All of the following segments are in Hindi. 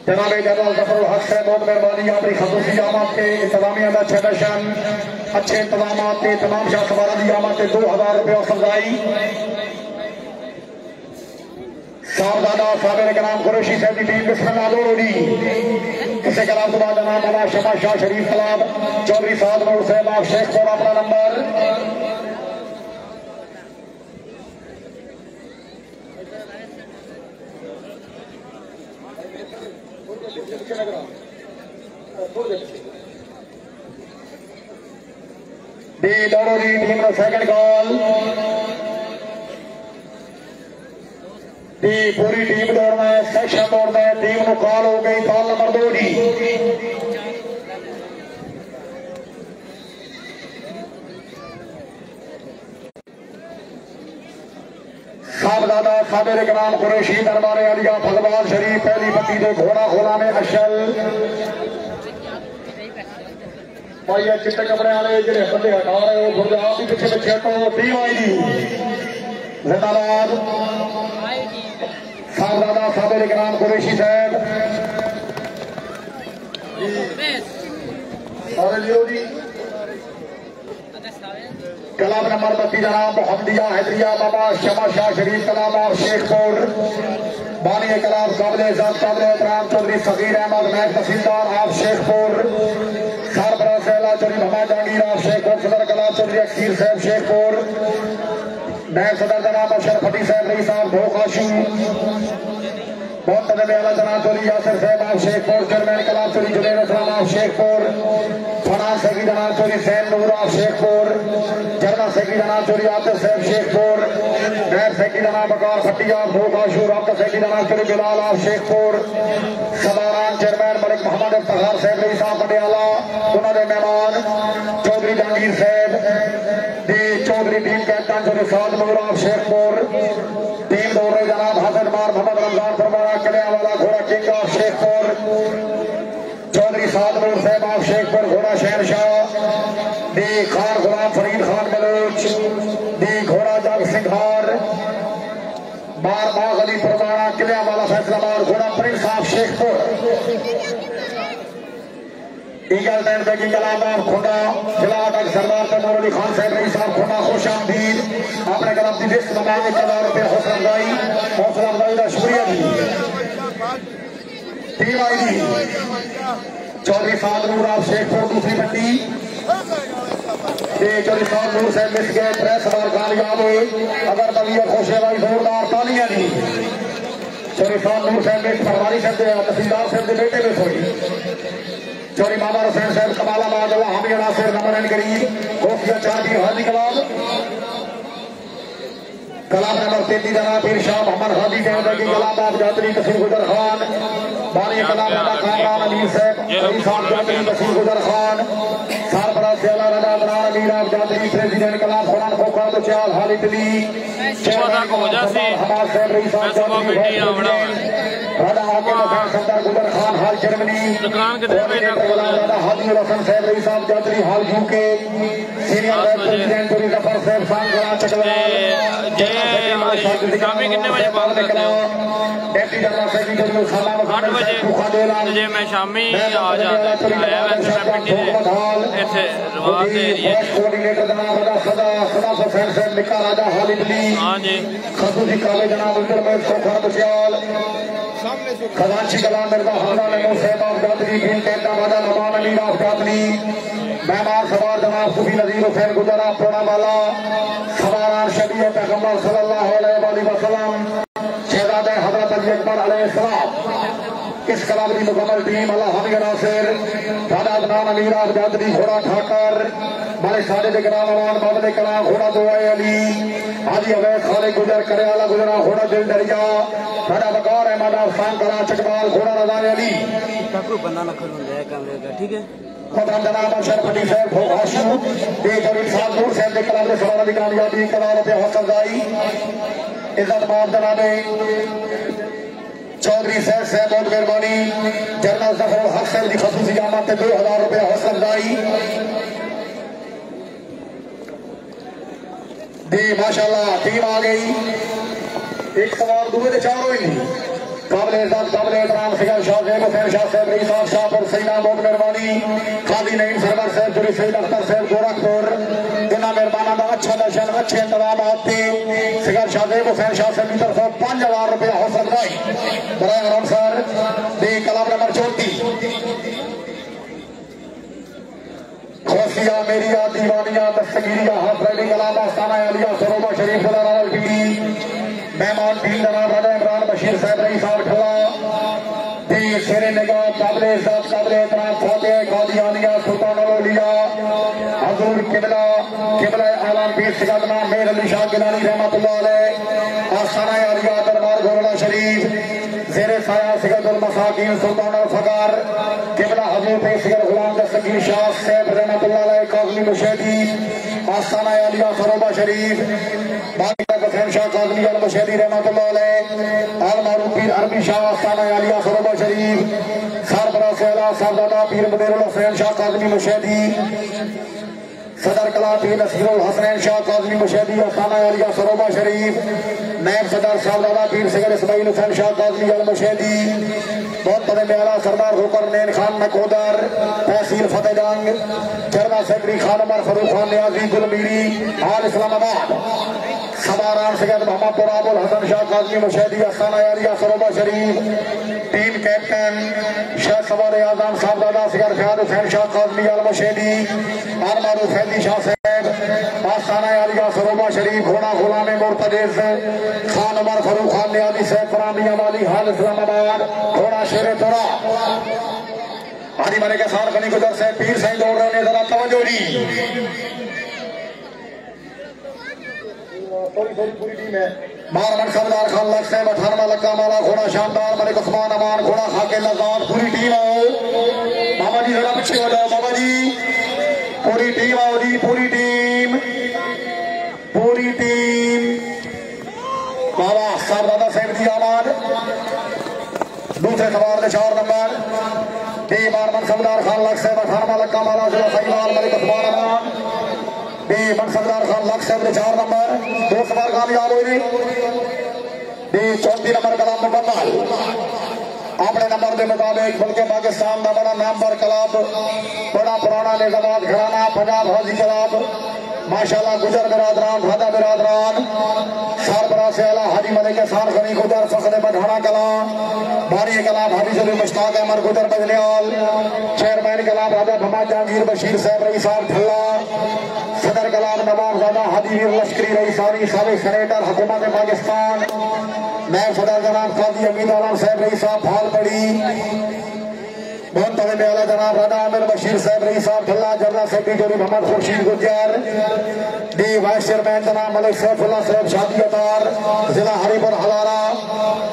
जनाब जनरल जफरुल हक से बहुत मेहरबानी अपनी खसूसी आमद के इंतजामिया का छदशन अच्छे इंतजाम के तमाम शाह सवारा की आमद के 2000 रुपये सजाई साहबजादा साबिर के नाम कुरैशी साहब की टीम बिस्मिल्लाह दौड़ी इसे कलाम तो बाद जनाब अला शमा शाह शरीफ कलाम चौधरी साद नूर साहब आप शेखपुर अपना नंबर दी दौड़ी टीम का सेकंड कॉल दी पूरी टीम दौड़ना है सेक्शन दौड़ना है टीम को कॉल हो गई कॉल नंबर 2 डी साहबजादा साबिर के नाम कुरैशी दरबार अलिया फजवाल शरीफ पहली पट्टी से घोड़ा खोला में अशल भाई चिट्टे कपड़े वाले जो बंदे हटा रहे हो खुद आप भी पीछे बच्चे हटो टीम आई दी जिंदाबाद साहबजादा साबिर के नाम कुरैशी साहब और लियो जी कलाम नंबर 32 जनाब मोहम्मदिया हैदरिया बाबा शमा शाह शरीफ कलाम और शेखपुर बानी कलाम काबिल इज्जत काबिल एहतराम चौधरी फकीर अहमद नायब तहसीलदार आप शेखपुर सरबराह सैला चौधरी मोहम्मद जहांगीर आप शेखपुर सदर कलाम चौधरी अकीर साहब शेखपुर नायब सदर जनाब अशरफ फटी साहब रईस साहब भोकाशू बहुत आला जनाब चौधरी यासिर साहब आप शेखपुर चेयरमैन कलाम चौधरी जुबैर असलम आप शेखपुर फराज सैकी जनाब चौधरी सैन नूर आप शेखपुर जरना सैकी जनाब चौधरी आतिफ साहब शेखपुर नायब सैकी जनाब बकार फटी आप भोकाशू राबता सैकी जनाब चौधरी बिलाल आप शेखपुर सदारान चेयरमैन मलिक मोहम्मद इफ्तिखार साहब रईस साहब पटियाला उन्होंने मेहमान चौधरी जहांगीर साहब दी चौधरी टीम कैप्टन चौधरी साद नूर आप शेखपुर टीम दौड़ रहे जनाब हासिल मार मोहम्मद रमजान फरमाया कलियावाला घोड़ा किंग ऑफ शेखपुर चौधरी साद नूर साहब आप शेखपुर घोड़ा शहनशाह दी खान गुलाम फरीद खान बलोच दी घोड़ा जग सिंघार बार बाग अली फरमाया कलियावाला फैसलाबाद घोड़ा प्रिंस ऑफ शेखपुर ईगल दैन बेगी कलाम खुंडा जिला तक सरदार तैमूर अली खान साहब रईस साहब खुंडा खुश आमदीद अपने कलाम की लिस्ट बना 1000 रुपये हौसला अफजाई का शुक्रिया जी टीम आई जी चौधरी साद नूर आप शेखपुर दूसरी पट्टी चौधरी साद नूर साहब मिस गए प्रेस बार कामयाब हुए अगर तबीयत खुशे भाई जोरदार तालियां दी चौधरी साद नूर साहब मिस फरमानी साहब तहसीलदार साहब के बेटे में सोई चौधरी बाबा हुसैन साहब कमालाबाद हामी नासिर नंबर एंड करीब कोफिया 4 की हाजी कलाम नंबर 33 जनाब पीर शाह मोहम्मद हादी कहते कि कलाम आप जातरी तसीर गुजर खान बानी कलाम रदा कामरान अमीर साहब रईस साहब जातरी तसीर गुजर खान सरबराह सैला रदा अदनान अमीर आप जातरी प्रेसिडेंट कलाम खुरान खोखा तो चाल हालिद अली चेयरमैन हमाद साहब रईस साहब जातरी रदा हाकिम हुसैन सत्तर गुजर खान हाल जर्मनी रदा हादी हसन साहब रईस साहब जातरी हाल UK senior president Chaudhary Zafar साहब सांगला चकला कितने बजे बंद करते हो? 8 बजे मैं शामी आ जाता है वैसे मैं पिंडी दे ऐसे रवाज एरिया हाँ जी खजांची कलाम मिर्जा हमला ने मुसैब अफगानी बिन कहता वादा नमान अली अफगानी मेहमान सवार जनाब सुफी नजीर हुसैन गुजरा थोड़ा वाला सवारान शबीह पैगंबर सल्लल्लाहु अलैहि वसल्लम शहजादे हजरत अली अकबर अलैहिस्सलाम इस कलाम की मुकम्मल टीम अल्लाह हामी नासिर राजा अदनान अली अफगानी घोड़ा ठाकर बड़े सारे के नाम अमान बाबा दे कलाम घोड़ा दुआए अली हाजी अवैध खाले गुजर करेला गुजरा घोड़ा दिल दरिया राजा बकार अहमद अफसान कला चकबाल घोड़ा रजा अली बंदा ना खड़ो ले कैमरे का ठीक है खुदाम जनाब अशरफ फटी साहब भोगाशू एक और इंसान दूर साहब के कलाम के सवाल की कामयाबी कलाम पे हौसला अफजाई इज्जत माफ जनाब चौधरी साहब साहब बहुत मेहरबानी जनरल जफरुल हक साहब की खसूसी आमद 2000 रुपये हौसला अफजाई दी माशाल्लाह टीम आ गई। एक सवार दुए दे चारों ही काबिले इज्जत काबिले एहतराम सिकंदर शाह साहब हुसैन शाह साहब रईस साहब शाहपुर सईदा बहुत मेहरबानी काजी नईम सरवर साहब जुरी सईद अख्तर साहब गोरखपुर इन्होंने मेहरबाना का अच्छा दर्शन अच्छे इंतजाम आते सिकंदर शाह साहब हुसैन शाह साहब की तरफ 5000 रुपया हौसला अफजाई बराए ground sir the club number 34 खोसिया मेरिया दीवानिया दस्तगीरिया हाथ राइडिंग कलाम आस्ताना अलिया सरोबा शरीफ रावलपिंडी मेहमान टीम जनाब राजा इमरान बशीर साहब रईस साहब ठल्ला दी शेरे निगाह काबिले इज्जत काबिले एहतराम फातिह कादियानिया सुल्तान औलिया हजूर किबला किबला आलम पीर सिकंदर मेर अली शाह गिलानी रहमतुल्लाह अलैह आस्ताना अलिया दरबार गोरला शरीफ जेरे साया सिकंदर मसाकिन सुल्तान फकार किबला हजूर पीर सिकंदर गुलाम दस्तगीर शाह साहब रहमतुल्लाह अलैह काज़मी मुशहदी आस्ताना अलिया सरोबा शरीफ हुसैन शाह काज़मी अल मुशहदी रहमतुल्लाह अलैह अल मारूफ पीर अरबी शाह आस्ताना अलिया सरोबा शरीफ सरबराह सेला सरदादा पीर मुदीरुल हुसैन शाह काज़मी मुशहदी सदर कला पीर नसीरुल हसनैन शाह काज़मी मुशहदी आस्ताना अलिया सरोबा शरीफ नायब सदर सरदादा पीर सैयद इस्माइल हुसैन शाह काज़मी अल मुशहदी बहुत बड़े मेला सरदार हुकरनैन खान नकोदर तहसील फतेहजंग चरना सेक्रेटरी खान उमर फरूक खान नियाजी गुलमीरी हाल इस्लामाबाद समारान सैयद मोहम्मद पुराबुल हसन शाह काज़मी मुशहदी आस्ताना अलिया सरोबा शरीफ टीम कैप्टन शाह सवार आजम साहबजादा सैयद फयाद हुसैन शाह काज़मी अल मुशहदी अल मारूफ हैदी शाह साहब आस्ताना अलिया सरोबा शरीफ घोड़ा गुलाम मुर्तजिज खान उमर फरूक खान नियाजी साहब फरामिया वाली हाल इस्लामाबाद घोड़ा शेरे तोरा आदि मारे के साथ गनी गुजर से पीर सही दौड़ रहे जरा तवज्जो दी पूरी टीम है मारमन सरदार खान लग से 98 लक्का माला घोड़ा शानदार मलिक उस्मान अमान घोड़ा खाके लजाद पूरी टीम आओ बाबा जी जरा पीछे हो जाओ बाबा जी पूरी टीम आओ जी पूरी टीम बाबा सरदादा साहब जी आवाज दूसरे सवार के 4 नंबर डी मारमन सरदार खान लग से 98 लक्का माला जिला सईवाल मलिक उस्मान अमान डी मनसबदार खान लग से 4 नंबर 2 सवार कामयाब हुई डी 34 नंबर कलाम मुकम्मल अपने नंबर के मुताबिक बल्कि पाकिस्तान का बड़ा नामवर क्लब बड़ा पुराना निजामात घराना पंजाब हाजी क्लब माशाल्लाह गुजर बिरादरान राधा बिरादरान सरबराह से आला हाजी मलिक एहसान गनी गुजर फखरे मढ़ाना कला बारी कलाम हाफिजुल मुश्ताक अहमद गुजर बजलियाल चेयरमैन कलाम राजा भमा जहांगीर बशीर साहब रईस साहब ठल्ला सदर कलाम नवाब ज़ादा हाजी वीर लश्करी रईसानी साबिक सेनेटर हुकूमत पाकिस्तान नायब सदर जनाब काजी अमीद आलम साहब रईस साहब फाल पड़ी बहुत बड़े मेला जनाब राजा आमिर बशीर साहब रईस साहब ठल्ला जनरल सेक्रेटरी मोहम्मद खुर्शीद गुज्जर डी वाइस चेयरमैन जनाब मलिक सैफुल्लाह साहब शादी अतार जिला हरिपुर हलारा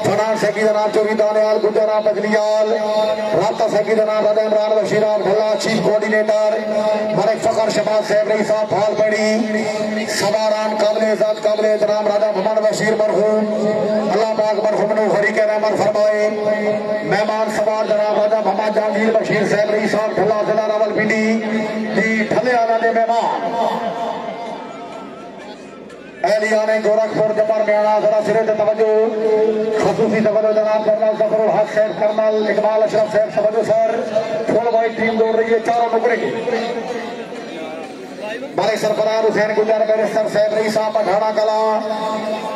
फाइनेंस सेक्रेटरी जनाब चौधरी दानियाल गुज्जर बजलियाल राब्ता सेक्रेटरी जनाब राजा इमरान बशीर ठल्ला चीफ कोऑर्डिनेटर मलिक फखर शबाज साहब रईस साहब फाल पड़ी सवारान काबिले इज्जत काबिले एहतराम राजा मोहम्मद बशीर मरहूम अल्लाह पाक मरहूम ने फरीक रहमत फरमाए मेहमान सवार जनाब राजा मोहम्मद जहांगीर बशीर साहब रईस साहब ठल्ला जिला रावलपिंडी दी ठल्ले आला दे मेहमान एलियाने गोरखपुर जबर म्याना जरा सिरे से तवज्जो खसूसी तवज्जो जनाब कर्नल जफरुल हक साहब कर्नल इकबाल अशरफ साहब तवज्जो सर फुल वाइट टीम दौड़ रही है चारों नुकरे की मलिक सरफराज हुसैन गुजर बैरिस्टर साहब रईस साहब पठाना कला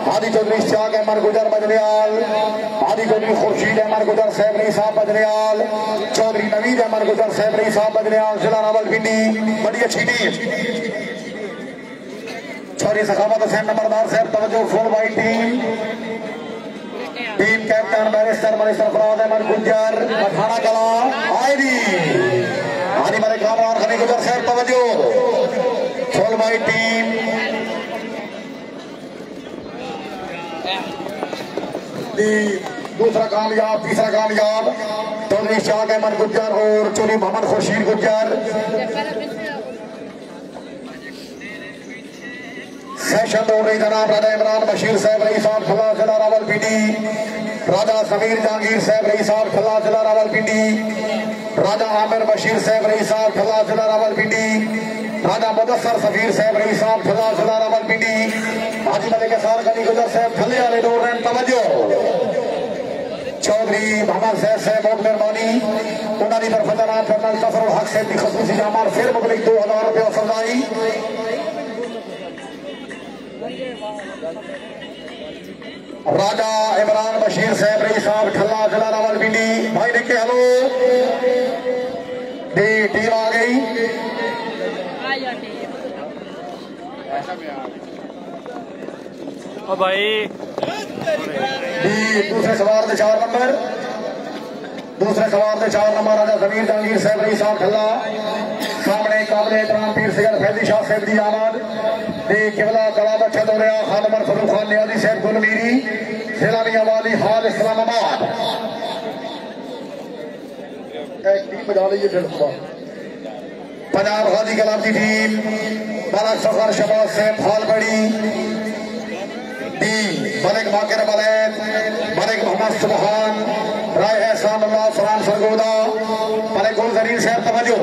हादी चौधरी इश्तियाक अहमद गुजर बजलियाल हादी चौधरी खुर्शीद अहमद गुजर साहब रईस साहब बजलियाल चौधरी नवीद अहमद गुजर साहब रईस साहब बजलियाल जिला रावलपिंडी बड़ी अच्छी टीम छोरी सखावत हुसैन नंबरदार साहब तवज्जो full white team captain barrister Malik Sarfaraz Ahmed Gujjar Pathana कला आईडी हादी मलिक कामरान खनी गुजर साहब तवज्जो फुल वाइट टीम दूसरा कामयाब तीसरा कामयाब चौधरी इश्तियाक अहमद गुजर और चौधरी मोहम्मद खुर्शीद गुजर सेशन दौड़ रही जनाब राजा इमरान बशीर साहब रईस साहब ठल्ला जिला रावलपिंडी राजा समीर जहांगीर साहब रईस साहब ठल्ला जिला रावलपिंडी राजा आमिर बशीर साहब रईस साहब ठल्ला जिला रावलपिंडी राजा मुदस्सर सफीर साहब रही साहब ठला ठला रावलपिंडी हाजी मलिक सार गनी गुजर साहब ठल्ले वाले दौड़ रहे तवज्जो चौधरी मोहम्मद सैयद साहब बहुत मेहरबानी उन्होंने तरफ जनाब जनरल तफरुल हक साहब की खसूसी जामार फिर मुबलिक 2000 रुपये फरमाई राजा इमरान बशीर साहब रही साहब ठल्ला ठला रावलपिंडी भाई देखे हेलो दी टीम आ गई ओ भाई दूसरे सवार के 4 नंबर राजा जमीर जहांगीर साहब रही साहब ठल्ला सामने काबिल एहतराम पीर सैयद फैजी शाह साहब दी आमद किबला कलाम अच्छा दौरिया खान उमर फरूख खान नियाजी साहब गुलमीरी जिला मियांवाली हाल इस्लामाबाद एक टीम बजा लीजिए फिर पंजाब गाजी कलाम की टीम मलक फखर शबाज साहब फालबड़ी मलिक बाकर मलैक मलिक मोहम्मद सुबहान राय एहसान अल्लाह फरान सरगोदा मलिक गुलजरीन साहब तवज्जो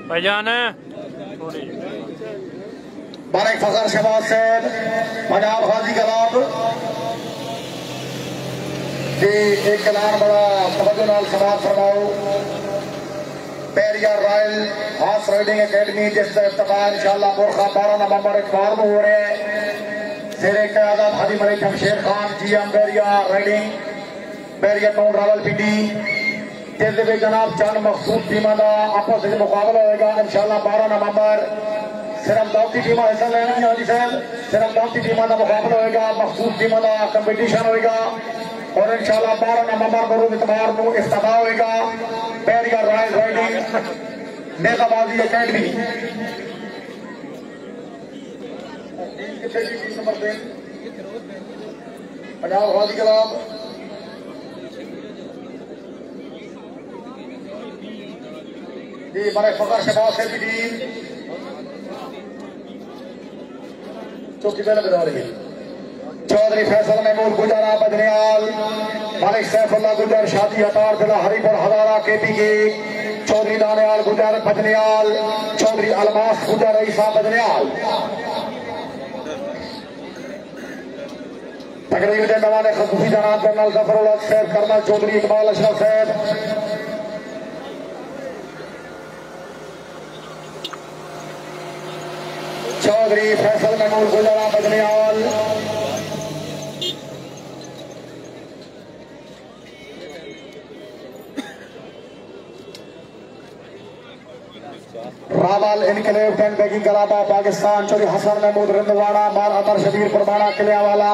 भाईजान मलिक फखर शबाज साहब पंजाब गाजी कलाम जी एक कलाम बड़ा तवज्जो नाल समाज फरमाओ पेरियर रॉयल हॉर्स राइडिंग एकेडमी जिसका इफ्तिताह इंशाअल्लाह मुर्खा 12 नवंबर इतवार को हो रहा है शेर क़यादत हाजी Malik Shamsher Khan GM Bairia riding Bairia town Rawalpindi जिस जनाब चंद मखसूस टीमां का आपस में मुकाबला होगा इंशाअल्लाह 12 नवंबर सिर्फ दावती टीम हिस्सा लेना है हाजी साहब सिर्फ दावती टीमां का मुकाबला होगा मखसूस टीमां का कंपीटिशन होगा और इंशाअल्लाह 12 नवंबर को इतवार को इफ्तिताह होगा बैरिया रॉयल राइडिंग नेजाबाजी एकेडमी पंजाब गाजी कलाम जी हमारे फखर शबाज से भी टीम चौकी पहले बता रही है चौधरी फैसल महमूद गुजरा बजरियाल मलिक सैफुल्लाह गुजर शादी अतार जिला हरिपुर हजारा केपीके चौधरी दानियाल गुजर बजरियाल चौधरी अलमास गुजर ईसा बजरियाल तकरीब के नवाने खसूसी जनाब जनरल जफरुल हक साहब कर्नल चौधरी इकबाल अशरफ साहब चौधरी फैसल महमूद गुजरा बजरियाल रावल इनकलेव 10 बैगिंग कलाबा पाकिस्तान चौधरी हसन महमूद रिंदवाड़ा माल अमर शबीर परवाना किलियावाला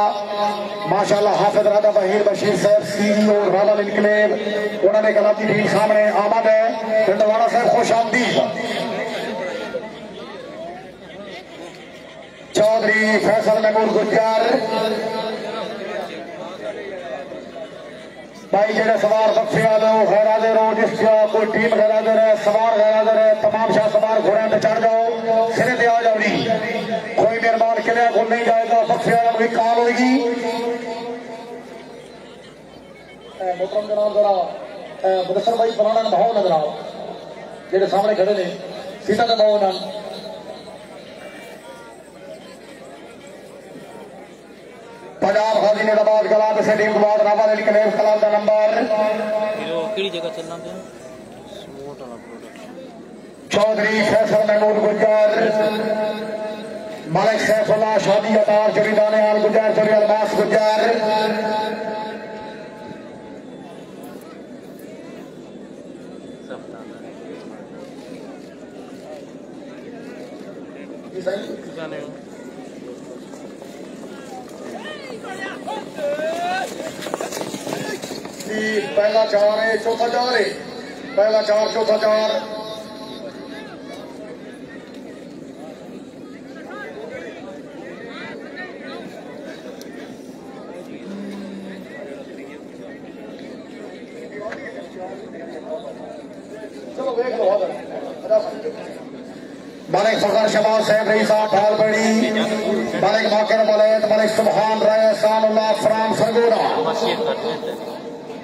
माशाल्लाह हाफिज राजा बहीर बशीर साहब सीईओ रावल इनकलेव उन्होंने कला की टीम सामने आमद है रिंदवाड़ा साहब खुश आमदीद चौधरी फैसल महमूद गुज्जर भाई जेडे सवार बख्शे वाले गैरादर हो जिस कोई टीम गैरादर है सवार गैरादर है तमाम शाह सवार घोड़े पे चढ़ जाओ सिरे पे आ जाओ नहीं कोई मेहरबान किले को नहीं जाएगा बख्शे वाला भी काल होगी मोहतरम जनाब जरा मुदस्सर भाई फलाना भाव नजर आओ जेडे सामने खड़े ने सीधा का भाव ना पंजाब गाजी नेताबाद कलाम से टीम के बाद रावल इनकलेव कलाम का नंबर चौधरी फैसल महमूद गुज्जर मलिक सैफुल्लाह शादी अतार चौधरी दानियाल गुज्जर चौधरी अलमास गुज्जर पहला 4 है चौथा 4 है पहला 4 चौथा 4 चलो देख लो मलिक फखर शबाज साहब रही साहब ढालबड़ी, मलिक बाकर मलैत, मलिक सुबहान राय सानुल्लाह फराम सरगोड़ा।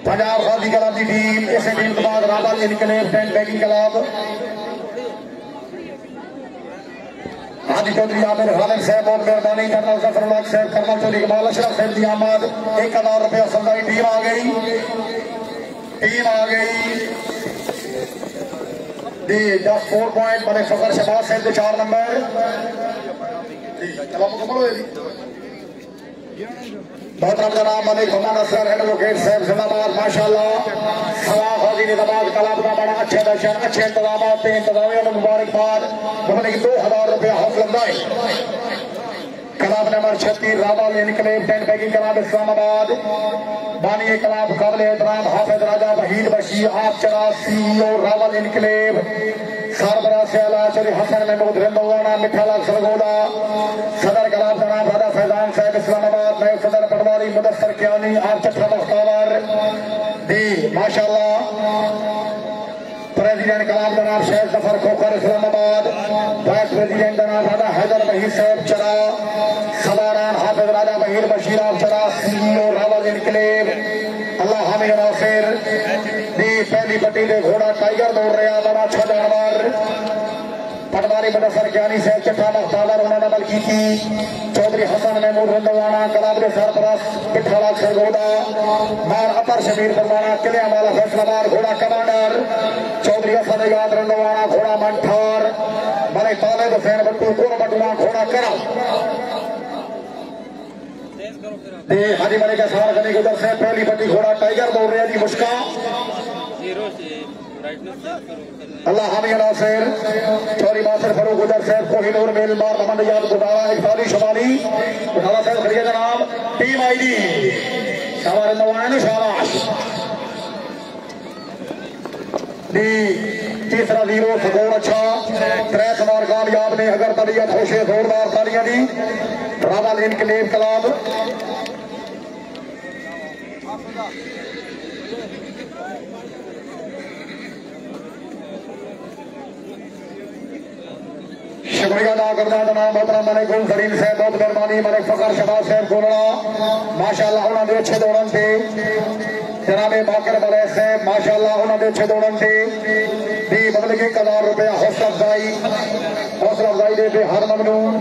पंजाब गाजी क्लब की टीम, इस टीम के बाद Rawal enclave tent pegging club. हाजी चौधरी आमिर खालिद साहब बहुत मेहरबानी, कर्नल जफरुल्लाह साहब, कर्नल चौधरी कमाल अशरफ साहब की आमद। 1000 रुपया सजाई टीम आ गई दी 10 4 पॉइंट मलिक फखर शबाज साहब के 4 नंबर। बहुत जनाब मलिक मोहम्मद असगर एडवोकेट साहब जिंदाबाद माशाल्लाह। सवा हाजी निजामात कलाब का बड़ा अच्छे दर्शन, अच्छे इंतजाम, इंतजामियों में मुबारकबाद। उन्होंने 2000 रुपया हौसला अफजाई। Club number 36 Rawal enclave tent pegging club Islamabad. बानी क्लब काबिल एहतराम हाफिज राजा वहीद बशीर आप चरा CEO रावल इनकलेब। सरबराह से आला चौधरी हसन महमूद रिंदवाना मिठाला सरगोदा। सदर कलाब जनाब राजा फैजान साहब इस्लामाबाद। नए सदर पटवारी मुदस्सर कियानी आप चट्ठा मुख्तार दी माशाल्लाह। प्रेसिडेंट कलाब जनाब शेख जफर खोखर इस्लामाबाद। वाइस प्रेसिडेंट जनाब राजा हैदर वहीद साहब चरा। सदारान हाफिज राजा वहीद बशीर आप चरा CEO रावल इनकलेब। अल्लाह हामिद नासिर दी पहली पट्टी के घोड़ा टाइगर दौड़ रहा बड़ा अच्छा जानवर। पटवारी मुदस्सर कियानी साहब चट्ठा मुख्तार उन्होंने अमल की थी। चौधरी हसन महमूद रिंदवाना कलाब के सरपरस्त पिठाला सरगोदा। मान अतर शमीर परवाना किले वाला फैसलाबाद घोड़ा कमांडर। चौधरी हसन याद रिंदवाना घोड़ा मंठार। मलिक तालिब हुसैन बट्टू कोर बटुआ घोड़ा करा दे हाजी मलिक सार गनी गुजर से पहली पट्टी घोड़ा टाइगर दौड़ रहा जी मुश्का। अल्लाह हामी नासिर चौधरी बासर फरूक गुजर साहब कोहिनूर मेल मार मोहम्मद याद गुटाला इकताली शुमाली गुटाला साहब खड़िया जनाब टीम आई दी शाबाश नवान शाबाश दी। तीसरा 0 स्कोर अच्छा 3 समार कामयाब ने अगर तबीयत होशे जोरदार तालियां दी रावल इनकलेब क्लब। शुक्रिया अदा करना जनाब मोहतरम मलिक सलीम साहब बहुत मेहरबानी। मलिक फखर शबाज साहब गोलड़ा माशाल्लाह उन्होंने अच्छे दौड़न से। जनाब बाकर मलैक साहब माशाल्लाह उन्होंने अच्छे दौड़न से दी बदल के 1000 रुपया हौसला अफजाई दे हर ममनून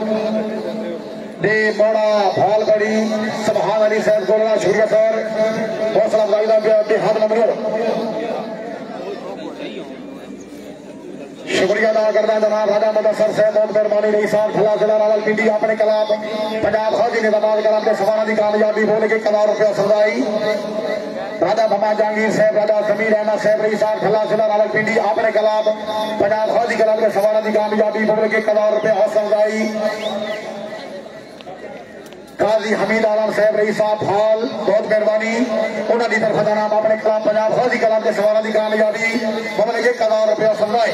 दे बड़ा भाल बड़ी सुभान अली साहब गोलड़ा शुक्रिया सर हौसला अफजाई दे हर ममनून। शुक्रिया अदा करना जनाब राजा मुदस्सर साहब बहुत मेहरबानी रही साहब फला जिला रावलपिंडी अपने क्लब पंजाब हाजी निजामात क्लब के सवाना की कामयाबी बोल के 1000 रुपया सजाई। राजा भमा जहांगीर साहब राजा समीर अहमद साहब रही साहब फला जिला रावलपिंडी अपने क्लब पंजाब हाजी क्लब के सवाना की कामयाबी बोल के 1000 रुपया हौसला अफजाई। काजी हमीद आलम साहब रही साहब हाल बहुत मेहरबानी उन्होंने तरफ जनाब अपने खिलाफ पंजाब हाजी क्लब के सवालों की कामयाबी बदल के 1000 रुपया सजाई।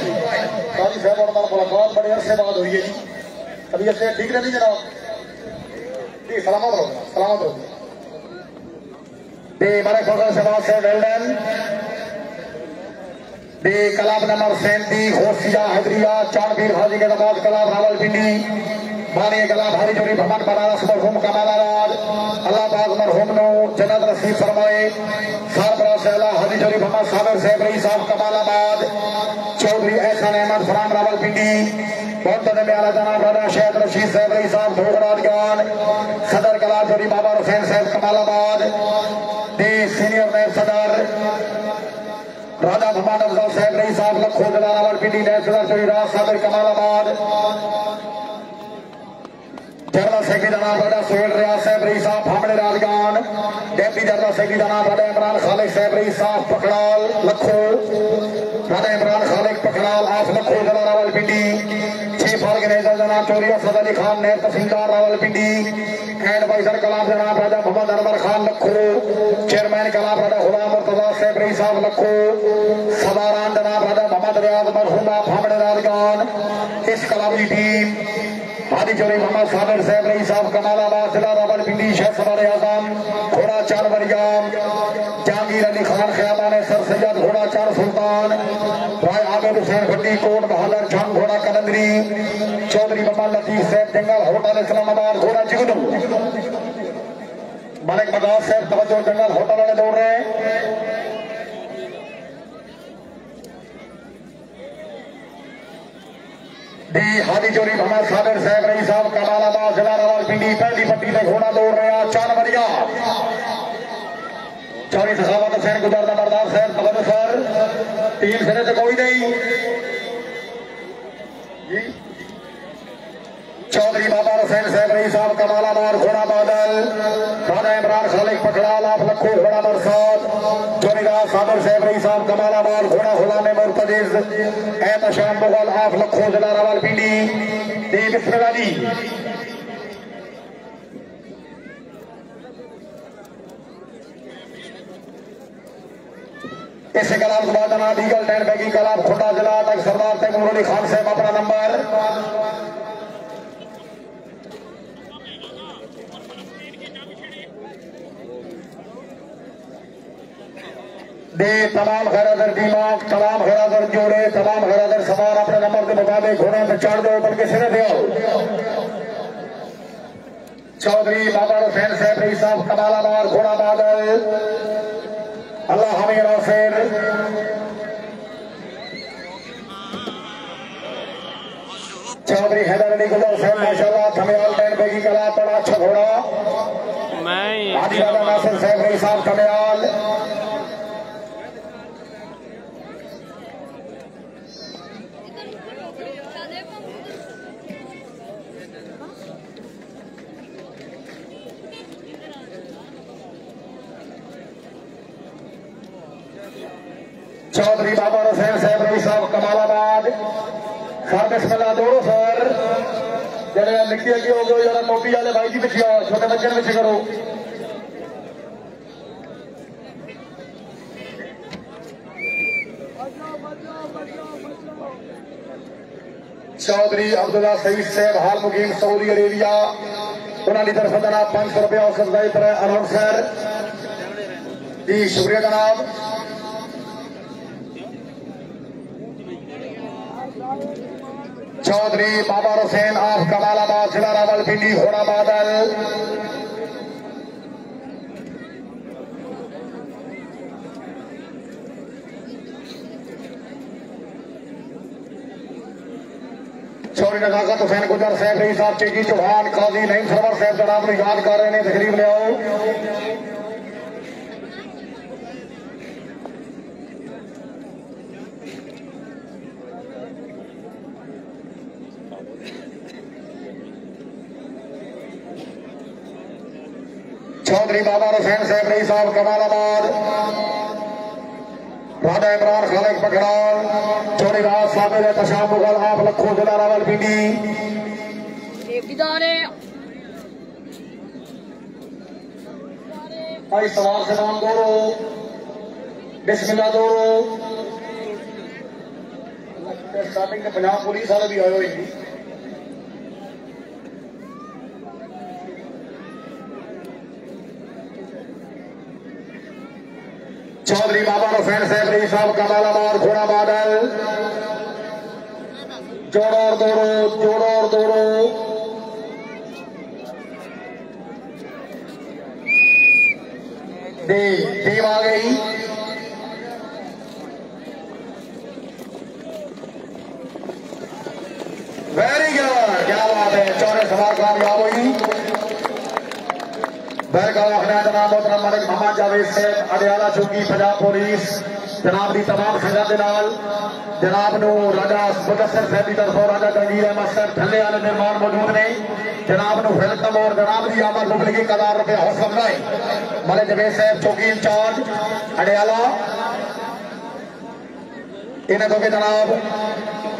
काजी साहब और मुलाकात बड़े अरसे बाद हुई है जी अभी ऐसे ठीक नहीं जनाब जी सलामत हो मेरे फखर शबाज साहब वेल्डन दे क्लब नंबर 37 होशिया हैदरिया चांदवीर हाजी के दबाव क्लब रावलपिंडी बानी कलाम हरी जोरी भगवान बनारस मरहूम कमाला राज अल्लाह पाक मरहूम नो जन्नत नसीब फरमाए। सरबराह से अल्लाह हरी जोरी भगवान साबिर साहब रही साहब कमालाबाद चौधरी एहसान अहमद फराम रावलपिंडी मोहतद में आला जनाब राजा शहद रशीद साहब रही साहब ढोगराजगान सदर कलाम जोरी बाबा हुसैन साहब कमालाबाद दे सीनियर नायब सदर राजा भगवान अफजल साहब रही साहब लखो जिला रावलपिंडी नायब सदर जोरी राज साबिर कमालाबाद जनरल सेक्रेटरी जनाब राजा सोहेल रियाज साहब रही साहब भामड़े राजगान डेप्टी जनरल सेक्रेटरी जनाब राजा इमरान खालिक साहब रही साहब पखड़ाल लखो राजा इमरान खालिक पखड़ाल आफ लखो जिला रावलपिंडी चीफ ऑर्गेनाइजर जनाब चौधरी असद अली खान नायब तहसीलदार रावलपिंडी एडवाइजर कलाम जनाब राजा मोहम्मद अनवर खान लखो चेयरमैन कलाम राजा गुलाम मुर्तजा साहब रही साहब लखो सदारान जनाब राजा मोहम्मद रियाज मरहूमा भामड़े राजगान इस कलाम की टीम हाजी चौधरी मोहम्मद साबिर साहब रही साहब कमालाबाद जिला रावलपिंडी शेख सदर आजम घोड़ा चार बरियाम जहांगीर अली खान खयाबान सर सैयद घोड़ा चार सुल्तान राय आबिद हुसैन भट्टी कोट बहादुर झंग घोड़ा कलंदरी हाजिरी चौधरी बाबा लतीफ साहब जंगल होटल इस्लामाबाद घोड़ा जिगनू मलिक बगास साहब तवज्जो जंगल होटल वाले दौड़ रहे हैं दी हादी चोरी भगत साबिर साहब रही साहब कमालाबाद जिला रावलपिंडी पहली पट्टी से घोड़ा दौड़ रहे हैं 4 नंबरिया चौरी सखावत हुसैन गुजर नंबरदार साहब तवज्जो सर टीम सिरे से कोई नहीं चौधरी बाबा हुसैन साहब रही साहब कमालाबाद घोड़ा बादल राजा इमरान खालिक पटलाल आप लखो घोड़ा बरसात चौरीदास साबिर साहब रही साहब कमालाबाद घोड़ा गुलाम मुर्तजिज एहतशाम मुगल आप लखो जिला रावलपिंडी दी बिस्मिल्लाह जी इस कलाम के बाद ईगल टैन बैगी कलाम खुंडा जिला तक सरदार तैमूर अली खान साहब अपना नंबर दे तमाम खैरादर दिमाग तमाम खैरादर जोड़े तमाम खैरादर सवार अपने नंबर के मुताबिक घोड़े पे चढ़ दो बल्कि सिरे दो चौधरी बाबा हुसैन साहब रही साहब कमालाबाद घोड़ा बादल अल्लाह हमीर नासिर चौधरी हैदर अली गुजर साहब माशाल्लाह थमेयाल टैन बेगी कला बड़ा अच्छा घोड़ा आदिवाला नासिर साहब रही साहब थमेयाल चौधरी बाबा हुसैन साहब रही साहब कमालाबाद सर बिस्मिल्लाह दौड़ो सर जरा निक्की अगे हो गए जरा मोटी वाले भाई जी पिछे आओ छोटे बच्चे ने पिछे करो चौधरी अब्दुल्ला सईद साहब हाल मुकीम सऊदी अरेबिया उन्होंने तरफ जनाब 500 रुपया औसत गए पर अनाउंसर जी शुक्रिया जनाब चौधरी बाबा हुसैन ऑफ कमालाबाद जिला रावलपिंडी घोड़ा बादल चौधरी नजाकत हुसैन गुजर साहब रही साहब चेकी चौहान काजी नईम सरवर साहब जनाब याद कर रहे हैं तकरीब ले आओ चौधरी बाबा हुसैन साहब रही साहब कमालाबाद राजा इमरान खालिक पकड़ाल चौरीदास साबिर एहतशाम मुगल आप लखो जिला रावलपिंडी भाई सवाल से नाम दौड़ो बिस्मिल्लाह दौड़ो स्टार्टिंग में पंजाब पुलिस वाले भी आए हुए चौधरी बाबा हुसैन साहब रही साहब कमालाबाद घोड़ा बादल जोड़ो और दौड़ो टीम आ गई वेरी गुड क्या बात है चौरे सवाल कामयाब हुई जनाब मोहतरम मलिक मोहम्मद जावेद साहब अडियाला चौकी पंजाब पुलिस जनाब की तमाम संघा के नाल जनाब नू राजा मुदस्सर साहब की तरफों राजा जंगीर अहमद साहब थले वाले निर्माण मौजूद ने जनाब नू वेलकम और जनाब की आमद मुबलिक 1000 रुपये हौसला अफजाई मलिक जावेद साहब चौकी इंचार्ज अडियाला इन्हें दो के जनाब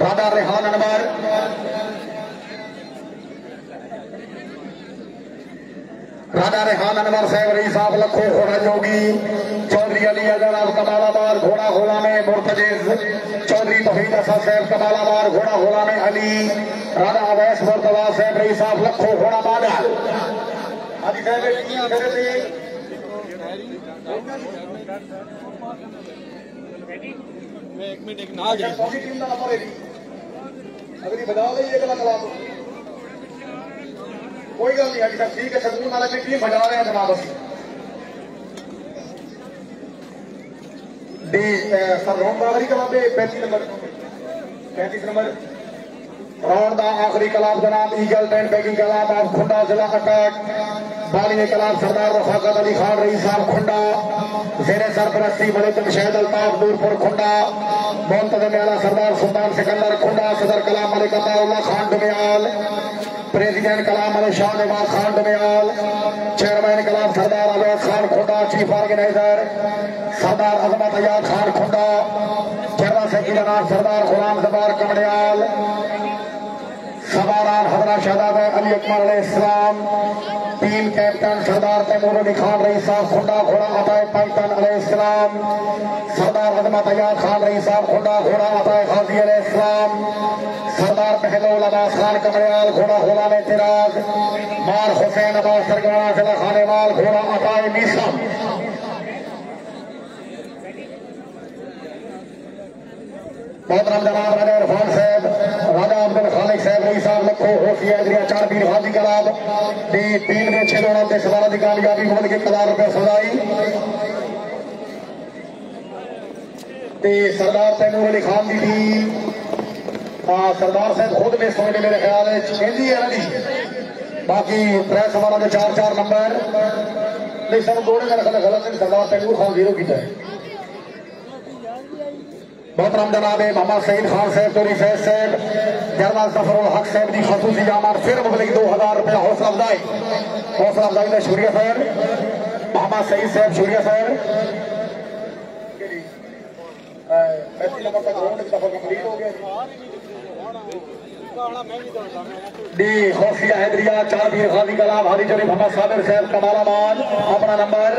राजा रेहान अनवर राजा रेहान अनवर साहब रही साहब लखो घोड़ा जोगी चौधरी अली जनाब कमालाबाद घोड़ा होला में मुर्तजिज चौधरी तौहीद असद साहब कमालाबाद घोड़ा होला में अली राजा अवैस मुर्तजा साहब रही साहब लखो घोड़ा बादल हाजी साहब एक मिनट अगली बजा ली एक कला तो कोई गल नहीं अभी तक ठीक है। सकून वाले में टीम बजा रहे हैं जनाब असी सर राउंड बागरी कलाब 35 नंबर राउंड का आखिरी कलाब जनाब eagle tent pegging club of खुंडा जिला अटैक बाली कलाब सरदार रफाकत अली खान रईस साहब खुंडा जेरे सरपरस्ती बड़े जमशेद अल्ताफ नूरपुर खुंडा मोहतजम आला सरदार सुल्तान सिकंदर खुंडा सदर कलाम मलिक अताउल्लाह खान डुमियाल प्रेसिडेंट कलाम मलिक शाह नवाज खान डुमियाल चेयरमैन कलाम सरदार अवैध खान खुंडा चीफ ऑर्गेनाइजर सरदार अजमत अयाद खान खुंडा जनरल सेक्रेटरी जनाब सरदार गुलाम जबार कमड़ियाल सवारान हजरत शहजाद अली अकबर अलैहिस्सलाम टीम कैप्टन सरदार तैमूर अली खान रईस साहब खुंडा घोड़ा अताए पैतन अलैहिस्सलाम सरदार अजमत अयाद खान रईस साहब खुंडा घोड़ा अताए गाजी अलैहिस्सलाम सरदार पहलौल अब्बास खान कमड़ियाल घोड़ा होला में तिराज मार हुसैन अब्बास सरगना जिला खानेवाल घोड़ा अताए मीसम मोहतरम जनाब राजा इरफान साहब राजा अब्दुल खालिक साहब रईस साहब लखो होशिया इधरिया 4 पीर हाजी कलाब दी 3 में 6 दौड़ों के सवालों की कामयाबी बोल के 1000 रुपये सदाई ते सरदार तैमूर अली खान की टीम सरदार साहब खुद में सोने मेरे ख्याल है बाकी 3 सवालों के 4-4 नंबर नहीं सब दौड़े मेरा ख्याल गलत नहीं सरदार तैमूर खान 0 की है। मोहतरम जनाब मोहम्मद सईद खान साहब तोरी फैज साहब जनरल जफरुल हक साहब की खसूसी जामान फिर मुबलिक 2000 रुपया हौसला अफजाई का शुक्रिया सर मोहम्मद सईद साहब शुक्रिया सर 35 नंबर तक राउंड दफा कंप्लीट हो गया डी खौफिया हैदरिया 4 पीर गाजी कलाम हाजी शरीफ मोहम्मद साबिर साहब कमालाबाद अपना नंबर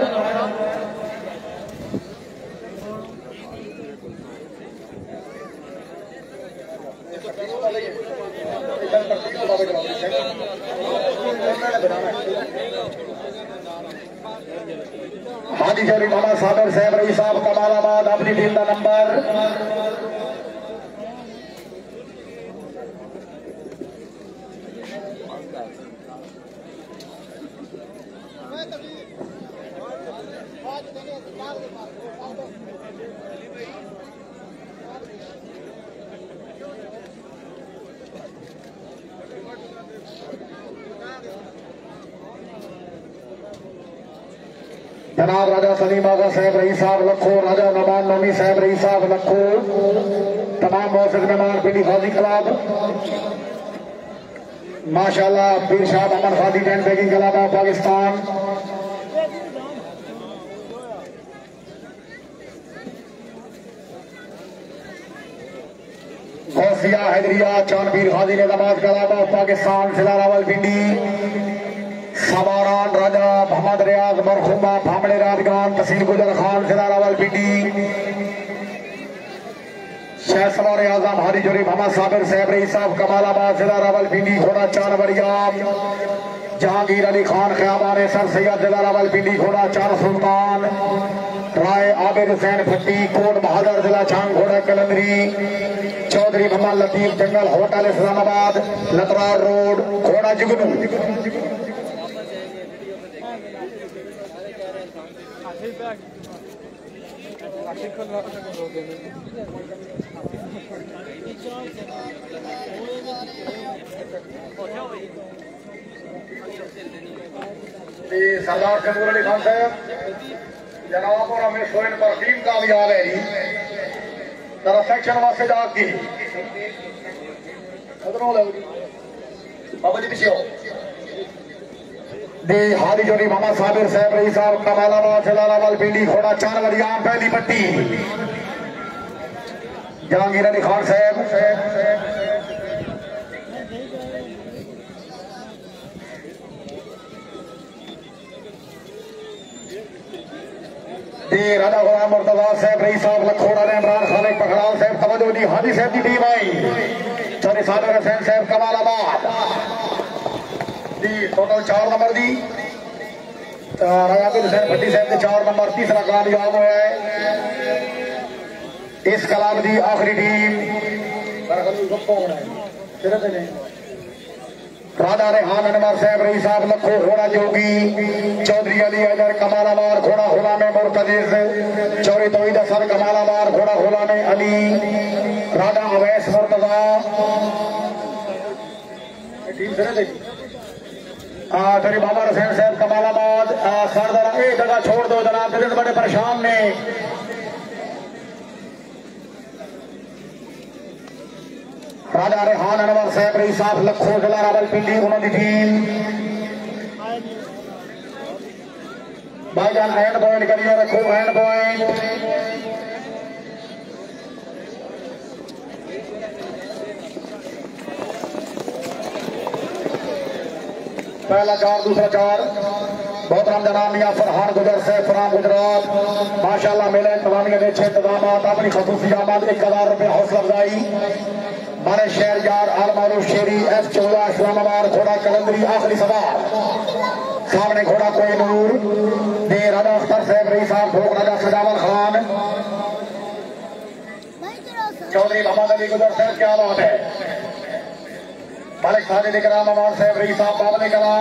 हाजी शरीफ मोहम्मद साबिर साहब रईस साहब कमालाबाद अपनी टीम का नंबर जनाब राजा सलीम आगा साहब रईस साहब लखो राजा नमान नोमी साहब रईस साहब लखो तमाम मौजूद मेहमान पिंडी गाजी क्लब माशाल्लाह पीर Shah Mohammad Ghazi tent pegging club of Pakistan Gausia Haidaria Chandpir Ghazi Nizamabad club of Pakistan जिला रावलपिंडी सवारान राजा मोहम्मद रियाज मरहुमा भामड़े राजगान तहसील गुजर खान जिला रावलपिंडी शेख सवार आजम हाजी जोरी मोहम्मद साबिर साहब रईस साहब कमालाबाद जिला रावलपिंडी घोड़ा चानवरियाम जहांगीर अली खान ख्याबान सर सैयद जिला रावलपिंडी घोड़ा चार सुल्तान राय आबिद हुसैन भट्टी कोट बहादुर जिला छांग घोड़ा कलंदरी चौधरी मोहम्मद लतीफ जंगल होटल इस्लामाबाद लतरार रोड घोड़ा जुगनू सरदार तैमूर अली खान साहब जनाब और हमें सोइन पर टीम कामयाब है जी जरा सेक्शन वास्ते जाती बाबा जी पीछे हो दे हाजी जोड़ी मोहम्मद साबिर साहब रईस साहब कमालाबाद जिला रावलपिंडी घोड़ा चानवरियाम पहली पट्टी जहांगीर अली खान साहब राजा गुलाम मुर्तजा साहब रईस साहब लखोड़ा ने इमरान खालिक पखड़ाल साहब तवज्जो दी हाजी साहब की टीम आई चौधरी साबिर हुसैन साहब कमालाबाद टोटल 4 नंबर दी राजा हुसैन भट्टी साहब के 4 नंबर तीसरा कामयाब हुआ है इस कलाब की आखिरी टीम राजा रेहान अनवर साहब रही साहब लखो घोड़ा जोगी चौधरी अली हैदर कमालाबार घोड़ा होला में मुर्तजिज चौरी तोईद सर कमालाबार घोड़ा होला में अली राजा अवैस मुर्तजा फिर बाबा हुसैन साहब कमालाबाद सरदार एक जगह छोड़ दो जनाब बड़े परेशान ने राजा रेहान अनवर साहब रही साहब लखो जिला रावलपिंडी उन्होंने टीम भाईजान हैंड पॉइंट करिए रखो हैंड पॉइंट पहला चार दूसरा चार बहुत राम जनाब मियां फरहान गुजर से फराम गुजरात माशाल्लाह मेले इंतजामिया के अच्छे इंतजाम अपनी खसूसी आमद 1000 रुपये हौसला अफजाई मारे शहर यार आल मारूफ शेरी एफ 14 इस्लामाबाद घोड़ा कलंदरी आखिरी सवार सामने घोड़ा कोई नूर दे राजा अख्तर साहब रही साहब भोग राजा सजावल खान चौधरी मोहम्मद अली गुजर साहब क्या बात है मालिक साजिद इकराम अमान साहब रही साहब बाबले कला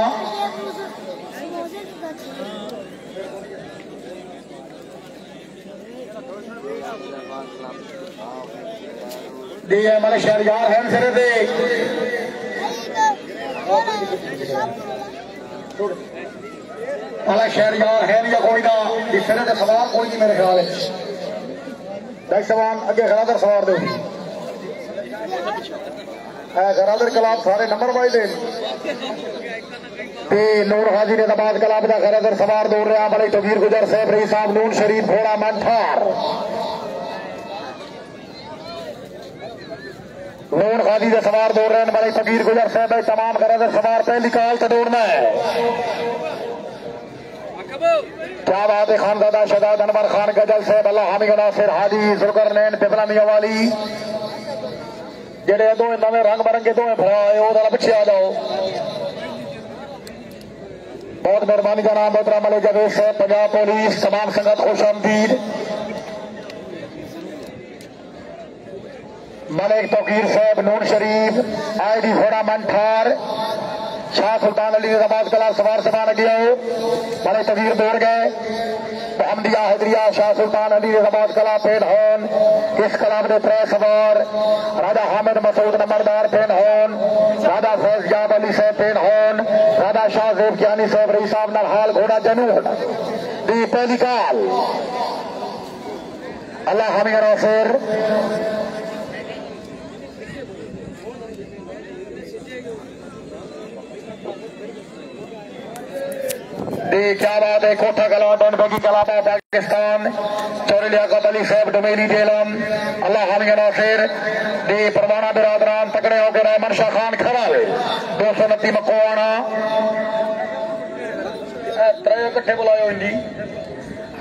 दिए मालिक शहरयार हैं सिरे दे मालिक शहरयार है या कोई ना इस सिरे दे सवार कोई नहीं मेरे ख्याल है सवान अगे खरादर सवार दो गरादर कलाब सारे नंबर वाइज नूर हाजी ने नमाज कलाब का गरादर सवार दौड़ रहा बड़े तबीर गुजर साहब रही साहब नून शरीफ घोड़ा मंठार नून हाजी के सवार दौड़ रहे हैं बड़े तबीर गुजर साहब तमाम गरादर सवार पहली काल से दौड़ना है क्या बात है खानजादा शहजाद अनवर खान गजल साहब अल्लाह हामिद नासिर हाजी जुल्करनैन पिपला मियां वाली जेडे दो नवे रंग बरंगे दो भरा है पिछे आ जाओ बहुत मेहरबानी का नाम मोहतरम अली जावेद साहब पंजाब पुलिस तमाम संगत खुश आमदीद मलिक तौकीर साहब नून शरीफ आईडी घोड़ा मंठार शाह सुल्तान अली नमाज कला सवार समान गया हो बड़े तबीर दौड़ गए मोहम्मदिया हैदरिया शाह सुल्तान अली नमाज कला पेन होन इस कलाम ने त्रै सवार राजा हामिद मसूद नंबरदार पेन होन राजा फैजयाब अली साहब पेन होन राजा शाह जेब कियानी साहब रही साहब नरहाल घोड़ा जनून दी पहली काल अल्लाह हमी नासिर क्या बात है कोठा कला बगी कलाबा पाकिस्तान चौरिलिया अली साहब डमेली जेलम अल्लाह हामी नासिर दी परवाना बिरादरान तकड़े होकर रहमान शाह खान खड़ा है 229 मकोआना त्रय इकट्ठे बुलायो इंडी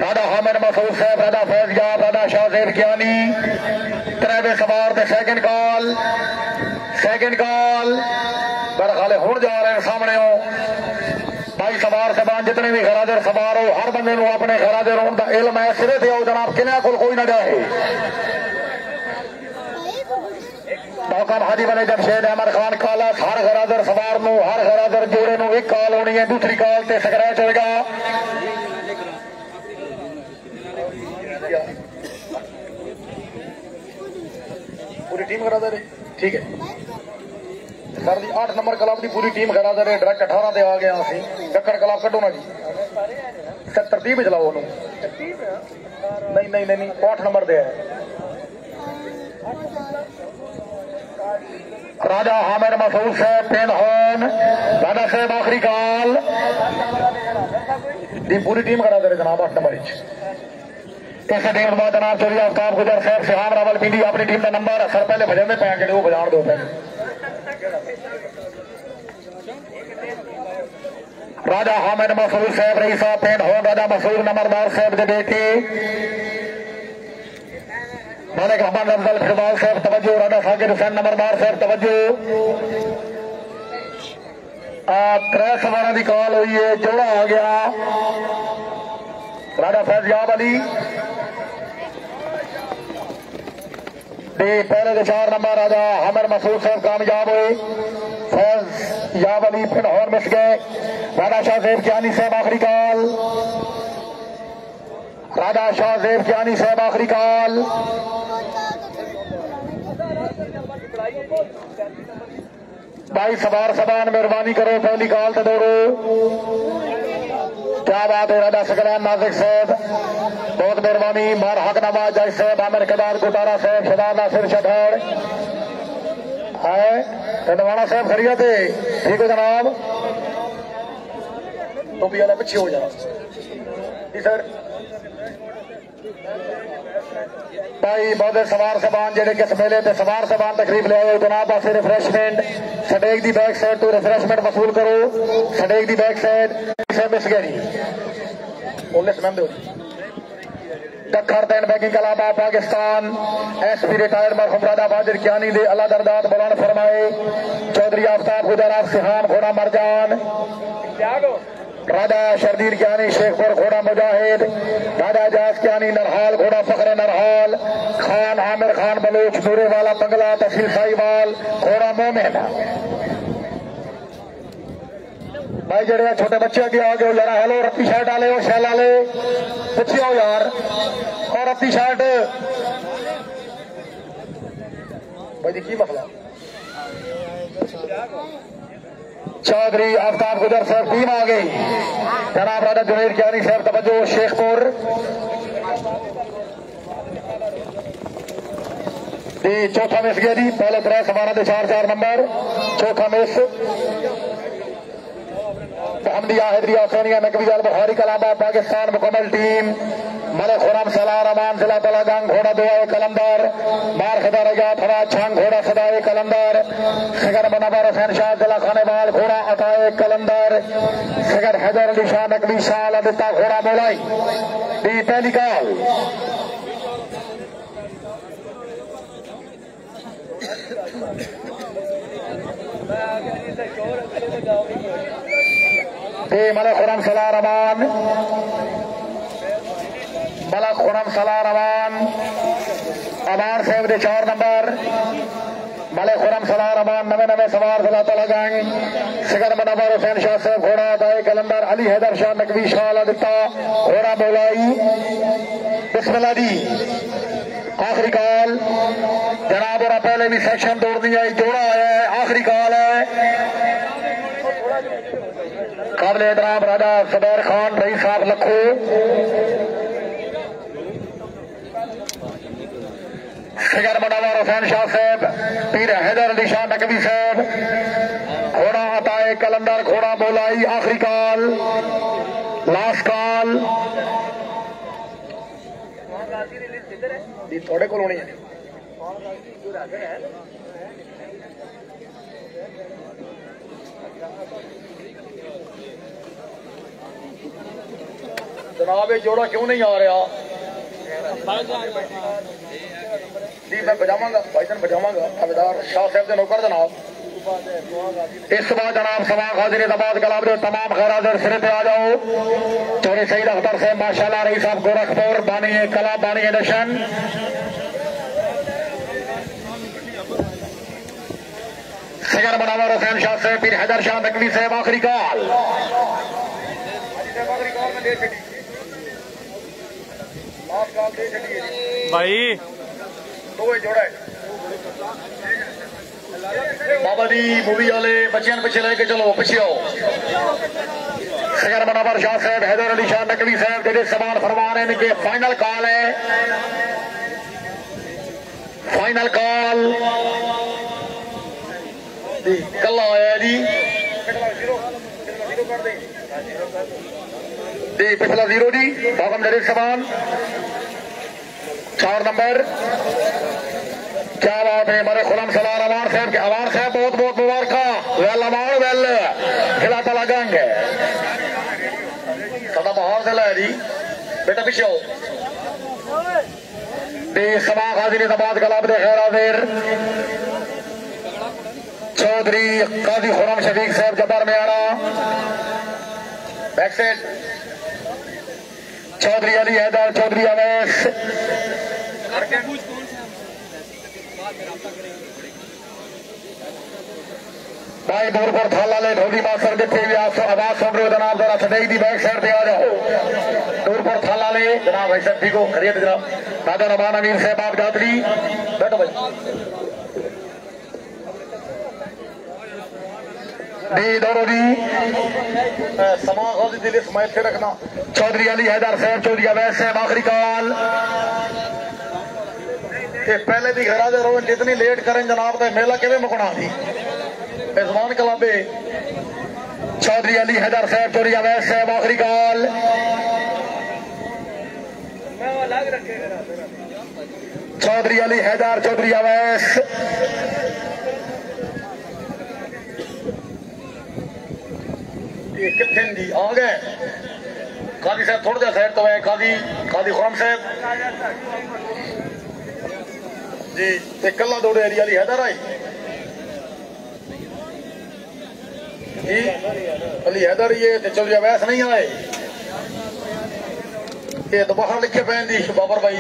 राजा हामिद मसूद साहब राजा फैजयाब राजा शाह जेब कियानी त्रेवे सवार ते सेकंड कॉल मेरे ख्याल हुण जा रहे हैं सामने भाई सवार सबान जितने भी खरादर सवार हो हर बंदे को अपने खरादर होने का इल्म है सिरे से आओ जनाब किन्या को कोई ना जाए मौकम हाजी वाले जमशेद अहमद खान काला हर खरादर सवार नो हर खरादर जोड़े नो एक कॉल होनी है दूसरी कॉल से स्क्रैच होगा पूरी टीम खरादर है ठीक है सर जी 8 नंबर क्लब की पूरी टीम करा दे डायरेक्ट 18 से आ गया असी चक्कर क्लब कटो ना जी तरतीब चलाओ नहीं 8 नंबर दे राजा हामिद मसूद साहब पेन होन राजा साहब आखिरी काल दी पूरी टीम करा दे जनाब 8 नंबर इस टीम बाद जनाब चौधरी आफ्ताब गुजर साहब सिहाम रावलपिंडी अपनी टीम का नंबर सर पहले भजन में पाएंगे वो बजान दो पहले राजा हामिद मसूद साहब रही साहब पेन हो राजा मसूद नंबरदार साहब के बेटे मलिक मोहम्मद अफजल फिरदौस साहब तवज्जो राजा साकिर हुसैन नंबरदार साहब तवज्जो त्रै सवार की कॉल हुई है जोड़ा आ गया राजा फैजयाब अली पहले के 4 नंबर राजा हामिद मसूद साहब कामयाब हुए। फैज याब अली फिर और मिस गए। राजा शाह जेब कियानी साहब आखिरी कॉल। राजा शाह जेब कियानी साहब आखिरी कॉल। भाई सवार सबान मेहरबानी करो, पहली कॉल तो दौड़ो। क्या बात है राजा सकलैन नाजिक साहब, बहुत मेहरबानी। मार हक नवाज जज साहब, आमिर केदार गुटारा साहब, शदार नासिर शहर है नवाना साहब खरीद थे। ठीक है जनाब, टोपी वाला पीछे हो जाना जी सर। भाई बहुत सवार सबान जेडे किस मेले पे सवार सबान तकरीब ले आए जनाब वास्ते रिफ्रेशमेंट सडेक दी बैक साइड तो रिफ्रेशमेंट वसूल करो। सडेक दी बैक साइड से मिस गई दखर दैन बैंकिंग कलाबा पाकिस्तान एसपी रिटायर्ड मरहूम राजा बाजिर कियानी दे अल्लाह दरदात बुलंद फरमाए। चौधरी आफ्ताब गुजरात सिहान घोड़ा मरजान राजा शरदीर कियानी शेखपुर घोड़ा मुजाहिद राजा जास कियानी नरहाल घोड़ा फखरे नरहाल खान आमिर खान बलूच नूरे वाला बंगला तहसील साहिवाल घोड़ा मोमिन। भाई जड़े छोटे बच्चे अगे आ गए जरा हेलो रत्ती शर्ट आले हो शैल आले पीछे आओ यार और रत्ती शर्ट भाई की मसला। चौधरी आफ्ताब गुजर साहब टीम आ गई। जनाब राजा जुनेर कियानी साहब तवज्जो शेखपुर चौथा मिस गया जी। पहले 3 सवार 4 नंबर चौथा मिस हमदिया हैदरिया सोनिया नकवी अल बुखारी कलाबा पाकिस्तान मुकम्मल टीम मलिक खुरम सलार अमान जिला तलागंग घोड़ा दुआए कलंदर मार खदा रजा थरा छांग घोड़ा सदाए कलंदर सगर मनवर हुसैन शाह जिला खानेवाल घोड़ा अताए कलंदर सगर हैदर अली शाह नकवी शाह अदिता घोड़ा मोलाई दी पहली कॉल। मलिक खुरम सलार अमान मलिक खुरम सलार अमान अमान साहब दे 4 नंबर मलिक खुरम सलार अमान नवे सवार जिला तलागंग सगर मनवर हुसैन शाह साहब घोड़ा दाए कलंदर अली हैदर शाह नकवी शाह दिता घोड़ा बोलाई। बिस्मिल्लाह जी आखिरी कॉल जनाब और पहले भी सेक्शन दौड़ दिया जोड़ा आया है आखिरी कॉल है। काबिल एहतराम राजा जुबैर खान रईस साहब लखो सगर मनवर हुसैन शाह साहब पीर हैदर अली शाह नकवी साहब घोड़ा अताए कलंदर घोड़ा बोलाई आखिरी कॉल लास्ट कॉल थोड़े को होनी है। जनाब ये जोड़ा क्यों नहीं आ रहा जी मैं बजावांगा भाईजान बजावांगा हवलदार शाह साहब के नौकर जनाब। इस बार जनाब समा हाजिर दबाद कलाब दे तमाम खैराजर सिरे पे आ जाओ। चौधरी सईद अख्तर से माशाल्लाह रईस साहब गोरखपुर बानी कला बानी नशन सगर मनवर हुसैन शाह साहब पीर हैदर शाह नकवी साहब आखिरी कॉल भाई जोड़ा बाबा जी मूवी वाले बच्चियां पीछे लेके चलो पीछे आओ। सगर मनवर शाह साहब हैदर अली शाह नकवी साहब जेडे सवाल फरमा रहे हैं इनके फाइनल कॉल है। फाइनल कॉल कल आया जी पिछला 0 जी बाबम जरीफ सवाल 4 नंबर। क्या बात है हमारे खुलम सलार अवान साहब के अवान साहब बहुत बहुत मुबारक वेल अवान वेल खिला तलागंग सदा माहौल दिला है जी बेटा पीछे हो समा हाजिर दबाद कलाब दे खैर हाजिर चौधरी काजी खुरम शफीक साहब जब्बार में आना बैक साइड चौधरी अली हैदर चौधरी अवैस भाई बोरपुर थाला ले ढोली मास्टर जिथे भी आप आवाज सुन रहे हो जनाब जरा सदैव की बैक साइड पे आ जाओ। बोरपुर थाला ले जनाब भाई साहब ठीक हो खरीद जनाब राजा रमान अमीर साहब आप जातरी बैठो भाई दी दोनों दी समाज दिल समाज से रखना। चौधरी अली हैदर साहब चौधरी अवैध साहब आखिरी कॉल पहले भी घरा दे रोज जितनी लेट करें जनाब तो मेला किवें मुकना थी मेजबान कलाबे। चौधरी अली हैदर साहब चौधरी अवैध साहब आखिरी कॉल चौधरी अली हैदर चौधरी अवैध कितने जी आ गए काजी साहब थोड़ा सा साइड तो है काजी खुराम साहब जी कला दौड़े अली हैदर आई जी अली हैदर ये चौधरी अवैस नहीं आए ये तो बाहर लिखे पे दी बाबर भाई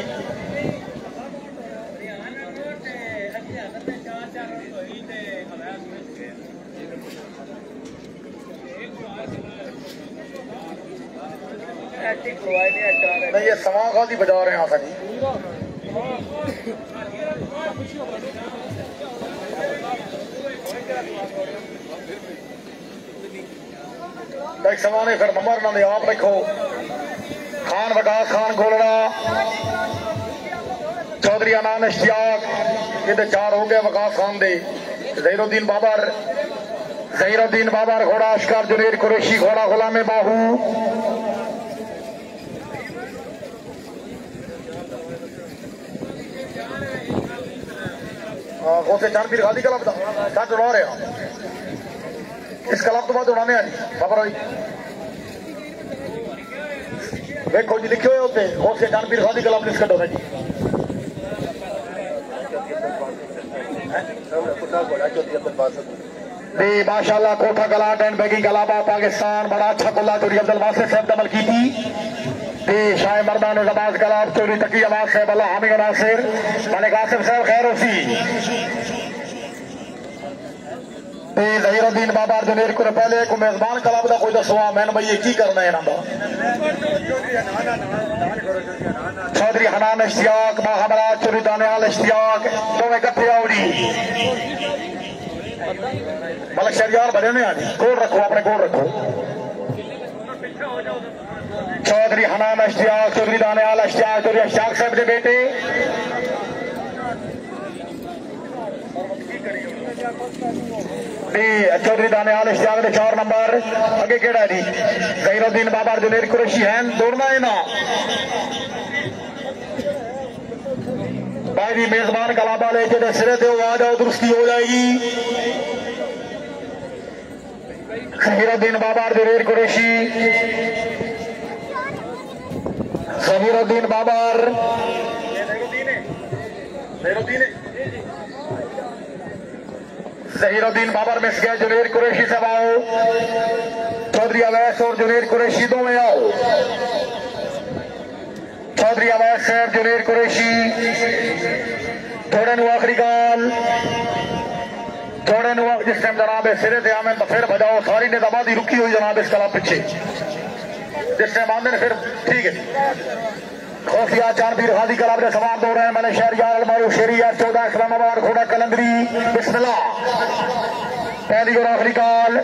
नहीं ये समा गाजी बजा रहे हैं जी एक समाने फिर नंबर ना दे आप रखो खान वकास खान गोलड़ा चौधरी अनान इश्तियाक ये 4 हो गए वकास खान दे जहीरुद्दीन बाबर घोड़ा अशकर जुनेर कुरैशी घोड़ा गुलाम बाहू उसे चांदपीर गादी कलब का उड़ा रहे हैं इस कलब तो बाद उड़ाने आनी बाबर भाई देखो जी लिखे हुए होते उसे चांदपीर गादी कलब लिस्ट कटो जी माशाल्लाह कोठा कलाट एंड बैगिंग कलाबा पाकिस्तान बड़ा अच्छा कुल्ला चोरी अब्दुल वासिफ साहब दमल की थी शाह मर्दान नवाज कलाब चोरी तकी आवाज साहब अल्लाह हामिद नासिर मलिक आसिफ साहब खैर उसी जहीरुद्दीन बाबर जुनेर को पहले को मेजबान कलाब का कोई दसवा मैन भाई ये की करना है ना चौधरी हनान इश्तियाक बाहमरा चोरी दानियाल इश्तियाक दोवें इकट्ठे आओड़ी मलिक शहरियार बने ने आनी गोल रखो अपने गोल रखो चौधरी हनान इश्तियाक चौधरी दानियाल इश्तियाक चौधरी इश्तियाक साहब के बेटे चौधरी दानियाल इश्तियाक के 4 नंबर अगे केड़ा जी जहीरुद्दीन बाबर जुनेर कुरैशी है दौड़ना है ना भाई मेजबान कलाबा ले जो सिरे से आ जाओ दुरुस्ती हो जाएगी। जहीरुद्दीन बाबर जुनेर कुरैशी जहीरुद्दीन बाबर जहीरुद्दीन बाबर मिस गया जुनेर कुरैशी से आओ चौधरी अवैस और जुनेर कुरैशी दो में आओ चौधरी अवैस साहब जुनेर कुरैशी थोड़े नु आखिरी गाल थोड़े नु जिस टाइम जनाब सिरे से आमें तो फिर बजाओ सारी निजामाती रुकी हुई जनाब इस कला पीछे जिस टाइम आंदे फिर ठीक है खौफिया चांदपीर गाजी कलाब के सवार दो रहे हैं मैंने शहरियार अलमारूफ शेरियार 14 इस्लामाबाद घोड़ा कलंदरी बिस्मिल्लाह पहली और आखिरी काल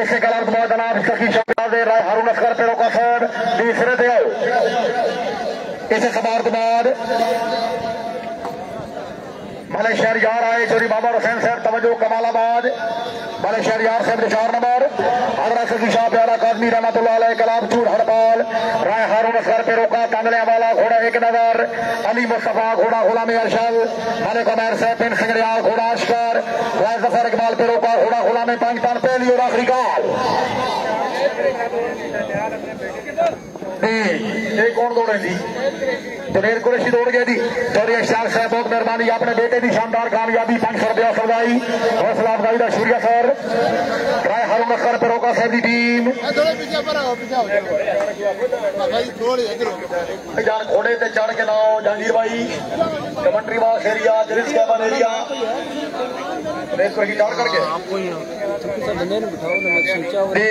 इसे कलाब के बाद जनाब सखी शहनाज राय हारून असगर पेड़ों का सर तीसरे दे आओ इसे सवार के बाद भले शहरियार आए चोरी बाबर हुसैन साहब तवज्जो कमालाबाद भले शहरियार साहब 4 नंबर हजरत सखी शाह प्यारा कादमी रहमतुल्लाह अलैह कलाब चूर हड़ताल राय हारून असगर पे रोका तांदले वाला घोड़ा 1 नंबर अली मुस्तफा घोड़ा गुलाम अरशद मलिक उमर साहब बिन सिंगरियाल घोड़ा अशकर राय जफर इकबाल पे रोका घोड़ा गुलाम पाकिस्तान पहली और आखिरी गाल ये कौन दौड़े जी दिनेर कुरैशी दौड़ गए जी चौधरी इश्तियाक साहब बहुत मेहरबानी अपने बेटे की शानदार कामयाबी 500 रुपया सरदाई हौसला अफजाई का शुक्रिया सर राय हारून अख्तर पेरोका साहब की टीम जान घोड़े ते चढ़ के नाओ जहांगीर भाई कमेंट्री बास एरिया जरिस कैबन एरिया रेस पर चढ़ करके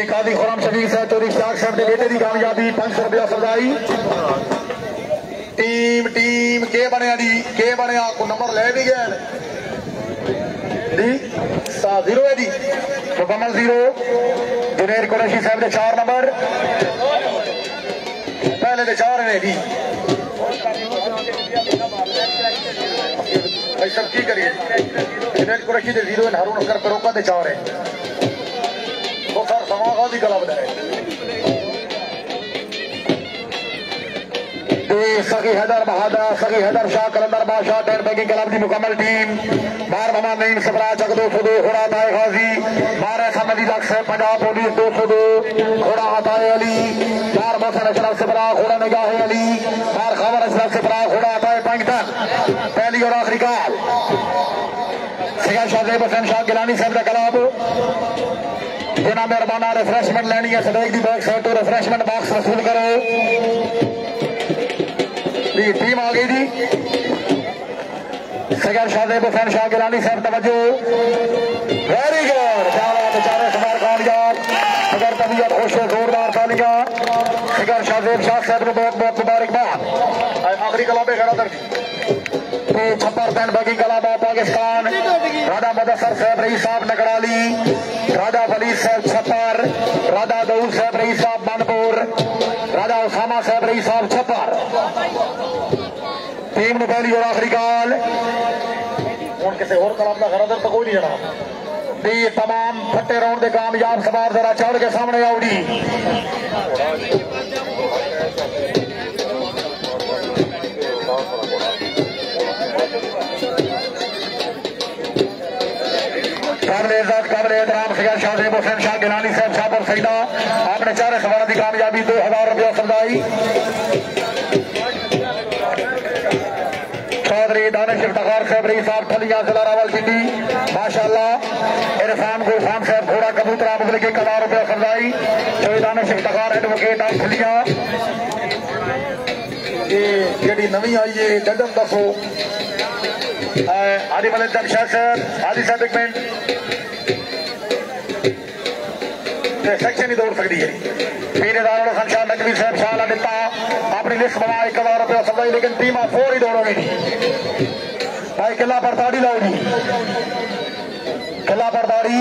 काजी खुरम शफीक साहब चौधरी इश्तियाक साहब के बेटे की कामयाबी 500 रुपया सरदाई टीम के बनया जी के बनया को नंबर ले भी गए जी 0 है जी मुकम्मल 0 जुनेर कुरैशी साहब के 4 नंबर पहले तो 4 ने जी भाई सब की करिए जुनेर कुरैशी के 0 हारून अख्तर पेरोका के 4 है वो सर समागा की गला बताए सगी हैदर बहादुर सगी हैदर शाह कलंदर बादशाह टेन बैगिंग क्लब की मुकम्मल टीम बार मोहम्मद नईम सफरा चक 202 घोड़ा ताए गाजी बार समदी से पंजाब पुलिस 202 घोड़ा हताए अली 4 मोहसन अशरफ सफरा घोड़ा निगाह अली बार खबर अशरफ सफरा घोड़ा हताए पंजतन पहली और आखिरी काल सिगा शाहजेब हुसैन शाह गिलानी साहब का क्लब जिन्हें मेहरबाना रिफ्रेशमेंट लेनी है सदैक की बैक साइड तो रिफ्रेशमेंट बॉक्स वसूल करो टीम आ गई जी सगर शाहजेब हुसैन शाह गिलानी साहब तवज्जो वेरी गुड बेचारे सवार कामयाब सगर तबीयत खुश है जोरदार तालियां सगर शाहजेब शाह साहब को बहुत बहुत मुबारकबाद आखिरी कलाबे खड़ा कर छप्पर पैन बैगिंग कलाबा पाकिस्तान राधा मुदस्सर साहब रईस साहब नगराली राधा फलीस साहब छप्पर राधा दऊद साहब रईस साहब मनपुर राधा उसामा साहब रईस साहब छप्पर टीम ने पहली और आखिरी काल हूं किसी होर कलाब का खरादर तो कोई नहीं जाना तमाम फट्टे राउंड के कामयाब सवार जरा चढ़ के सामने आओ जी काबिल एहतराम सैयद शाहजेब हुसैन शाह गिलानी साहब शाहपुर सईदा आपने 4 सवार की कामयाबी 2000 रुपया सरदाई चौधरी दानिश इफ्तिखार साहब रईस साहब ठलिया जिला रावलपिंडी माशाअल्लाह इरफान गुलफान साहब घोड़ा कबूतरा मुबलिक 1000 रुपया सरदाई चौधरी दानिश इफ्तिखार एडवोकेट ऑफ ठलिया जी नवी आई है डडम दसो आदि मलिक शाह सर आदि साहब एक मिनट सेक्शन ही दौड़ सकती है पीरेदार संशाह नकवी साहब शाह दिता अपनी लिस्ट बना 1000 रुपया सरदाई लेकिन टीम 4 ही दौड़ोगे जी भाई किला बरताड़ी लाओ जी किला बरताड़ी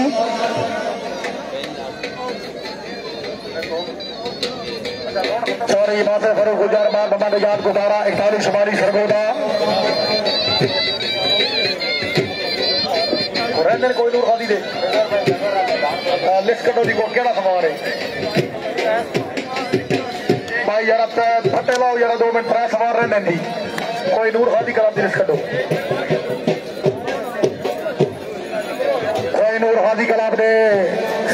सॉरी बासे फरूख गुजार बार बमा निजात गुजारा 41 शुमारी सरगोदा रंजन कोई दूर खादी दे लिस्ट कटो जी को केड़ा सवार है भाई यार फटे लाओ यार 2 मिनट 3 सवार रहने दी कोई दूर खादी करा दी लिस्ट कटो कोई नूर हादी कलाब दे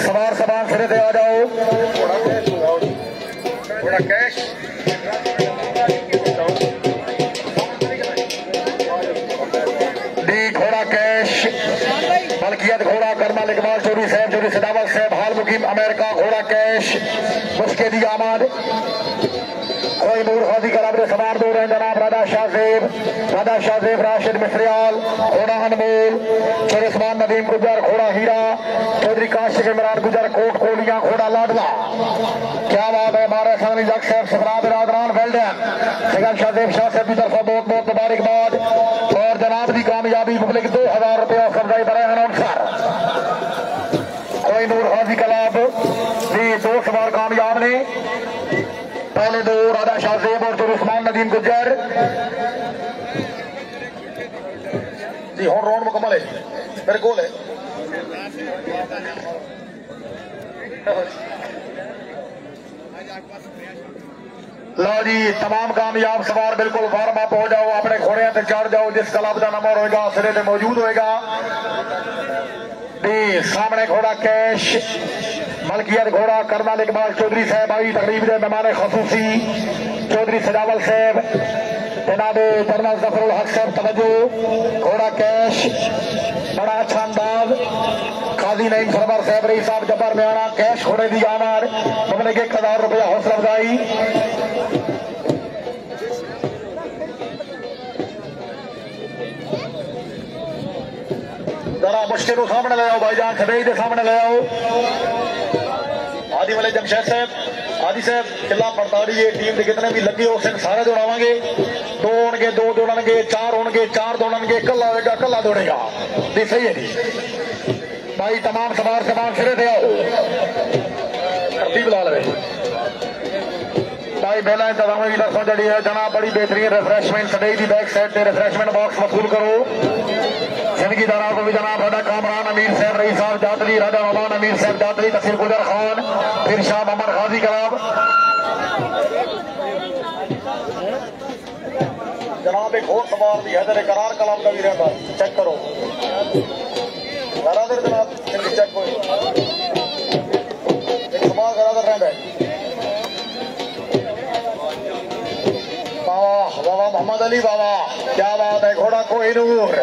सवार सवार सिरे से आ जाओ थोड़ा कैश दी घोड़ा कैश मलकियत घोड़ा करमल इकबाल चौधरी साहब चौधरी सदावत साहब हाल मुकीम अमेरिका घोड़ा कैश मुश्किल आमाद कोई नूर हादी कलाब दे सवार दो रहे जनाब राधा शाहजेब राशिद मिसरियाल घोड़ा अनमोल चौधरी उस्मान नदीम गुजर घोड़ा हीरा चौधरी काशिफ इमरान गुजर कोट कोलियां घोड़ा लाडला क्या बात है हमारे सामने जग साहब सफरा बिरादरान वेल्डन सैयद शाहजेब शाह साहब की तरफ बहुत बहुत मुबारकबाद और जनाब की कामयाबी मुबलिक 2000 रुपया सरदाई बड़े अनाउंसर कोई नूर हाजी कलाब जी 2 सवार कामयाब ने पहले 2 राधा शाहजेब और चौधरी उस्मान नदीम गुजर जी और राउंड मुकम्मल है मेरे गोल है लो जी तमाम कामयाब सवार बिल्कुल फार्म अप हो जाओ अपने घोड़े पे चढ़ जाओ जिस क्लब का नंबर होगा सिरे से मौजूद होगा सामने घोड़ा कैश मलकियत घोड़ा करमल इकबाल चौधरी साहब आई तकरीब के मेहमान खसूसी चौधरी सजावल साहब जनाब जनरल जफरुल हक साहब तवज्जो घोड़ा कैश बड़ा अच्छा अंदाज काजी नईम सरवर साहब रही साहब जबर में आना कैश घोड़े की आमद तुमने 1000 रुपया हौसला अफजाई जरा मुश्किल सामने ले आओ भाईजान सदई के सामने ले आओ आदि वाले जमशेद साहब आदि साहब किला 48 टीम के कितने भी लगे हो सारे दौड़ावे 2 होंगे 2 दौड़े 4 होंगे 4 दौड़े कला होगा कला दौड़ेगा जी सही है जी भाई तमाम सवार समान सिरे से आओ तरतीब ला ले भाई पहला इंतजाम की तरफों जी है जना बड़ी बेहतरीन रिफ्रेशमेंट सदई की बैक साइड से रिफ्रेशमेंट बॉक्स वसूल करो जिनकी दाना को भी जनाब राजा कामरान अमीर साहब रही साहब जातली राजा ममान अमीर साहब जातली तसीर गुजर खान फिर शाह मोहम्मद गाजी कलाब जनाब एक और सवार भी हैदर करार कलाम का भी रहता चेक करो बरादर जनाब चेक करो एक सवार बरादर रहता है बाबा बाबा मोहम्मद अली बाबा क्या बात है घोड़ा कोहिनूर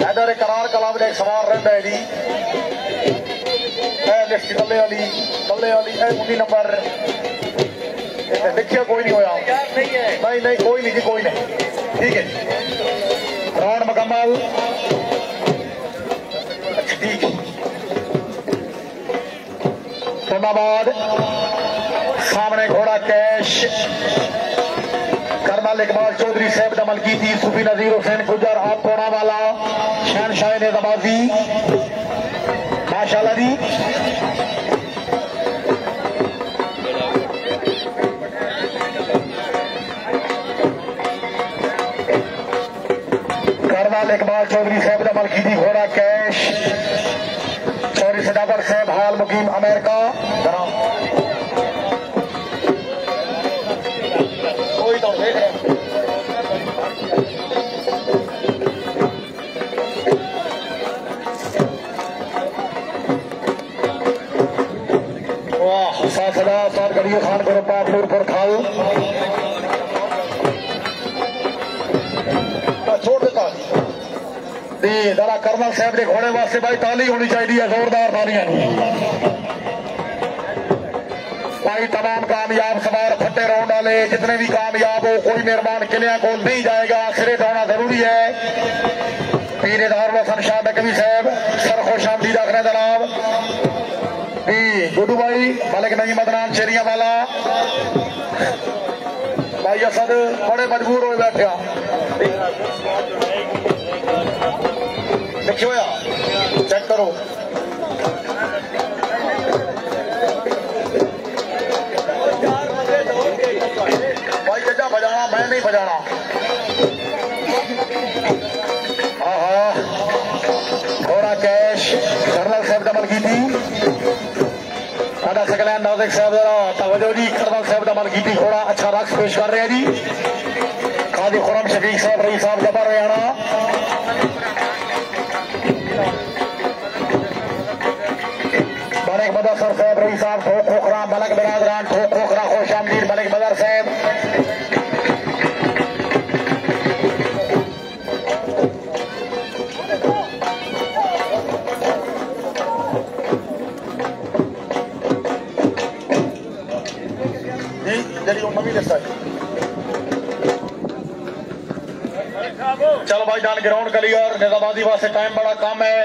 हैदर करार कलाम ने एक सवार रहता है जी कल्ले वाली 19 नंबर देखिए कोई नहीं होया नहीं कोई नहीं जी कोई नहीं ठीक है राउंड मुकम्मल ठीक धन्यवाद सामने घोड़ा कैश करमल इकबाल चौधरी साहब दमल की थी सूफी नजीर हुसैन गुजर आप पोना वाला शहनशाह निजामाजी माशाल्लाह जी करमल इकबाल चौधरी साहब दमल की थी घोड़ा कैश चौधरी सदाबर साहब हाल मुकीम अमेरिका कोई तो देख रहे साथ गढ़ी खान ग्रुप नूरपुर खाल छोड़ देता जरा कर्नल साहब के घोड़े वास्ते भाई ताली होनी चाहिए जोरदार तालियां भाई तमाम कामयाब सवार फटे राउंड वाले जितने भी कामयाब हो कोई मेहरबान किलिया को नहीं जाएगा सिरे तो होना जरूरी है पीर दारुल हसन शाह नकवी साहब सर खुश आमदीद आखिर जनाब गुडू भाई मलिक नईम अदनान शेरिया वाला भाई असद बड़े मजबूर हो बैठे देखियो या चेक करो भाई जजा बजाना मैं नहीं बजाना हाँ घोड़ा कैश कर्नल साहब दमल की थी सकलैन नाजिक साहब जरा तवज्जो जी कर्नल साहब दमल की थी घोड़ा अच्छा रक्स पेश कर रहे हैं जी काजी खुरम शफीक साहब रही साहब जबर हरियाणा मलिक बदर सर साहब रही साहब ठोक खोखरा मलिक बरादरान ठोक खोखरा खुश आमदीद मलिक बदर साहब चलो भाई जान ग्राउंड क्लियर निजामाबादी वास्ते टाइम बड़ा कम है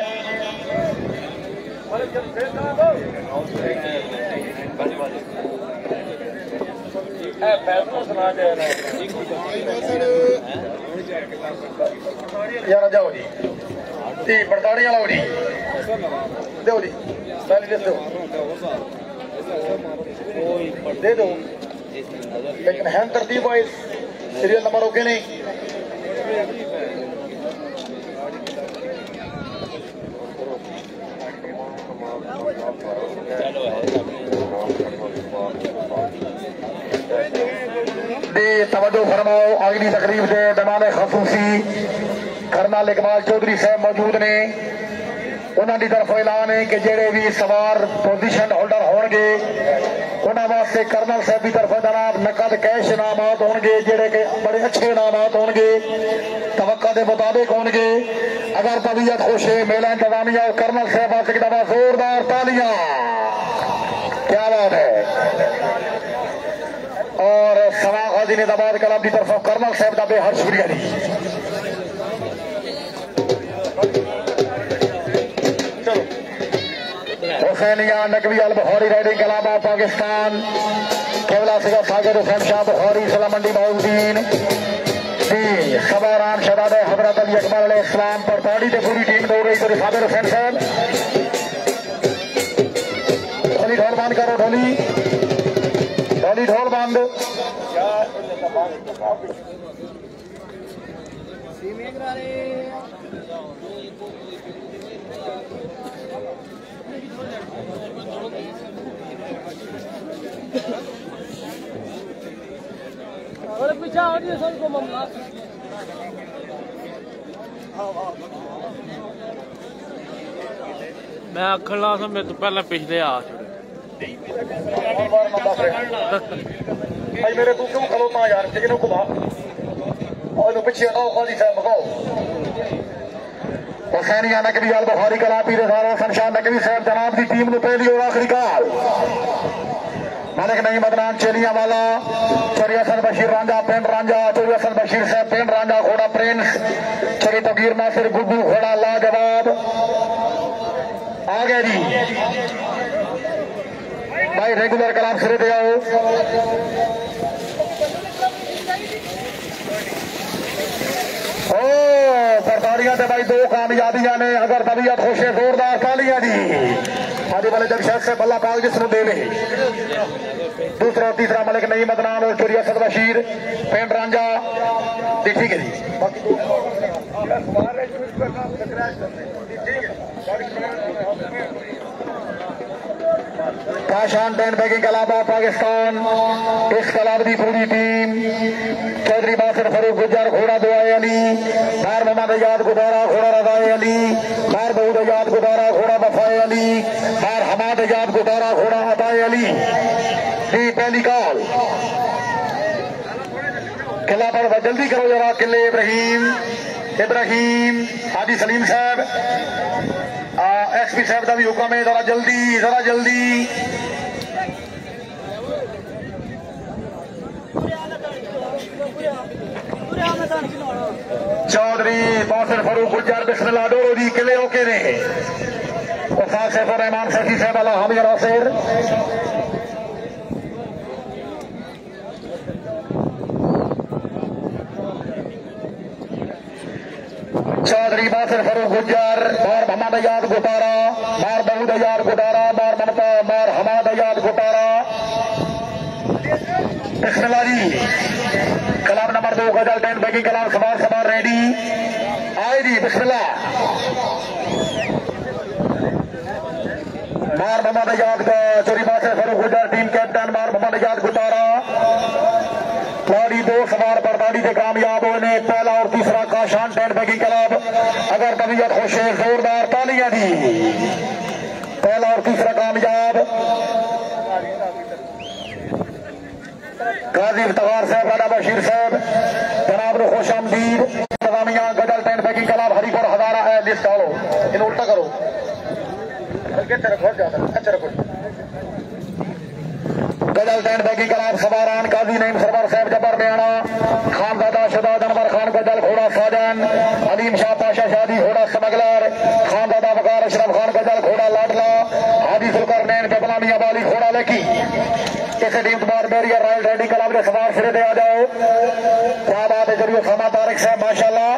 यार जाओ जी 48 वाला जी दो जी दे दो लेकिन हैंड तरतीब वाइज सीरियल नंबर ओके नहीं तवज्जो फरमाओ अगली तकरीब से दमाने खसूसी कर्नल इकबाल चौधरी साहब मौजूद ने उन्होंने तरफ ऐलान है कि जेडे भी सवार पोजीशन होल्डर होंगे उन्होंने वास्ते कर्नल साहब की तरफ जनाब नकद कैश इनामात होंगे जेडे के बड़े अच्छे इनामात होंगे तवक्का के मुताबिक होंगे। अगर तबीयत खुश है मेला इंतजामिया और कर्नल साहब वास्ते की दफा जोरदार तालियां, क्या बात है। और समा गाजी निजामाबाद क्लब की तरफ कर्नल साहब का बेहद शुक्रिया जी। Husainia Naqvi Al Bukhari riding club of Pakistan केवला सिगा सागर हुसैन शाह बुखारी सला मंडी बाउद्दीन जी सबारान शहजाद हजरत अली अकबर इस्लाम पर ताड़ी से पूरी टीम दौड़ रही तो साबिर हुसैन साहब ढोली ढोल बंद करो, ढोली ढोली ढोल बंद। पीछा हटिए सबको मम्मा मैं आखन ला मेरे तो पहले पिछले आ मेरे तू क्यों खलोता यार लेकिन को और पीछे आओ खाली साहब मगाओ। हुसैनिया नकवी अल बुखारी कला पीर शमशाद नकवी साहब जनाब की टीम ने पहली और आखिरी काल मलिक नहीं मदनान चेलिया वाला चोरी हसन बशीर रांझा पेंड रांझा चोरी हसन बशीर साहब पेंड रांझा घोड़ा प्रिंस चोरी तबीर नासिर गुड्डू घोड़ा लाजवाब आ गए जी भाई रेगुलर कलाम सिरे दे आओ। बरतानिया से भाई दो कामयाबियां ने अगर तबीयत खुश है जोरदार तालियां दी आदि वाले जब शख्स से बल्ला पाल जिसने दे ले दूसरा और तीसरा मलिक नहीं मदनान और चोरी असद बशीर पेंड रांझा ठीक है जी। Kashan tent pegging club of Pakistan इस क्लब की पूरी टीम चौधरी बासिर फरूक गुजर घोड़ा दुआए अली बार मोहम्मद आजाद गुदारा घोड़ा रजाए अली बार बहूद आजाद गुदारा घोड़ा वफाए अली बार हमाद आजाद गुदारा घोड़ा अताए अली जी। पहली कॉल किला पर जल्दी करो जरा किले इब्राहिम हाजी सलीम साहब एसपी साहब का भी हुक्म है जरा जल्दी चौधरी बासिर फरूक गुजर बिस्मिल्लाह डोरो जी किले ओके ने रहमान सखी साहब अला हामी नासिर चौधरी बासिर फरूक गुजर बार मोहम्मद आजाद गुटारा बार बहूद आजाद गुटारा बार ममता बार हमाद आजाद गुटारा बिस्मिल्लाह जी। क्लब नंबर 2 गजल 10 बैगिंग क्लब सवार रेडी आए जी बिस्मिल्लाह। बार मोहम्मद आजाद चोरी बासिर फरूक गुजर टीम कैप्टन बार मोहम्मद आजाद गुटारा दो सवार बरदारी से कामयाब होने पहला और तीसरा काशान टेन बैगिंग क्लब अगर तबीयत खुश है जोरदार तालियां दी पहला और तीसरा कामयाब। गाजी इफ्तार साहब राजा बशीर साहब जनाब ने खुश आमदीद इंतजामिया गजल टेन बैगिंग क्लब हरिपुर हजारा है लिस्ट डालो इन उल्टा करो अच्छा रखो गजल टेन बैगिंग क्लब सवारान काजी नईम सरवर साहब जबर बयाना खानजादा शहजाद अनवर खान गजल घोड़ा साजन अलीम शाह पाशा शादी घोड़ा स्मगलर खानजादा वकार अशरफ खान गजल घोड़ा लाडला हाजी सुलकरनैन जबला मियां वाली घोड़ा लेकी इसे टीम तुम्हार बैरियर रॉयल रेडी क्लब के सवार सिरे दे आ जाओ। क्या बात है जरिए समा तारिक साहब माशाल्लाह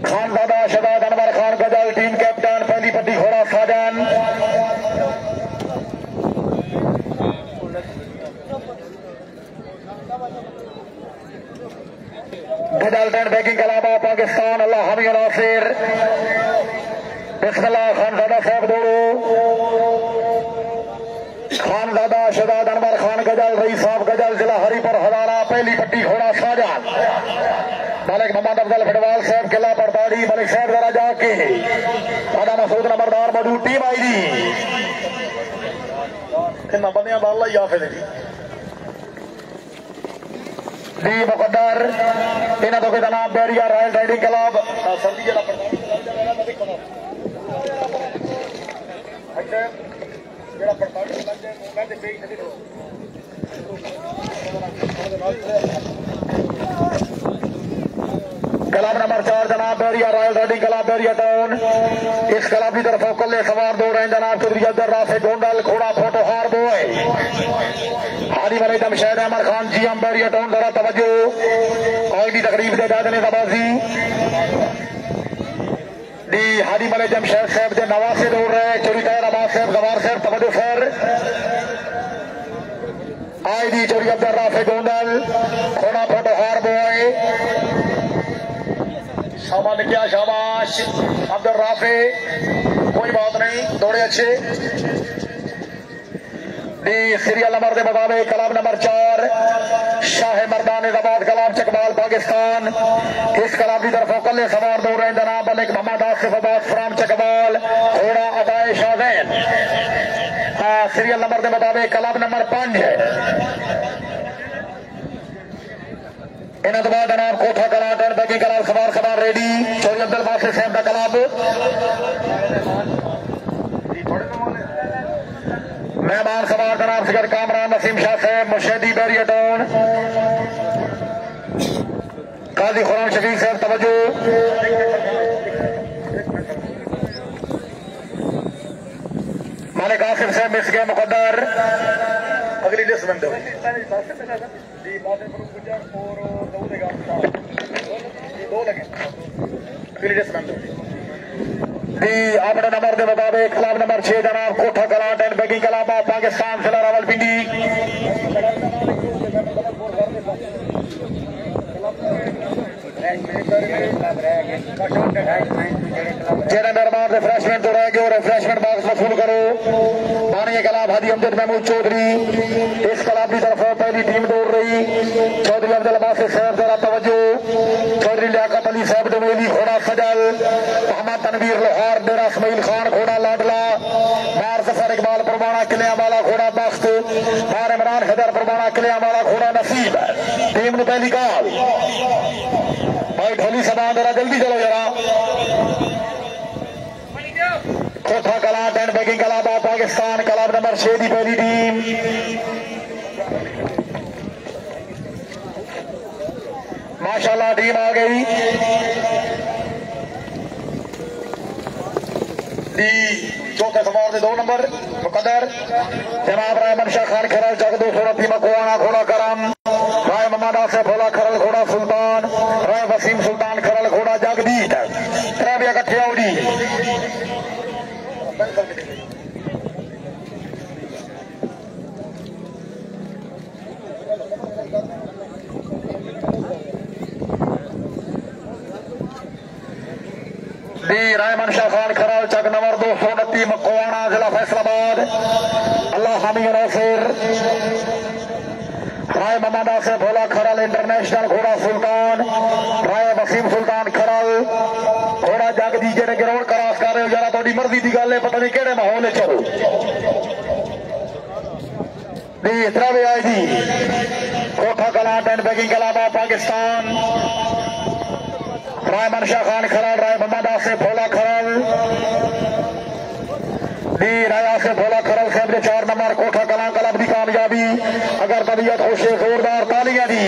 खानजादा शहजाद अनवर खान गजल टीम कैप्टन पहली पट्टी घोड़ा साजन गजल tent pegging club of Pakistan अल्लाह हामी नासिर बिस्मिल्लाह खानजादा साहब दौड़ो खानजादा शहजाद अनवर खान गजल रईस साहब गजल जिला हरिपुर हजारा पहली पट्टी घोड़ा साजन मलिक मोहम्मद अफजल फुटबॉल साहब किला पड़ताड़ी मलिक साहब जरा जाके आदा मसूद नंबरदार मौजूद टीम आई दी किन्ना बंदियां बाल लाई आफे दी मुकद्दर इन्हां तो नाम बैरिया रॉयल राइडिंग क्लब सर्दी जरा क्लब नंबर 4 जनाब Bahria royal Riding Club Bahria Town. इस क्लब की तरफ कले सवार दौड़ रहे हैं जनाब चौधरी अब्दुल राफे गोंडल घोड़ा फोटो हार बॉय हादी वाले Jamshed Ahmed Khan G M Bahria Town जरा तवज्जो आज की तकरीब के बाद ने दबाजी दी हादी वाले जमशेद साहब के नवाज से दौड़ रहे चौधरी तैर अब्बास साहब गवार साहब तवज्जो सर आज दी चौधरी अब्दुल राफे गोंडल घोड़ा फोटो हार बॉय सामान क्या शाबाश अब्दुल राफे कोई बात नहीं दौड़े अच्छे सीरियल नंबर के मुताबिक club number 4 Shah Mardan Nizabad club Chakwal Pakistan. इस क्लब की तरफ कले सवार दौड़ रहे हैं जनाब मलिक मोहम्मद आसिफ अब्बास फ्राम चकबाल घोड़ा अताए शाहजैन। सीरियल नंबर के मुताबिक क्लब नंबर 5 है इन्हें तो बाद जनाब कोठा कला टर्न बैकिंग क्लब सवार सवार रेडी चौधरी अब्दुल बासित साहब का क्लब मेहमान सवार जनाब सिगर कामरान नसीम शाह साहब मुशेदी बैरिया टाउन काजी खुराम शफीक साहब तवज्जो मालिक आसिफ साहब मिस गए मुकद्दर अगली लिस्ट बंद अपने नंबर के मुताबिक क्लब नंबर 6 जनाब कोठा कलाट एंड बैकिंग क्लब ऑफ पाकिस्तान जिला रावलपिंडी जेने मेहमान रिफ्रेशमेंट तो रह गए रिफ्रेशमेंट बॉक्स वसूल करो मानिए क्लब हाजी अमजद महमूद चौधरी। इस क्लब की तरफ पहली टीम दौड़ रही चौधरी अब्दुल बासित साहब जरा तवज्जो चौधरी लियाकत अली साहब डमेली घोड़ा सजल मोहम्मद तनवीर लोहार डेरा इसमाइल खान घोड़ा लाडला मार जफर इकबाल परवाना किलिया वाला घोड़ा बख्त मार इमरान खदर परवाना किलिया वाला घोड़ा नसीब टीम ने पहली कॉल भाई ढोली समान जरा जल्दी चलो जरा कोठा कलाट एंड बैकिंग club of Pakistan club number 6 की पहली टीम माशाल्लाह टीम आ गई चौथे सवार से 2 नंबर मुकद्दर जनाब राय मनशा खान खरल जग 229 मकवाना घोड़ा करम राय मोहम्मद आसिफ भोला खरल घोड़ा सुल्तान राय वसीम सुल्तान खरल घोड़ा जगदीत त्रैविया कट्ठे आउडी राय मनशा खान खराल चक नंबर 229 मकवाना जिला फैसलाबाद अल्लाह हामी नासिर राय मोहम्मद आसिफ भोला खरल इंटरनेशनल घोड़ा सुल्तान राय वसीम सुल्तान खरल घोड़ा जगदी जेडे ग्राउंड क्रॉस कर रहे हो जरा थोड़ी मर्जी की गल है पता नहीं केड़े माहौल चलो त्रैवे आई जी कोठा कलाट एंड बैकिंग क्लब ऑफ पाकिस्तान राय मनशा खान खरल राय मोहम्मद आसिफ भोला खरल राय आसिफ भोला खरल साहब ने 4 नंबर कोठा कलां क्लब की कामयाबी अगर तबीयत खुश है जोरदार तालियां दी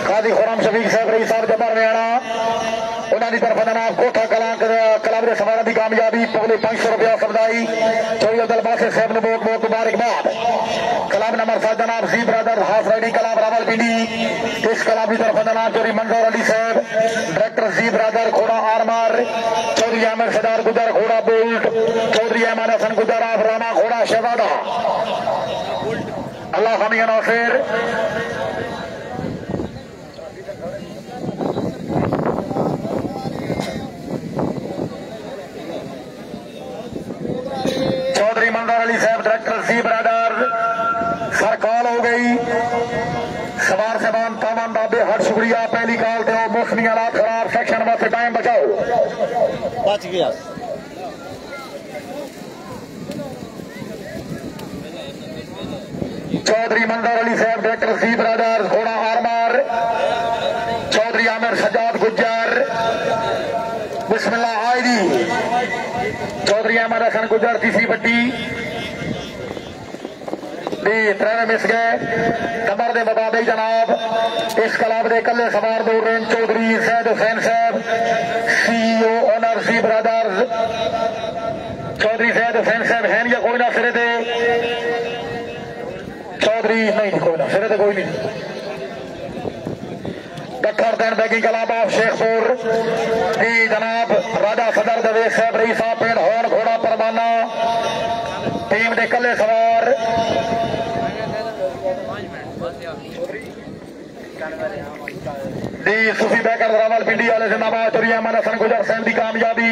काजी खुराम शफीक साहब रही साहब जबर हरियाणा उन्होंने तरफ जनाब कोठा कलां क्लब के सवार की कामयाबी पगले 500 रुपया समुदाई चौधरी अब्दुल बासित साहब ने बहुत बहुत मुबारकबाद। क्लब नंबर 7 जनाब जी brother half riding club Rawalpindi. इस क्लब की तरफ जनाब चौधरी मंजूर अली साहब डायरेक्टर जी ब्रदर घोड़ा आरमार चौधरी अहमद सदार गुजर घोड़ा बोल्ट चौधरी अहमद हसन गुजर आप राना घोड़ा शहजादा अल्लाह हामी नासिर चौधरी मंजूर अली साहब डायरेक्टर जी ब्रदर सरकार हो गई सवार समान तामान दादे हर शुक्रिया पहली कॉल दो मुस्लिम गया चौधरी मंदर अली साहब डॉक्टर सी ब्रदर्स घोड़ा आरमार चौधरी आमिर सजाद गुज्जर बिस्मिल्लाह आईदी चौधरी अहमद हसन गुज्जर तीसरी पट्टी त्रै मिस गए नंबर के मुताबिक जनाब इस क्लब के कले सवार दौड़ रहे चौधरी सैयद हुसैन साहब CEO ओनर सी ब्रदर्स चौधरी सैयद हुसैन साहब है या कोई ना सिरे ते चौधरी नहीं कोई ना सिरे ते कोई नहीं गठर दिन बैगिंग क्लब ऑफ शेखपुर जनाब राजा सदर दवेश साहब रही साहब पेड़ होर घोड़ा परवाना टीम के कले सवार सूफी बैकर रावलपिंडी वाले जिंदाबाद चौधरी अहमद हसन गुजर साहब की कामयाबी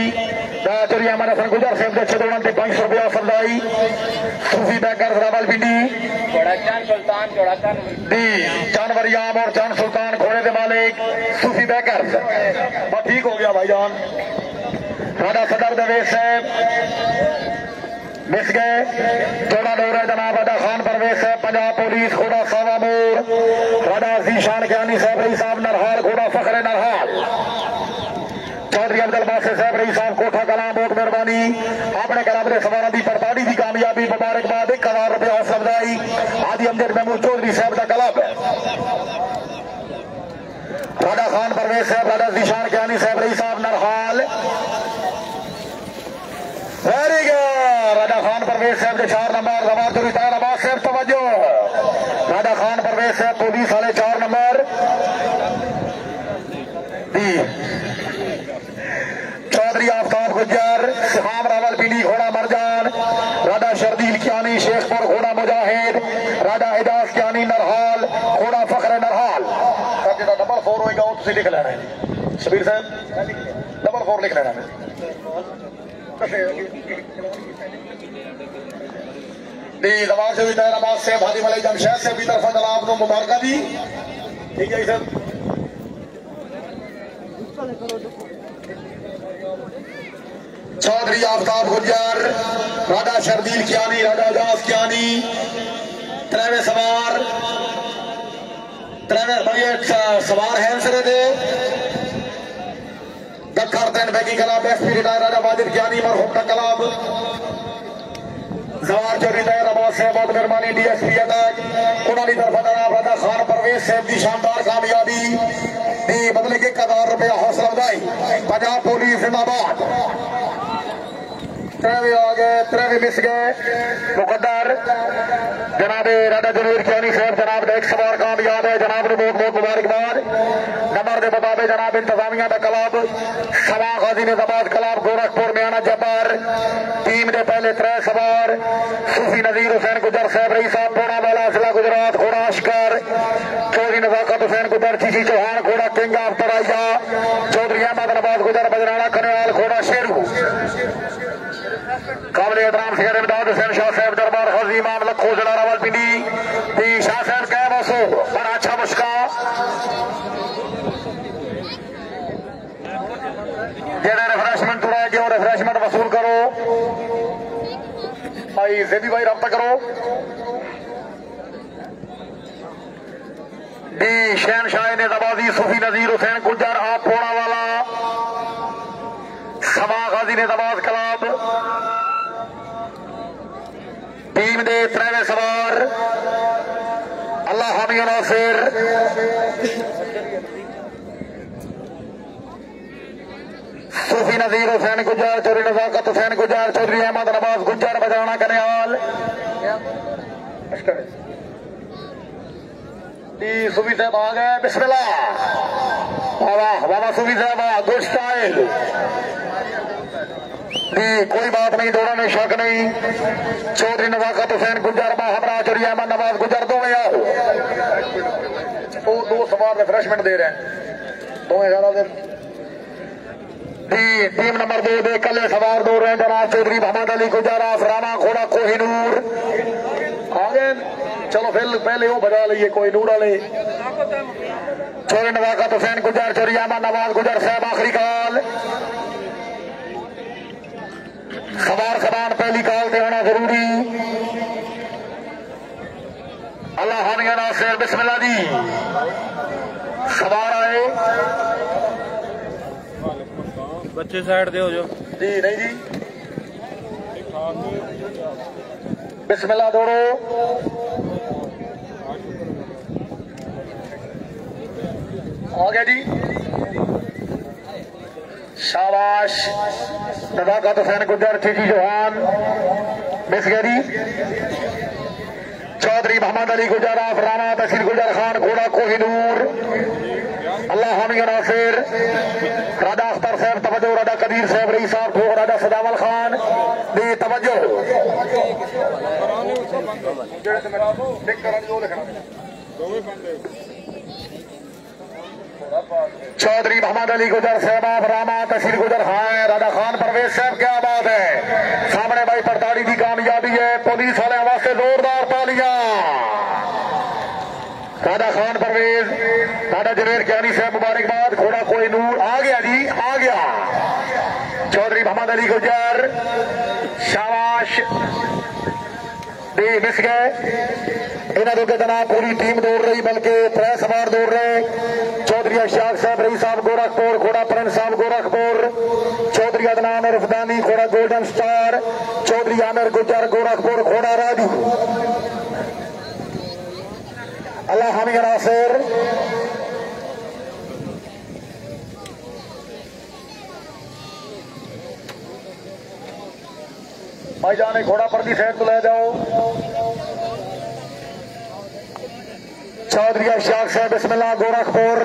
चौधरी अहमद हसन गुजर साहब के अच्छे दौड़न से 500 रुपया फरदाई सूफी बैकर रावलपिंडी चांद वरियाम और चांद सुल्तान घोड़े के मालिक सूफी बैकर बस ठीक हो गया भाईजान राजा सदर दवेश साहब मिस गए चौड़ा दौर है जनाब अदा खान परवेज साहब पंजाब पुलिस घोड़ा सावा मोर राजा जीशान ज्ञानी साहब रही साहब नरहाल घोड़ा फखरे नरहाल चौधरी अब्दुल बासिर साहब रही साहब कोठा कलाम बहुत मेहरबानी अपने क्लब के सवार की पड़ताड़ी की कामयाबी मुबारकबाद 1000 रुपया हौसला अफजाई आदि अमजद महमूद चौधरी साहब का क्लब राजा खान परवेज साहब राजा जीशान ज्ञानी साहब रही साहब नरहाल वेरी गुड राजा खान परवेज साहब के 4 नंबर जवाब चौधरी तैयार आबाद साहब तवज्जो राजा खान परवेज साहब पुलिस वाले 4 नंबर चौधरी आफ्ताब गुज्जर सिहाम रावलपिंडी घोड़ा मरजान राजा शर्दील कियानी शेखपुर घोड़ा मुजाहिद राजा एजाज कियानी नरहाल घोड़ा फखरे नरहाल जो नंबर 4 होगा वो तुम लिख लेना है शबीर साहब नंबर 4 लिख लेना है जवाब से भी तैराबाद से भारी मलई जमशेद से भी तरफा जनाब को मुबारक दी ठीक है सर चौधरी आफ्ताब गुज्जर राजा शर्दील कियानी राजा एजाज कियानी त्रेवे सवार सवार है सिरे दे दखर दिन बैगी क्लब एसपी रिटायर राजा वाजिद कियानी मरहूम का क्लब जवार चौधरी तैयार आबाद से बहुत मेहरबानी DSP अटैक उन्होंने तरफा जनाब राजा खान परवेज साहब की शानदार कामयाबी बदले के 1000 रुपया हौसला अफजाई पंजाब पुलिस जिंदाबाद त्रेवे आ गए त्रेवे मिस गए मुकद्दर जनाब राजा जनवीर कियानी साहब जनाब का एक सवार कामयाब है जनाब ने बहुत बहुत मुबारकबाद नंबर के मुताबिक जनाब इंतजामिया का क्लब सवा गाजी निजाबाद क्लब गोरखपुर मियाना जब्बार टीम के पहले 3 सवार सूफी नजीर हुसैन गुजर साहब रही साहब पोना वाला जिला गुजरात घोड़ा अशकर चौधरी नजाकत हुसैन गुजर चीची चौहान घोड़ा किंग ऑफ तराइया चौधरी अहमद नवाज गुजर बजराना कन्याल घोड़ा शेरू काबिल एहतराम शेर इमदाद हुसैन शाह साहब दरबार हाजी इमाम लखो जिला रावलपिंडी शाह साहब कह बसो बड़ा अच्छा मुश्का जेड़ा रिफ्रेशमेंट थोड़ा है क्यों रिफ्रेशमेंट वसूल करो भाई जेदी भाई रब्ता करो शहनशाह ने दबाजी सूफी नजीर हुसैन गुज्जर आप पोड़ा वाला सवा गाजी ने दबाज क्लब टीम दे 3 सवार अल्लाह हामी नासिर सूफी नजीर हुसैन गुज्जर चौधरी नजाकत हुसैन गुज्जर चौधरी अहमद नवाज गुज्जर बजाना कन्याल सूफी साहब आ गए बिस्मिल्लाह वाह वाह सूफी साहब गुड स्टाइल कोई बात नहीं दोनों में शक नहीं चौधरी नजाकत हुसैन गुज्जर हमरा चौधरी अहमद नवाज गुज्जर दो सवार रिफ्रेशमेंट दे रहे हैं टीम नंबर 2 दे कले सवार दौड़ रहे हैं जनाब चौधरी मोहम्मद अली गुज्जर रामा घोड़ा कोहिनूर आगे चलो फिर पहले वो बजा लीए कोहिनूर वाले चौधरी नजाकत हुसैन गुज्जर चौधरी अहमद नवाज गुज्जर साहब आखिरी काल सवार सबान पहली काल से आना जरूरी। अल्लाह हानिया नासिर बिस्मिल्लाह जी सवार आए। बच्चे साइड दे हो जो जी नहीं जी बिस्मिल्लाह दौड़ो। आ गया जी शाबाश नजाकत हुसैन गुजर चीची जवान मिस गया जी। चौधरी मोहम्मद अली गुजर आफ राना तहसील गुजर खान घोड़ा कोहिनूर अल्लाह हामी नासिर राजा अख्तर साहब तवज्जो राजा कदीर साहब रईस साहब ठोक राजा सदावल खान दी तवज्जो। चौधरी मोहम्मद अली गुजर साहब आफ रामा तहसील गुजर खान राजा खान परवेज साहब क्या बात है। सामने भाई परताड़ी की कामयाबी है। पुलिस वाले वास्ते जोरदार तालियां। राजा खान परवेज राजा जवेर क्यानी साहब मुबारकबाद। घोड़ा कोई नूर आ गया जी आ गया। चौधरी मोहम्मद अली गुजर शाबाश मिस गए। इन्होंने के जनाब पूरी टीम दौड़ रही बल्कि 3 सवार दौड़ रहे। चौधरी अशाक साहब रही साहब गोरखपुर घोड़ा परन साहब गोरखपुर। चौधरी अदनान रफदानी घोड़ा गोल्डन स्टार। चौधरी आमिर गुजर गोरखपुर घोड़ा राजू। अल्लाह हामी नासिर भाईजान घोड़ा पर भी साइड तो ले जाओ। चौधरी अशाक साहब बिस्मिल्लाह गोरखपुर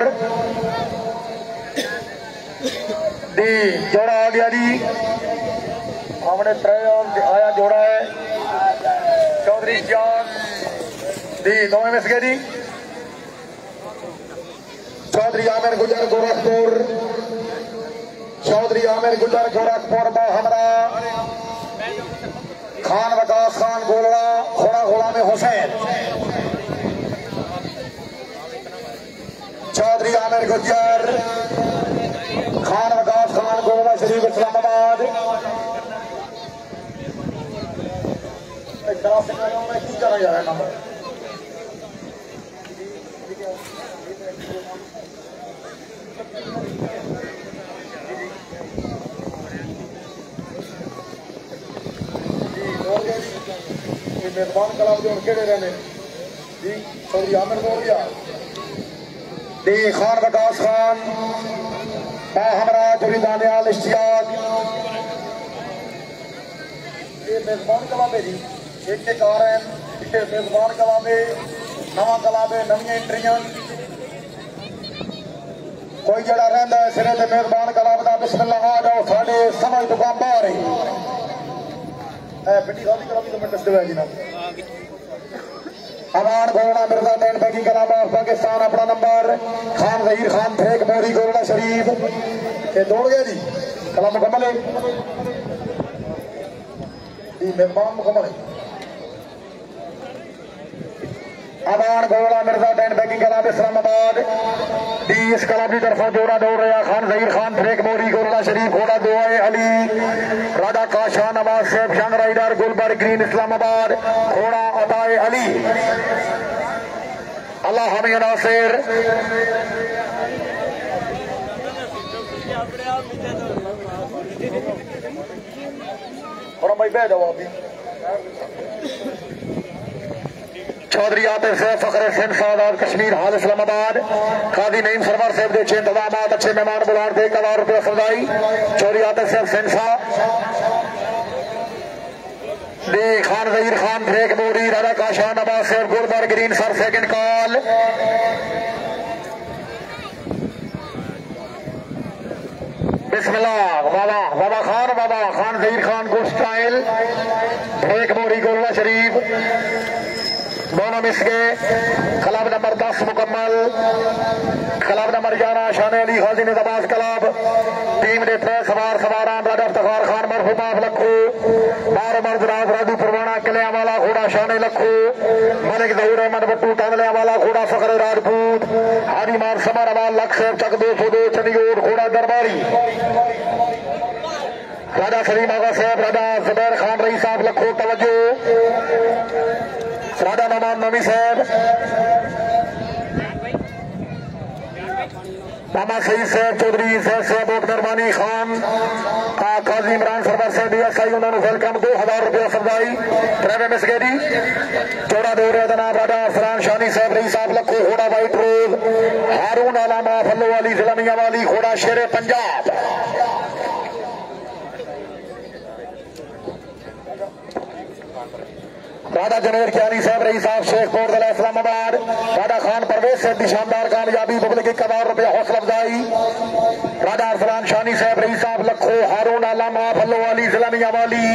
दी जोड़ा आ गया जी। हमने आया जोड़ा है। चौधरी जान दी दो मिस गए जी। चौधरी आमिर गुजर गोरखपुर। चौधरी आमिर गुजर गोरखपुर हमरा खान वकास खान गोलड़ा घोड़ा घोड़ा में हुसैन। चौधरी आमिर गुजर खान वकास खान गोलड़ा शरीफ इस्लामाबाद। की करा जा रहा है नंबर मेजबान कलाब जो केड़े रहने जी। चौधरी आमिर दौड़ गया दी खान वकास खान हमरा चौधरी दानियाल इश्तियाक। ये मेजबान कलाब है जी। एक आ रहे हैं मेजबान कलाब है नवा कलाब है नवी एंट्रियां कोई जड़ा रहा है सिरे ते मेजबान कलाब का बिस्मिल्लाह आ जाओ साढ़े समझ तो काम बाहर है। पिंडी साहब कलाबी तो मैं दस दिया जी ना अमान गोलड़ा मिर्जा दैन बैगी कलाम ऑफ पाकिस्तान अपना नंबर खान जहीर खान फेक मोरी गोलड़ा शरीफ ये दौड़ गया जी। कलाम मुकम्मल है मेहमान मुकम्मल है। अमान गोलड़ा मिर्जा दैन बैगी कलाम इस्लामाबाद दी इस कलाम की तरफा जोड़ा दौड़ रहा खान जहीर खान फेक मोरी गोलड़ा शरीफ घोड़ा दुआए अली राजा काशाह नवाज साहब जंग राइडर गुलबर्ग ग्रीन इस्लामाबाद घोड़ा अताए अली। अल्लाह हामी नासिर और भाई बह जाओ अभी। चौधरी आतिफ साहब फखर सिंध सादात कश्मीर हाल इस्लामाबाद काजी नईम सरवर साहब के इंतजाम अच्छे मेहमान बुलान थे 1,000 रुपये सजाई। चौधरी आतिफ साहब सिंध साहब खान जहीर खान फेक मोरी राजा काशाह नवाज साहब Gulberg green sir second call. बिस्मिल्लाह बाबा खान जहीर खान गुड स्टाइल फेक मोरी गोलवा शरीफ दोनों मिस गए। क्लब नंबर 10 मुकम्मल। क्लब नंबर 11 शान अली हाजी निजाबाज क्लब टीम ने 3 सवारान राजा इफ्तिखार खान मरहूम आफ लखू बार मर्द राज राजू परवाना किलिया वाला घोड़ा शान लखू मलिक जहूर अहमद बट्टू टंगलिया वाला घोड़ा फखर राजपूत हाजी मान समर अवाल लख साहब चक 202 चंडीगढ़ घोड़ा दरबारी। राजा सलीम आगा साहब, राजा जुबैर खान रई साहब लखो तवज्जो, राजा नमान नमी साहब, मामा सईद साहब चौधरी साहब बहुत मेहरबानी खान काजी इमरान सरवर साहब DSI उन्होंने वेलकम 2000 रुपया सफाई ड्राइवर मिस गेरी जोड़ा दे रहे जनाब राजा फरान शानी साहब रई साहब लखो घोड़ा वाइट रोड हारून आलामा फल्लो वाली जिला मियां वाली घोड़ा शेरे पंजाब राधा जनेर क्यानी साहब रई साहब शेखपुर जिला इस्लामाबाद राधा खान परवेज साहब की शानदार कामयाबी बबल के 1000 रुपया हौसला अफजाई राधा अरफलान शानी साहब रई साहब लखो हारून आलामा फल्लो वाली जिला मियां वाली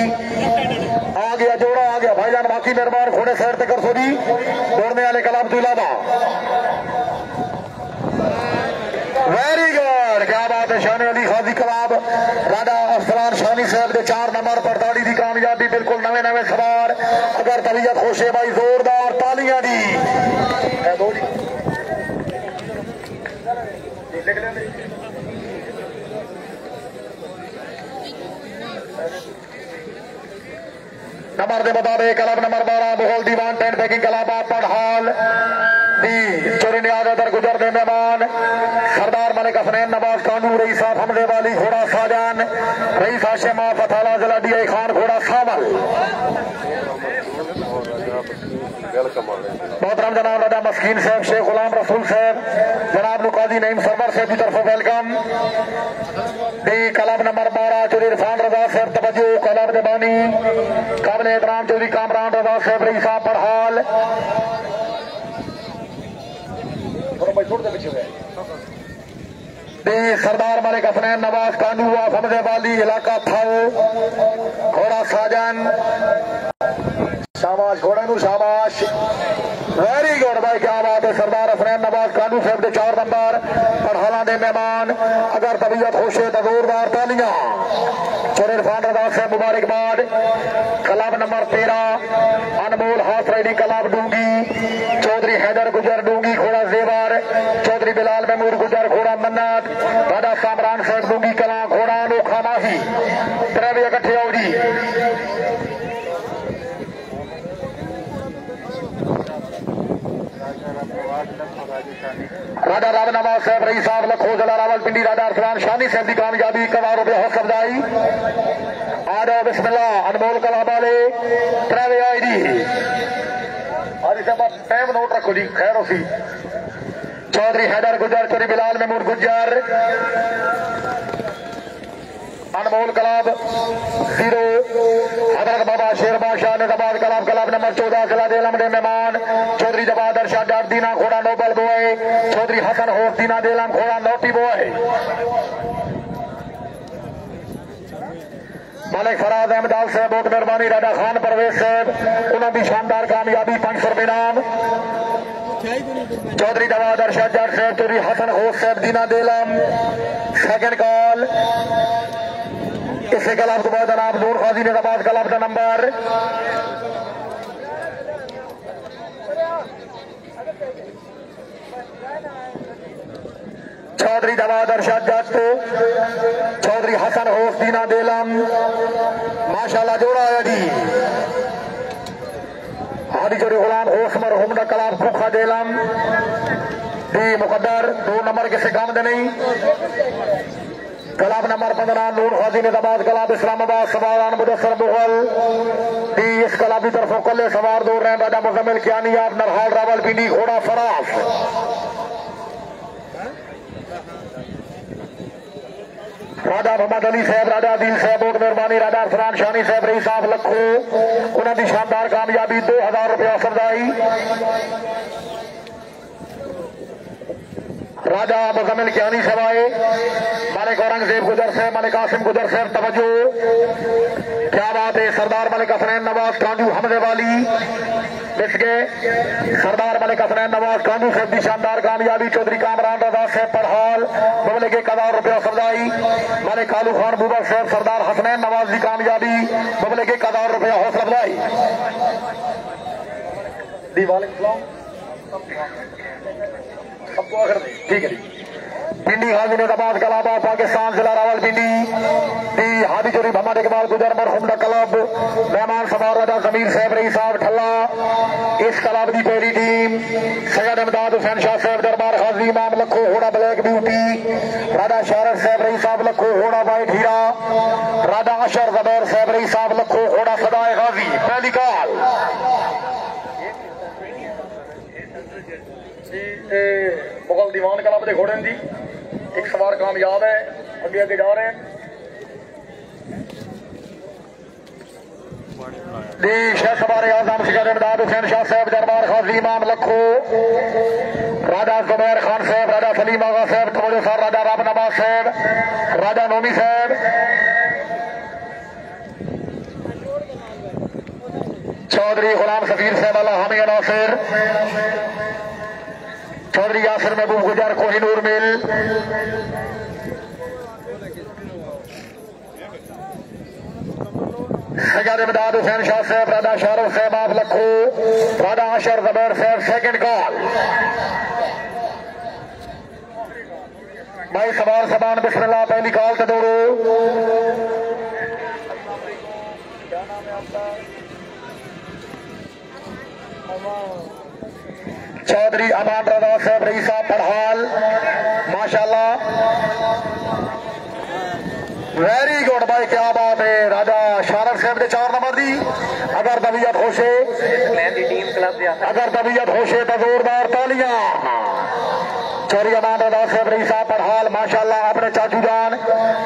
आ गया जोड़ा आ गया भाईजान बाकी मेहरबान घोड़े सैर तक कर सो जी दौड़ने वाले कलाम तो इलावा वेरी गुड क्या बात है शान अली खाजी कलाब राधा अफसरान शानी साहब के 4 नंबर पर दाड़ी की कामयाबी बिल्कुल नवे नवे सवार अगर तबीयत खुश है भाई जोरदार तालियां दी नंबर के मुताबिक क्लब नंबर 12 बोहल दीवान टेंट पैकिंग क्लब पढ़ाल चोरी न्यादर गुजर दे मेहमान सरदार मलिक हसनैन नवाज कानू रई साहब हमले वाली घोड़ा साजान रई हाशिमा फथाला जिला DI खान घोड़ा सामल मोहतरम जनाब राजा मस्कीन साहब शेख गुलाम रसूल साहब जनाब काजी नईम सरवर साहब की तरफ welcome club number 12 Chaudhary Irfan Raza साहब तवज्जो क्लब दबानी काबिल एहतराम चौधरी कामरान रजा साहब रई साहब पढ़ाल सरदार मलिक हसनैन नवाज कानू हमदे वाली इलाका थाओ घोड़ा साजन शाबाश घोड़े नू शाबाश वेरी गुड भाई क्या बात है सरदार हसनैन नवाज कानू साहब के 4 नंबर पढ़ाला दे मेहमान अगर तबीयत खुश है तो जोरदार तालियां चोर इरफान रजा साहब मुबारकबाद क्लब नंबर 13 अनमोल हाथ राइडिंग क्लब डूंगी चौधरी हैदर गुजर डूंगी घोड़ा जेवर चौधरी बिलाल महमूद गुजर घोड़ा मन्नत राजा सामरान साहब डूंगी कला घोड़ा अनोखा माही त्रैवे इकट्ठे आओ जी राजा राम नवाज साहब रई साहब लखो जिला रावलपिंडी राजा अरफलान शानी साहब की कामयाबी 1000 रुपया हौसला अफजाई आ जाओ बिस्मिल्लाह अनमोल कलाब वाले त्रैवे आई जी आज इसे टाइम नोट रखो जी खैर उसी चौधरी हैदर गुजर चौधरी बिलाल महमूद गुजर अनमोल क्लब 0 हजरत बाबा शेर बादशाह निजाबाद क्लब नंबर 14 जिला देलम दे मेहमान चौधरी जवाद अरशद दीना घोड़ा नोबल बॉय चौधरी हसन होफ दीना देलम घोड़ा नोटी बॉय मलिक फराज अहमदाल साहब बहुत मेहरबानी राजा खान परवेज साहब उन्होंने शानदार कामयाबी 500 रुपये नाम चौधरी जवाद अरशद साहब चौधरी हसन होफ साहब दीना देलम सेकंड कॉल इसे क्लब को बाद जनाब नूर खाजी निजाबाद क्लब का नंबर चौधरी जवाद अरशद चौधरी हसन होफ दीना देलम माशाल्लाह जोड़ा आया जी हादी चौधरी गुलाम होश मरहूम का क्लब भूखा देलम दी मुकद्दर 2 नंबर किसी काम दे नहीं क्लब नंबर 15 नूर खाजी निजाबाद क्लब इस्लामाबाद सवारान मुदस्सर मुगल इस क्लब की तरफ कले सवार दौड़ रहे हैं राजा मुजम्मिल कियानी आप नरहाल रावलपिंडी घोड़ा फराज राजा मोहम्मद अली साहब राजा आदिल साहब बहुत मेहरबानी राजा अरफलान शानी साहब रई साहब लखो उन्होंने शानदार कामयाबी 2000 रुपया सफाई राजा मुजम्मिल कियानी सवाए मलिक औरंगजेब गुजर साहब मलिक कासिम गुजर साहब तवज्जो क्या बात है सरदार मलिक हसनैन नवाज कांजू हमदे वाली बिस्के सरदार मलिक हसनैन नवाज कांजू साहब की शानदार कामयाबी चौधरी कामरान रजा साहब पढ़ाल बबले के 1000 रुपया सफाई मलिक कालू खान बुबर साहब सरदार हसनैन नवाज की कामयाबी बबले के 1000 रुपया हौसला अफजाई सबको आखिर ठीक है जी पिंडी हाजी नेताबाद कलाबा पाकिस्तान जिला रावलपिंडी दी हादी चोरी भमद इकबाल गुजर मरहुम दा क्लब मेहमान सवार राजा जमीर साहब रही साहब ठल्ला। इस क्लब की पहली टीम सैयद इमदाद हुसैन शाह साहब दरबार हाजी इमाम लखो होड़ा ब्लैक ब्यूटी राजा शारद साहब रही साहब लखो होड़ा वाइट हीरा राजा अशर जबैर साहब रही साहब लखो होड़ा सदाए गाजी। पहली कॉल मुगल दीवान क्लब के घोड़े जी एक सवार कामयाब है अगे अगे जा रहे हैं सवार आजम सैयद इमदाद हुसैन शाह साहब दरबार खाजी इमाम लखो राजा जुबैर खान साहब राजा सलीम आगा साहब थोड़े सर राजा राम नवाज साहब राजा नोमी साहब चौधरी गुलाम सफीर साहब अल्लाह हामी नासिर चौधरी यासिर महबूब गुजर कोहिनूर मिल सैयद इमदाद हुसैन शाह साहब राजा शाहरुख साहब आप लखो राजा अशर जबैर साहब। सेकंड कॉल भाई सवार सबान बिस्मिल्लाह। पहली कॉल से दौड़ो। चौधरी अमान रजा साहब रही साहब पढ़ाल माशाल्लाह वेरी गुड भाई क्या बात है। राजा शारद साहब के 4 नंबर दी अगर तबीयत होशे तो जोरदार तालियां। चौधरी अमान रजा साहब रही साहब पढ़ाल माशाल्लाह अपने चाचू जान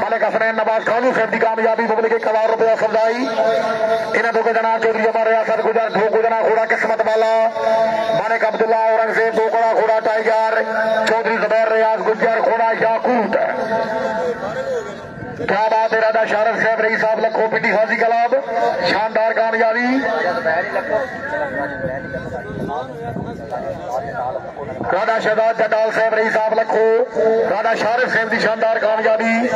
मलिक हसनैन नवाज खानू साहब की कामयाबी मुबले के 1 लाख रुपया सफाई इन्हें दो के जना चौधरी अमर रियासत गुजर दो को जना घोड़ा किस्मत वाला मालिक अब्दुल्ला औरंगजेब 2 कड़ा घोड़ा टाइगर चौधरी जुबैर रियाज गुजर घोड़ा याकूत। क्या बात है। राजा शारद साहब रही साहब लखो पिंडी हाजी क्लब शानदार कामयाबी। राजा शहजाद जटाल साहब रही साहब लखो राजा शारद साहब की शानदार कामयाबी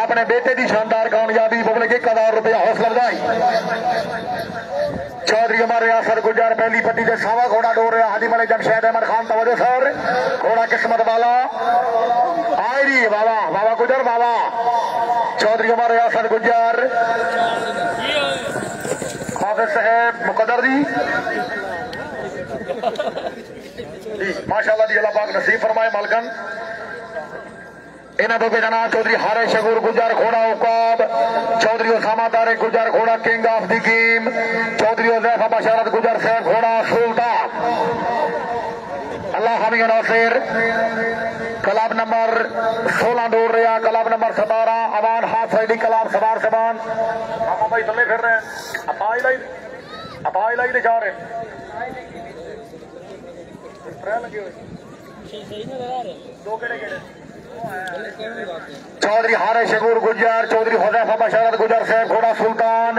अपने बेटे की शानदार कामयाबी मुबले के 1 लाख रुपया हौसला अफजाई। चौधरी अमर रियासत गुजर पहली पट्टी से सावा घोड़ा डोर रहा हाजी मलिक जमशेद अहमद खान तवज्जो सर घोड़ा किस्मत वाला आई रही बाबा बाबा गुजर बाबा चौधरी अमर रियासत गुजर हाफिज साहब मुकद्दर जी माशाल्लाह जी अल्लाह पाक नसीब फरमाए मालकन। इन्हें दो के जना चौधरी हारे शगूर गुजर घोड़ा उकाब चौधरी उसामा तारिक गुजर घोड़ा king of the game Chaudhary Huzaifa Basharat Gujjar साहब घोड़ा सुल्तान अल्लाह हामी नासिर। क्लब नंबर 16 दौड़ रहा क्लब नंबर 17 अमान हाथ साइडी क्लब सवार समान मामा भाई थले फिर रहे हैं अपाई लाई जा रहे हैं चौधरी हारे शगूर गुजर चौधरी हुजैफा बशारत गुजर साहब घोड़ा सुल्तान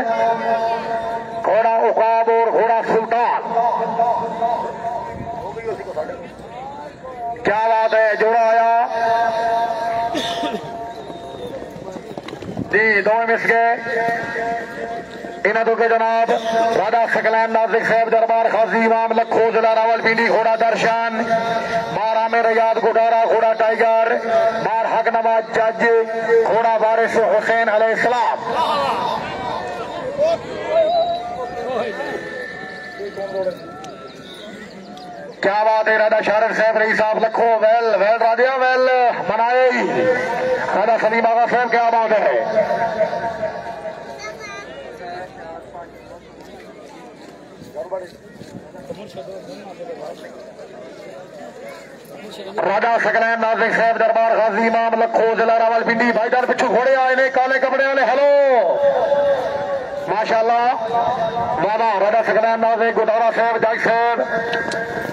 घोड़ा उकाब और घोड़ा सुल्तान। क्या बात है जोड़ा आया जी दोवें मिस गए। इन्हें दो के जनाब राजा सकलैन नाजिक साहब दरबार खाजी इमाम लखो जिला रावलपिंडी घोड़ा दर्शन मारा में रियाद गुडारा घोड़ा टाइगर मार हक नवाज जज घोड़ा वारिस हुसैन अलैहिस्सलाम। क्या बात है। राजा शारद साहब रही साहब लखो वेल वेल राजा वेल मनाए राजा सलीम आगा साहब क्या बात है। राजा सकलैन नाजिक साहब दरबार गाजी इमाम लखो जिला रावलपिंडी भाईजान पिछू घोड़े आए ने काले कपड़े वाले हेलो माशाल्लाह बाबा राजा सकलैन नाजिक गुदारा साहब जज साहब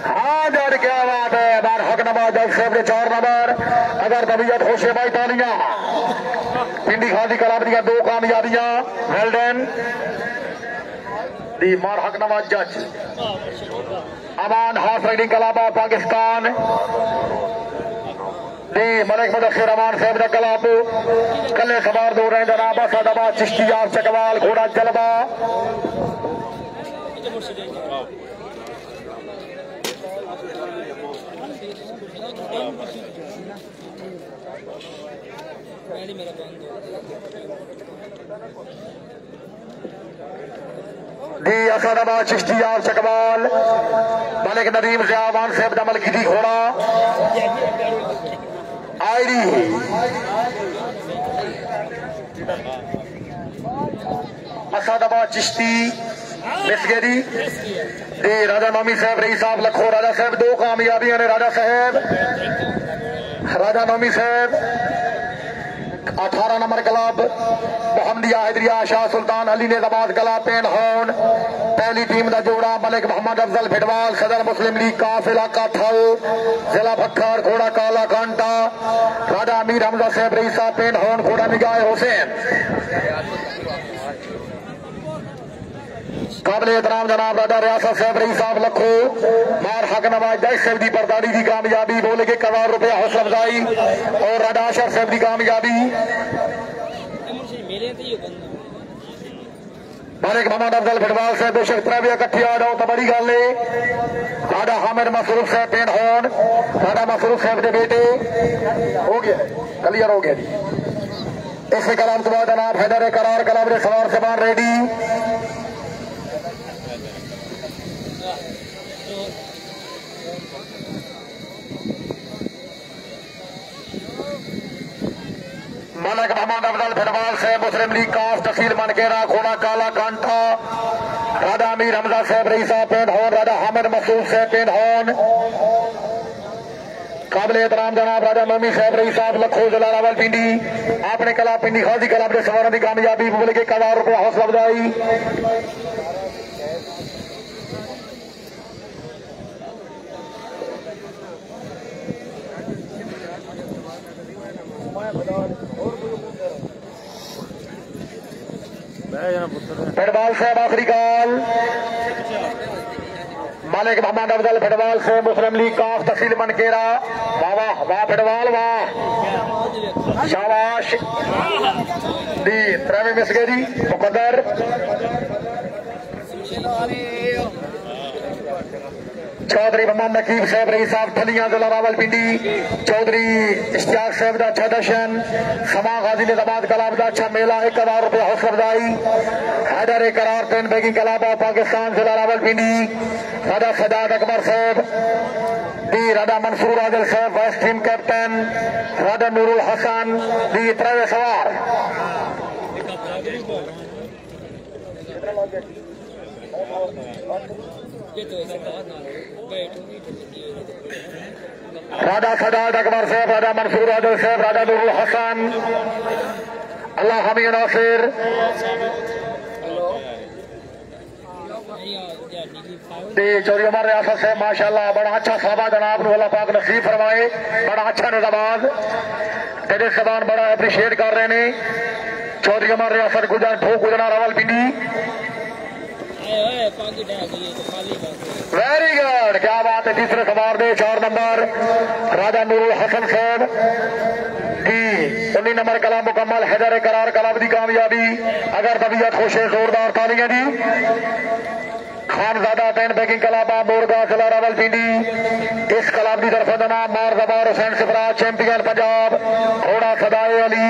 हाँ जज क्या बात है। बार हक नवाज जज साहब के 4 नंबर अगर तबीयत होशे भाई तालियां पिंडी खाजी क्लब दी 2 कामयाबियां वेल डन दी मार हक नवाज जज Aman half riding club Pakistan दी मलिक मुदस्सिर अमान साहब का क्लब कले सवार दो रहे जनाब सदाबाद चिश्तिया चकवाल घोड़ा जलवा दी असादाबाद चिश्तिया चकवाल मलिक नदीम ज़ियावान साहब दमल की दी घोड़ा आईडी असादाबाद चिश्ती मिसगेरी दी राजा नौमी साहब रही साहब लखो राजा साहब दो कामयाबियां ने राजा नौमी साहब 18 नंबर क्लब मोहम्मदिया हैदरिया शाह सुल्तान अली ने दबाद क्लब पेन होन पहली टीम का जोड़ा मलिक मोहम्मद अफजल फिटवाल सदर मुस्लिम लीग काफ इलाका थल जिला भक्खर घोड़ा काला कांटा राजा अमीर हमजा साहब रही साहब पेन होन घोड़ा निगाह हुसैन काबिल एहतराम जनाब राजा रियासत साहब रही साहब लखो मार हक नवाज जैश साहब की बरदारी की कामयाबी बोले के 1,000 रुपया हौसला अफजाई और राजा अशर साहब की कामयाबी मलिक मोहम्मद अफजल फिटवाल साहब बेशक त्रै भी इकट्ठे आ जाओ तो बड़ी गल है राजा हामिद मसरूफ साहब पेंड होन राजा मसरूफ साहब के बेटे हो गया क्लियर हो गया जी इस कलाम तो बाद जनाब हैदर करार कलाम के सवार समान रेडी मलिक मोहम्मद अफजल फिटवाल साहब मुस्लिम लीग काफ तहसील मनकेरा घोड़ा काला कांटा राजा अमीर हमजा साहब रही साहब पेंड होन राजा हामिद मसूद साहब पेंड होन काबिल एहतराम जनाब राजा नौमी साहब रही साहब लखो जिला रावलपिंडी अपने कला पिंडी खादी कला के सवारों की कामयाबी बोले के 1,000 रुपया हौसला अफजाई फिटवाल साहब आखिरी कॉल मलिक मोहम्मद अफजल फिटवाल से मुस्लिम लीग काफ तहसील मनकेरा वाह वाह वाह फिटवाल वाह शाबाश दी त्रैवे मिस गए जी मुकद्दर चौधरी मोहम्मद नकीब साहब रही साहब थलियां जिला रावलपिंडी चौधरी इश्तियाक साहब का अच्छा दर्शन समा गाजी निजामाबाद कलाब का अच्छा मेला 1,000 रुपया हौसला अफजाई हैदर करार पेन बेगिंग कलाबा पाकिस्तान जिला रावलपिंडी राजा सजाद अकबर साहब दी राजा मंसूर आदिल साहब वाइस टीम कैप्टन राजा नूरुल हसन दी त्रैवे सवार राजा सजाद अकबर साहब राजा मंसूर आदिल साहब राजा नूरुल हसन अल्लाह हमी नासिर चौधरी उमर रियासत साहब माशाल्लाह बड़ा अच्छा साहबा जनाब अल्लाह पाक नसीब फरमाए बड़ा अच्छा निजामाज तेरे जबान बड़ा अप्रिशिएट कर रहे हैं चौधरी उमर रियासत गुजर ठोक गुजरा रावलपिंडी वेरी गुड क्या बात है तीसरे सवार दे 4 नंबर राजा नूरुल हसन साहब की 19 नंबर कलाम मुकम्मल हैदर करार कलाब की कामयाबी अगर तबीयत खुश है जोरदार तालियां जी खानजादा पेन बैकिंग कलाबा मोरगा जिला रावलपिंडी इस कलाब की तरफ जनाब मार जबार हुसैन सिफराज चैंपियन पंजाब घोड़ा सदाए अली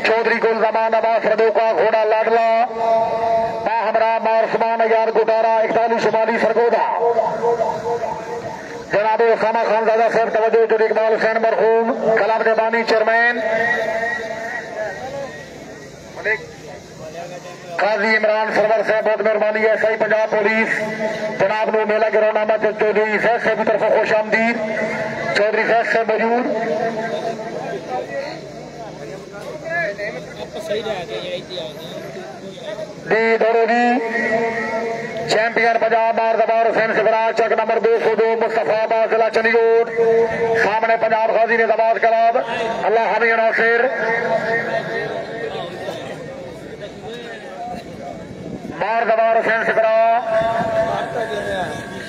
चौधरी गुल जमान अब्बास रदोका घोड़ा लाडला हमरा मार सुमान यार गुटारा 41 शुमाली सरगोदा जनाब उसामा खानजादा साहब तवज्जो चौधरी इकबाल हुसैन मरहूम कलाब के बानी चेयरमैन काजी इमरान सरवर साहब बहुत मेहरबानी है सही पंजाब पुलिस जनाब नो मेला गिरौनामा चौधरी फैज साहब की तरफ खुश आमदीद चौधरी फैज साहब मौजूद दी दौड़ो जी चैंपियन पंजाब मार जबार हुसैन सिफराज चक नंबर 202 मुस्तफाबाद जिला चंडीगढ़ सामने पंजाब गाजी ने दबाद कलाब अल्लाह हमी नासिर मार जबार हुसैन सिफराज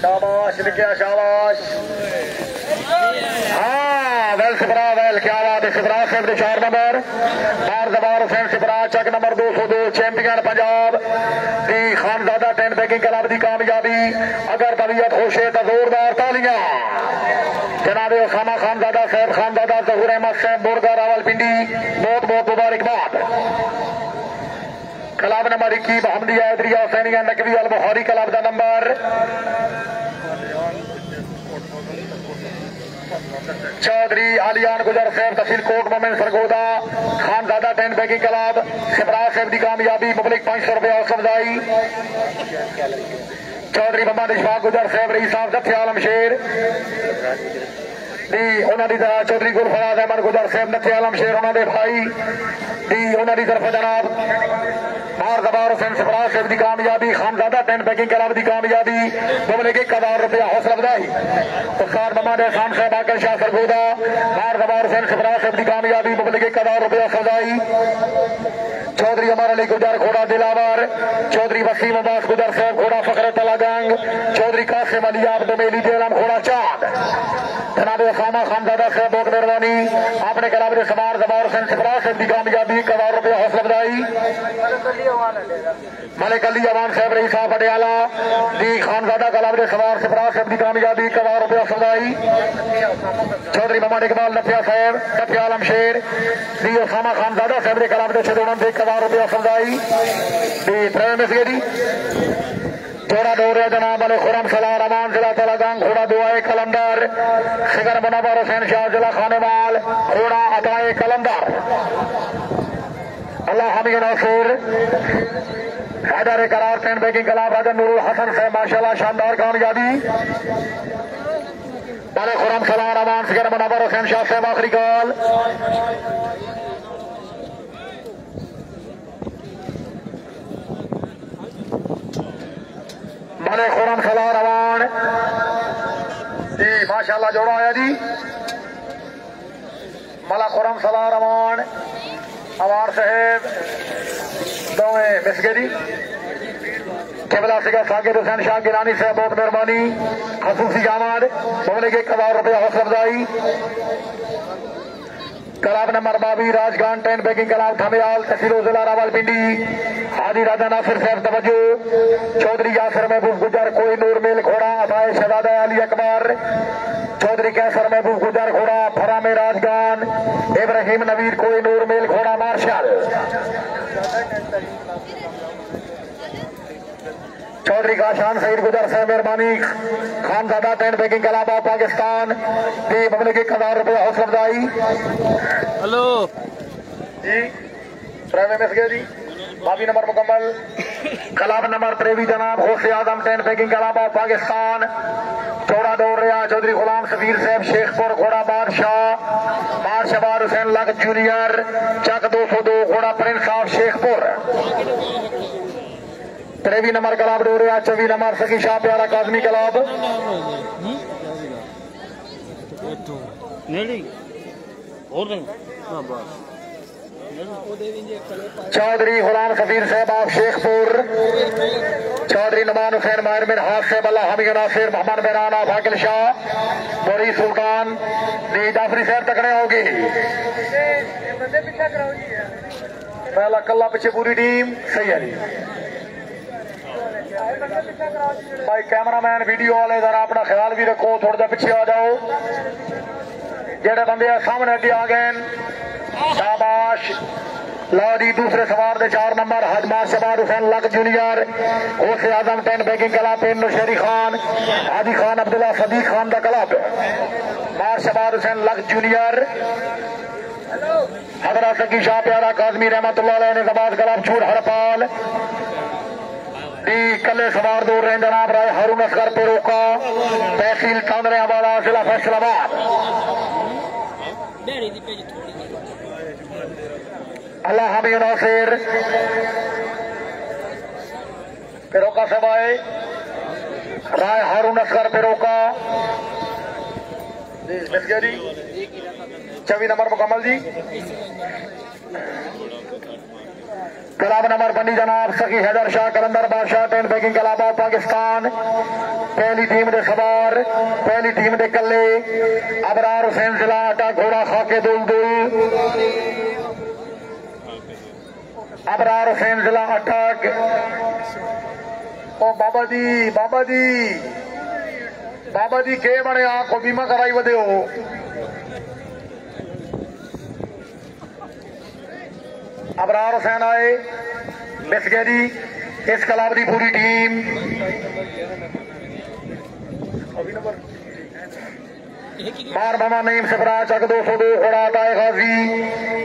शाबाश लिखिया शाबाश हाँ वेल सिफरा वेल क्या बात है सिफराज साहब के 4 नंबर मार जबार हुसैन सिफराज चक नंबर 202 चैंपियन पंजाब की खानजादा टेन बैकिंग क्लब की कामयाबी अगर तबीयत खुश है तो जोरदार तालियां। जनाब उसामा खानजादा साहब खानजादा जहूर अहमद साहब बोरगा रावलपिंडी, बहुत बहुत मुबारकबाद। Club number 21 Hamidia Haidariya Husainiya Naqvi Al Bukhari club का नंबर चौधरी आलियान गुजर साहब तहसील कोट मोमिन सरगोदा खानजादा 10 बैगिंग क्लब सिमराज साहब की कामयाबी मुबलिक 500 रुपया हौसला अफजाई। चौधरी मोहम्मद इशफाक गुजर साहब रईस साहब जत्थे आलम शेर उन्होंने चौधरी गुलफराज अहमद गुजर साहब नत्थे आलम शेर उन्होंने भाई उन्होंने तरफ जनाब बार जबार हुसैन सिफराज साहब की कामयाबी खानजादा 10 बैगिंग क्लब की कामयाबी मुबलिक 1000 रुपया हौसला अफजाई। उस्ताद मोहम्मद एहसान साहब आकिल शाह सरगोदा बार जबार हुसैन सिफराज साहब की कामयाबी मुबलिक 1000 रुपया हौसला अफजाई। चौधरी अमर अली गुजर घोड़ा दिलावर, चौधरी वसीम अब्बास गुजर साहब घोड़ा फखर तलागंग, चौधरी कासिम अली आब दमेली जेलम घोड़ा चांद। जनाब उसामा खानजादा साहब बहुत मेहरबानी अपने क्लब के सवार जबार हुसैन सिफराज साहब की कामयाबी 1000 रुपया हौसला अफजाई। मलिक अली अवान साहब रईस साहब पटियाला दी खानजादा क्लब के सवार सिफराज साहब की कामयाबी 1000 रुपया हौसला अफजाई। चौधरी मोहम्मद इकबाल नथिया साहब नथिया आलम शेर दी उसामा खानजादा साहब के क्लब के छदोड़न से 1000 रुपया अफजाई। जोड़ा दौर जनाब अली खुरम सलार अमान जिला तलागंग घोड़ा दुआए कलंदर सिगर मुनव्वर हुसैन शाह जिला खानेवाल घोड़ा अताए कलंदर अल्लाह हमीद नासिर हैदर करार 10 बैगिंग क्लब राजा नूरुल हसन से माशाल्लाह शानदार कामयाबी। अली खुरम सलार अमान सिगर मुनव्वर हुसैन शाह से आखिरी कॉल मले खुरम सलार रवान जी माशाल्लाह जोड़ा आया जी मला खुरम सलार रवान अवार साहेब दोवे मिसगेरी केवला सिगा साकिब हुसैन शाह गिलानी साहब बहुत मेहरबानी खसूसी आमद बोले के 1000 रुपया हौसला अफजाई। क्लब नंबर 22 राजगान 10 बैगिंग क्लब थमियाल तहसील जिला रावलपिंडी हाजी राजा नासिर साहब तवज्जो। चौधरी यासर महबूब गुजर कोई नूर मेल घोड़ा अताए शहजादा अली अकबर, चौधरी कैसर महबूब गुजर घोड़ा फराम राजगान, इब्राहिम नवीर कोई नूर मेल घोड़ा मार्शल, चौधरी काशान सईद गुजर साहब मेहरबानी Khanzada 10 bagging club of Pakistan की मुबलिक 1000 रुपया हौसला अफजाई। हेलो जी ड्राइवर मिस गया जी बाबी नंबर मुकम्मल। क्लब नंबर 23 जनाब गौसे आजम 10 बैगिंग क्लब ऑफ पाकिस्तान चौड़ा दौड़ रहा चौधरी गुलाम सफीर साहब शेखपुर घोड़ा बादशाह मार शबार हुसैन लग जूनियर चक 202 घोड़ा prince of Shekhpur. 23 number club दौड़ रहा 24 नंबर सकी शाह प्यारा काजमी क्लब। चौधरी गुलाम सफीर साहब ऑफ शेखपुर, चौधरी नुमान हुसैन माहिर बिन हाथ से बल्ला हमीद नासिर मोहम्मद बेराना फाकिल शाह बोरी सुल्तान दी जाफरी साहब तकड़े होगी पहला कल्ला पीछे पूरी टीम सही है भाई। कैमरामैन वीडियो वाले जरा अपना ख्याल भी रखो थोड़ा जा पीछे आ जाओ जेड़े बंदे सामने अगे आ गए शाबाश। लो जी दूसरे सवार दे 4 नंबर हजमार शबार हुसैन लक जूनियर गौसे आजम 10 बैगिंग क्लब नौशेरी खान हाजी खान अब्दुल्ला सदीक खान का क्लब मार शबार हुसैन लक जूनियर हजरत सकी शाह प्यारा काजमी रहमतुल्लाह अलैह ने जबाद क्लब छूट हरपाल कले सवार दौड़ रहे जनाब राय हारून असगर पेरोका तहसील तांदरियावाला जिला फैसलाबाद। अल्लाह हमीद नासिर पेरोका सवाए राय हारून असगर पेरोका 24 नंबर मुकम्मल जी। क्लब नंबर 20 जनाब सकी हैदर शाह कलंदर बादशाह 10 बैगिंग क्लब ऑफ पाकिस्तान पहली टीम दे सवार पहली टीम दे कले अबरार हुसैन जिला अटा घोड़ा खाके दुल अबरार हुसैन जिला अटक ओ बाबा जी के बने आंखों बीमा कराई वदे हो। अबरार हुसैन आए मिस गए जी। इस क्लब की पूरी टीम मार मामा नईम सिफरा चक 202 घोड़ा ताए गाजी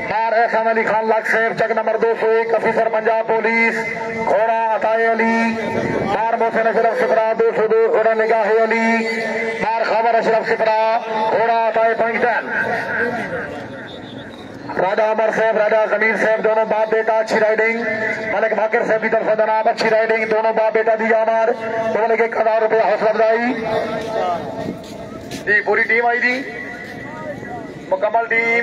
मार एहसान अली खान लक सेफ चक नंबर 201 अफीसर पंजाब पुलिस घोड़ा अताए अली मार मोहसिन अशरफ सिफरा 202 घोड़ा निगाह अली मार खबर अशरफ सिफरा घोड़ा अताए पंचन राजा अमर साहब राजा जमीर साहब दोनों बाप बेटा अच्छी राइडिंग मलिक बाकर साहब की तरफ जनाब अच्छी राइडिंग दोनों बाप बेटा दिया हमार बोले 1000 रुपये हौसला अफजाई जी। पूरी टीम आई थी मुकम्मल टीम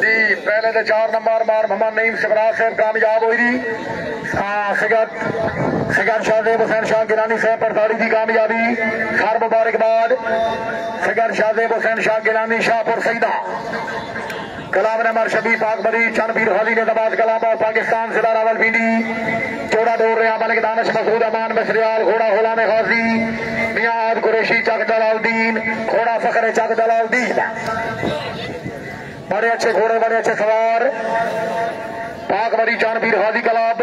जी। पहले तो 4 नंबर मार मोहम्मद नईम सिफराज साहब कामयाब हुई थी। सिगर शाहजेब हुसैन शाह गिलानी साहब परताड़ी की कामयाबी खार मुबारकबाद। सिगर शाहजेब हुसैन शाह गिलानी शाहपुर सईदा कलाम नमर शबी पाक बरी चनबीर हाजी नेताबाद कलाम और पाकिस्तान जिला रावलपिंडी चौड़ा दौड़ रहा मलिक दानिश मसूद अमान मिसरियाल घोड़ा गुलाम गाजी मियां आद कुरैशी चक दलाउद्दीन घोड़ा फखर चक दलाउद्दीन। बड़े अच्छे घोड़े बड़े अच्छे सवार पाक बरी चनबीर हाजी कलाब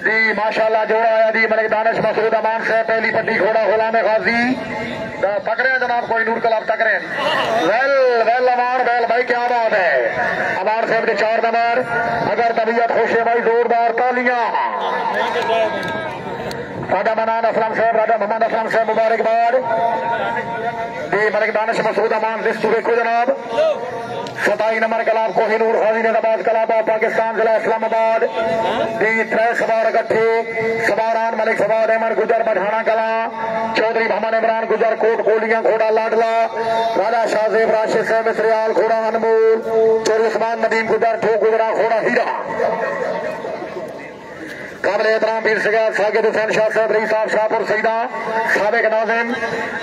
जी माशाल्लाह जोड़ा आया जी मलिक दानिश मसूद अमान से पहली पट्टी घोड़ा गुलाम गाजी पकड़े जनाब कोई नूर कलाब टकरे वेल वेल अमान वेल भाई क्या बात है। अमान साहब के 4 नंबर अगर तबीयत खुश है भाई जोरदार तालियां। राजा मनान असलम साहब राजा मोहम्मद असलम साहब मुबारकबाद जी। मलिक दानिश मसूद अमान लिस्ट देखो जनाब 27 नंबर कलाब कोहिनूर हाजी नेताबाद कलाब पाकिस्तान जिला इस्लामाबाद जी। 3 सवार इकट्ठे सवारान मलिक सवार अहमद गुजर बढ़ाना कला चौधरी मोहम्मद इमरान गुजर कोट कोलियां घोड़ा लाडला राजा शाहजेब राशिद साहब मिसरियाल घोड़ा अनमोल चौधरी उस्मान नदीम गुजर ठोक गुजरा घोड़ा हीरा काबिल एहतराम पीर सैयद सागिद हुसैन शाह साहब रईस साहब शाहपुर सईदा साबिक नाज़िम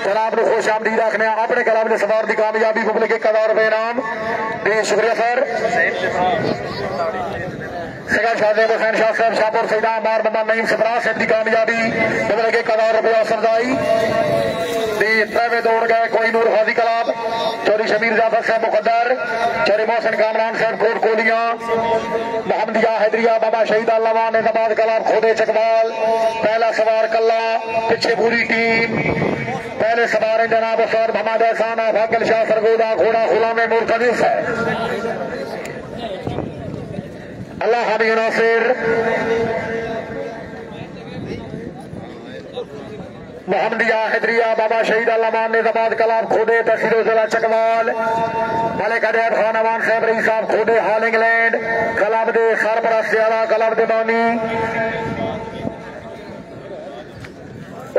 जनाब को खुश आमदीद रखने अपने कलाम ने सवार की कामयाबी पब्लिक 1000 रुपये इनाम जी। शुक्रिया सर। सैयद शाहजेब हुसैन शाह साहब शाहपुर सईदा मार मोहम्मद नईम सिफरा साहब की कामयाबी पब्लिक 1000 रुपये असरदाई जी। 3वें दौड़ गए कोहिनूर हाजी कलाब चौधरी शमीर जाफर साहब मुकद्दर चौधरी मोहसिन कामरान साहब कोट कोलियां मोहम्मदिया हैदरिया बाबा शहीद अल्लाह नेताबाद कलाब खोदे चकवाल पहला सवार कल्ला पीछे पूरी टीम पहले सवार जनाब सर मोहम्मद एहसान फाकिल शाह सरगोदा घोड़ा गुलाम मुर्तजिस है अल्लाह हादी नासिर मोहम्मदिया हैदरिया बाबा शहीद अल्लाह नेताबाद कलाब खोदे तहसील जिला चकवाल मलिक अजैब खान अमान साहब रईस साहब खोदे हाल इंग्लैंड कलाब दे सरपरस्त आला कलाब दे बानी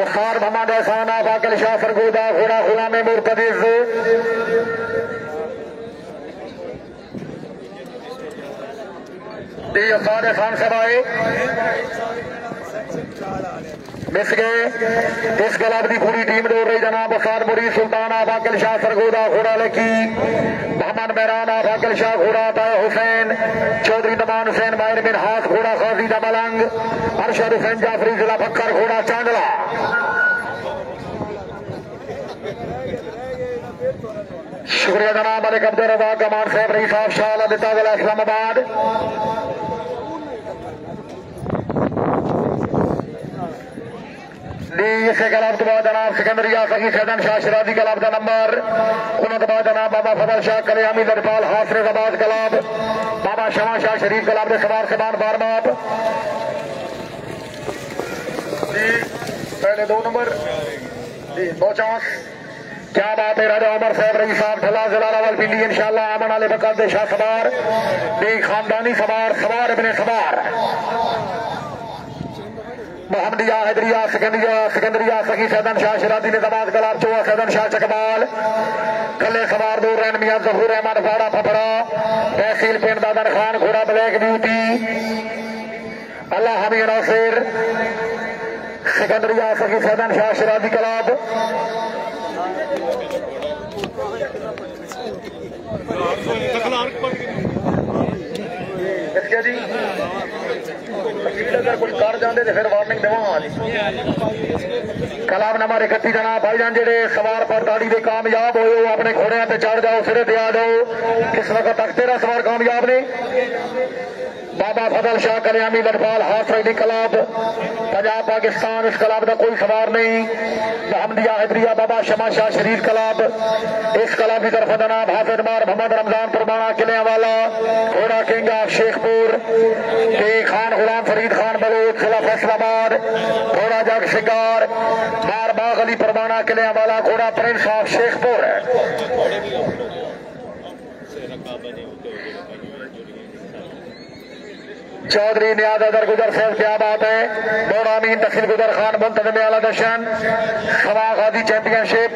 उस्ताद मोहम्मद एहसान फाकिल शाह सरगोदा घोड़ा गुलाम मुर्तजिस उस्ताद एहसान साहब आए मिस गए। इस कलाब की पूरी टीम दौड़ रही जनाब उस्ताद मुरीद सुल्तान फाकिल शाह सरगोदा घोड़ा लेकी मोहम्मद मेहरान फाकिल शाह घोड़ा ताया हुसैन चौधरी नमान हुसैन माहिर बिन हाथ घोड़ा खाजी मलंग अरशद हुसैन जाफरी जिला फक्कर घोड़ा चांदला शुक्रिया जनाब मलिक अब्दुल रज़ाक कमान साहब रईस साहब शाह दिता जिला इस्लामाबाद इसे कलाब तो बाद जनाब सिकंदरिया सकी सैदन शाह शराजी कलाब का नंबर उन्होंने बाद जनाब बाबा फजल शाह कल्यामी दरपाल हाफिज आबाद कलाब बाबा शमा शाह शरीफ कलाब के सवार समान बारमाप जी। पहले 2 नंबर जी 2 क्या बात है। राजा उमर साहब रईस साहब ठला जिला रावलपिंडी इंशाअल्लाह अमन आले बकत शाह सवार खानदानी सवार सवार इब्ने सवार मोहम्मदिया हैदरिया सिकंदरिया सखी सैदन शाह शराजी नेताबाद कलाब चौहा सैदन शाह चकबाल कले सवार दो रैन मियां जहूर अहमद फाड़ा फफड़ा तहसील पिंड दादन खान घोड़ा ब्लैक ब्यूटी अल्लाह हामी नासिर सिकंदरिया सखी सैदन शाह शराजी कलाब इसके जी अगर कोई कर जाते तो फिर वार्निंग देव जी। कलाम नंबर 31 जनाब भाईजान जेडे सवार पर ताड़ी दे कामयाब हो अपने घोड़िया पे चढ़ जाओ, सिरे ते आ जाओ। किस वक्त तक तेरा सवार कामयाब ने बाबा फजल शाह कल्याणी लड़पाल हाथ राइडिंग क्लब पंजाब पाकिस्तान। इस क्लब का कोई सवार नहीं। मोहम्मदिया हैदरिया बाबा शमा शाह शरीफ क्लब, इस क्लब की तरफ जनाब हाफिज मार मोहम्मद रमजान पुरबाना किलिया वाला घोड़ा किंग ऑफ शेखपुर के खान गुलाम फरीद खान बलोच जिला फैसलाबाद घोड़ा जग शिकार मार बाग अली पुरबाना किलिया वाला घोड़ा प्रिंस ऑफ शेखपुर है। चौधरी नियाज अदर गुजर साहब क्या बात है। दौड़ा अमीन तहसील गुजर खान मुंतजम आला दर्शन सवा गाजी चैंपियनशिप।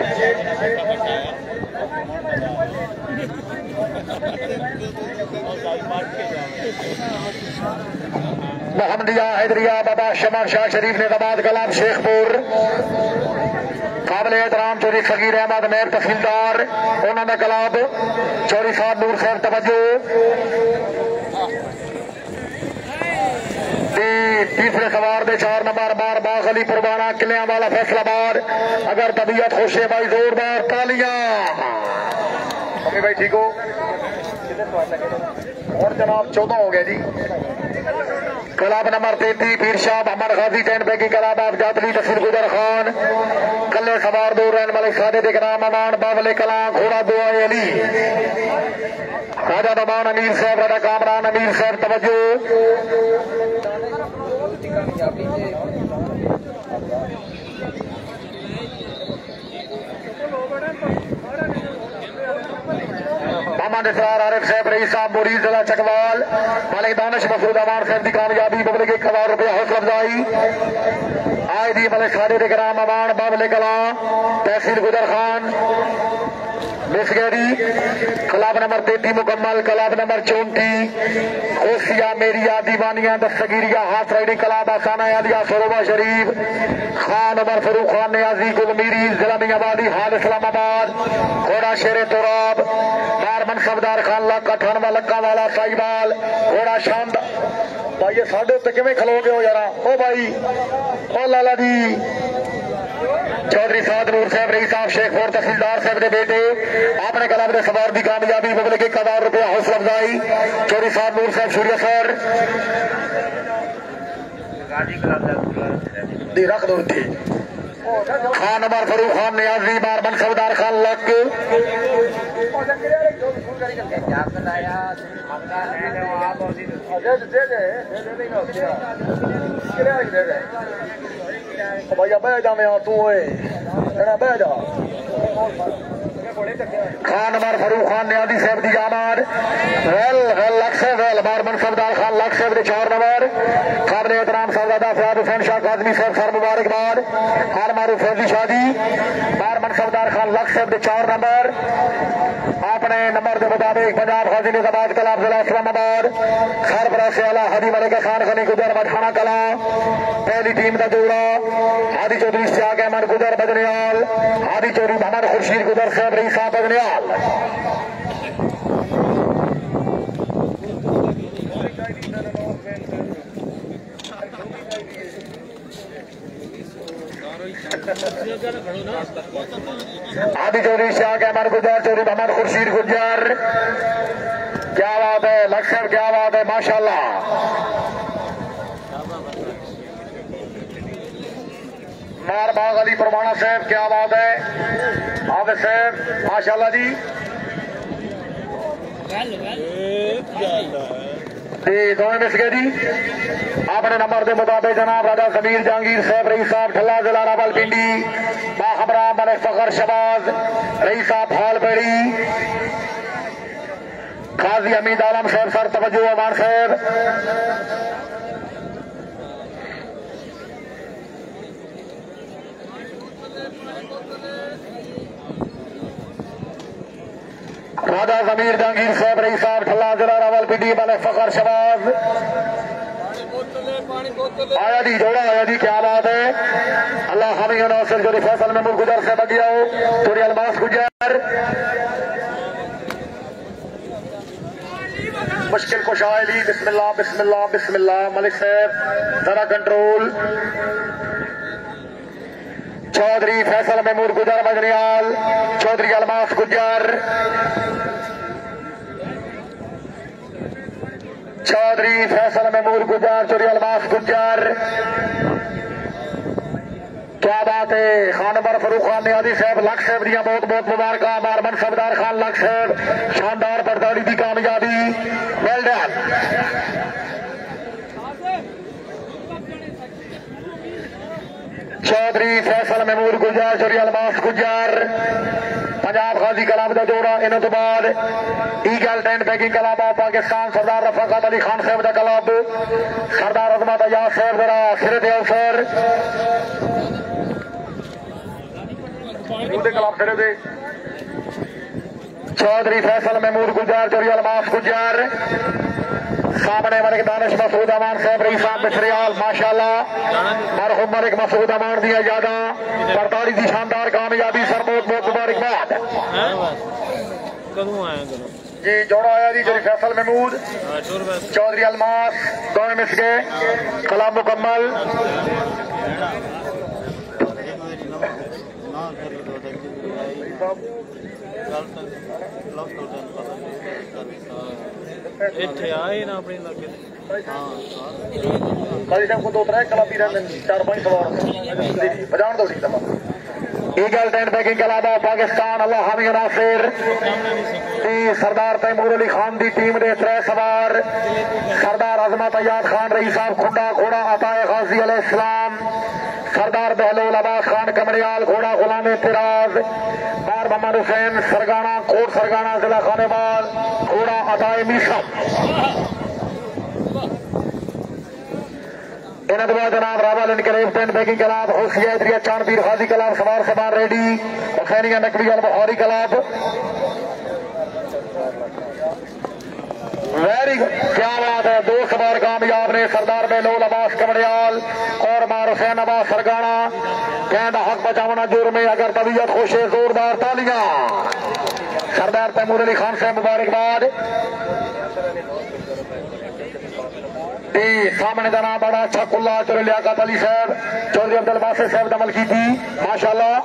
मोहम्मदिया हैदरिया बाबा शमा शाह शरीफ निजामाबाद कलाम शेखपुर काबिल एहतराम चौधरी सगीर अहमद नायब तहसीलदार उन्होंने कलाब चौधरी साहब नूर साहब तवज्जो। तीसरे सवार दे 4 नंबर बार बाग अली पुरबाना किलिया वाला फैसलाबाद। अगर तबीयत खुश है भाई जोरदार तालियां। अभी भाई ठीक हो और जनाब 14 हो गया जी। क्लब नंबर 33 पीर शाह मोहम्मद गाजी 10 पैकी क्लब ऑफ जातली तहसील गुजर खान कल्ले सवार दो रहन वाले सादे दे नाम अमान बावले कला घोड़ा दुआ अली राजा नमान अमीर साहब राजा कामरान अमीर साहब तवज्जो। मोहम्मद इसरार आरिफ साहब रईस साहब मुरीद जिला चकवाल मालिक दानिश मसूद अमान साहब की कामयाबी बबले के 1000 रुपया हौसला अफजाई आए दी मलिक सादे दे ग्राम अमान बाबले कला तहसील गुजर खान मिसगैरी। क्लब नंबर 33 मुकम्मल। क्लब नंबर 34 ओसिया मेरिया दीवानिया दस्तगीरिया हाथ राइडिंग क्लब आसाना आलिया सरोबा शरीफ खान उमर फरूख खान नियाजी गुलमीरी जिला मियावाली हाल इस्लामाबाद घोड़ा शेरे तुराब बार मनसबदार खान लक्का अठानवा लक्का वाला साहिबाल घोड़ा शानदार। भाई ये साढ़े उत्ते किवें खलोगे हो यारा ओ भाई ओ लाला जी। चौधरी साद नूर साहब रईस साहब शेखपुर तहसीलदार साहब के बेटे अपने क्लब के सवार की कामयाबी बदले के 1000 रुपया हौसला अफजाई। चौधरी साद नूर साहब सूर्य सर रख दो खान उमर फरूख खान नियाजी बार मनसबदार खान लक भैया बह जा मैं तू बह जा। खान उमर फरूख खान नियाजी साहब की आमाद वेल वेल लख से वेल बार मनसबदार खान लख साहब के 4 नंबर काबिल एहतराम साहबजादा फयाद हुसैन शाह काजमी साहब सर मुबारकबाद हार मारूफ फौजी शादी बार मनसबदार खान लख साहब के 4 नंबर अपने नंबर के मुताबिक पंजाब हाजी निजामाबाद कलाब जिला इस्लामाबाद सरबराह से आला हाजी मलिक खान खनी गुजर मठाना कला पहली टीम का जोड़ा हादी चौधरी सियाग अहमद गुजर बजनियाल हादी चौधरी मोहम्मद खुर्शीद गुजर साहब रईस साहब बजनियाल। आदि चौधरी शाह अहमद गुजर चौधरी मोहम्मद खुर्शीद गुजर क्या बात है लक्ष्य क्या बात है माशाल्लाह। मार बाग अली परवाना साहब क्या बात है हाफिज साहब माशाल्लाह जी। दोनों मिस गए जी अपने नंबर के मुताबिक जनाब राजा कबीर जहांगीर साहब रईस साहब ठल्ला जिला रावलपिंडी बाखबरा मलिक फखर शबाज रईस साहब हालपेड़ी काजी हमीद आलम साहब सर तवज्जो अमान साहब। राजा जमीर जहांगीर साहब रईस साहब ठल्ला जिला रावलपिंडी मलिक फखर शबाज आया जी जोड़ा आया जी क्या बात है अल्लाह हामी नौसर जो फैसल में मुल्क गुजर से बगिया हो थोड़ी अलमास गुजर मुश्किल कुशायली। बिस्मिल्लाह बिस्मिल्लाह बिस्मिल्लाह। मलिक साहब जरा कंट्रोल। चौधरी फैसल महमूद गुजर बजरियाल, चौधरी अलमास गुजर, चौधरी फैसल महमूद गुजर, चौधरी अलमास गुजर। क्या बात है। खान नंबर फरूक खान नियाजी साहब लख साहब दिया बहुत बहुत मुबारक। मारमन सबदार खान लख साहब शानदार बर्दारी की कामयाबी। Well done. चौधरी फैसल महमूद गुजर, चौधरी अलमास गुजर, पंजाब गाजी कलाम का जोड़ा। इन्हों तो बाद eagle tent pegging club of Pakistan सरदार रफाकत अली खान साहब का कलब, सरदार अजमत अयाज साहब जरा सिरे दे अवसर चौधरी फैसल महमूद गुजर, चौधरी अलमास गुजर। सामने मलिक दानिश मसूद अमान साहब रईस साहब मिसरियाल माशाल्लाह। मरहूम मलिक मसूद अमान दिया ज्यादा बर्दारी की शानदार कामयाबी। सर बहुत बहुत मुबारकबाद जी। जोड़ा आया जी चौधरी फैसल महमूद, चौधरी अलमास दोनों मिस गए। कलाम मुकम्मल। को दो त्रै कलाबी रहते 4-5 सवार बजान दो ठीक दफा। Eagle tent bagging Kolaba Pakistan अल्लाह हामी नासिर सरदार तैमूर अली खान की टीम के 3 सवार। सरदार अजमत अयाज खान रईस साहब खुंडा घोड़ा अताए गाजी अलैहि सलाम, सरदार बहलोल अब्बास खान कमरियाल घोड़ा गुलाम तिराज, बार मोहम्मद हुसैन सरगाना कोट सरगाना जिला खानेवाल घोड़ा अताए मीसम। इन्हें बाद जनाब Rawal enclave tent pegging कलाब होशिया इदरिया Chandpir हाजी कलाब सवार सवार रेडी हुसैनिया नकवी अल बहारी कलाब। वेरी गुड क्या बात है। 2 सवार कामयाब ने सरदार बेलोल अब्बास कमरियाल और मार हुसैन अब्बास सरगाना। कहना हक बचावना जुर्म में अगर तबीयत खुश है जोरदार तालियां। सरदार तैमूर अली खान से मुबारकबाद। सामने का नाम बड़ा अच्छा कुल्ला चौधरी लियाकत अली साहब, चौधरी अब्दुल बासित साहब दमल की थी माशाल्लाह।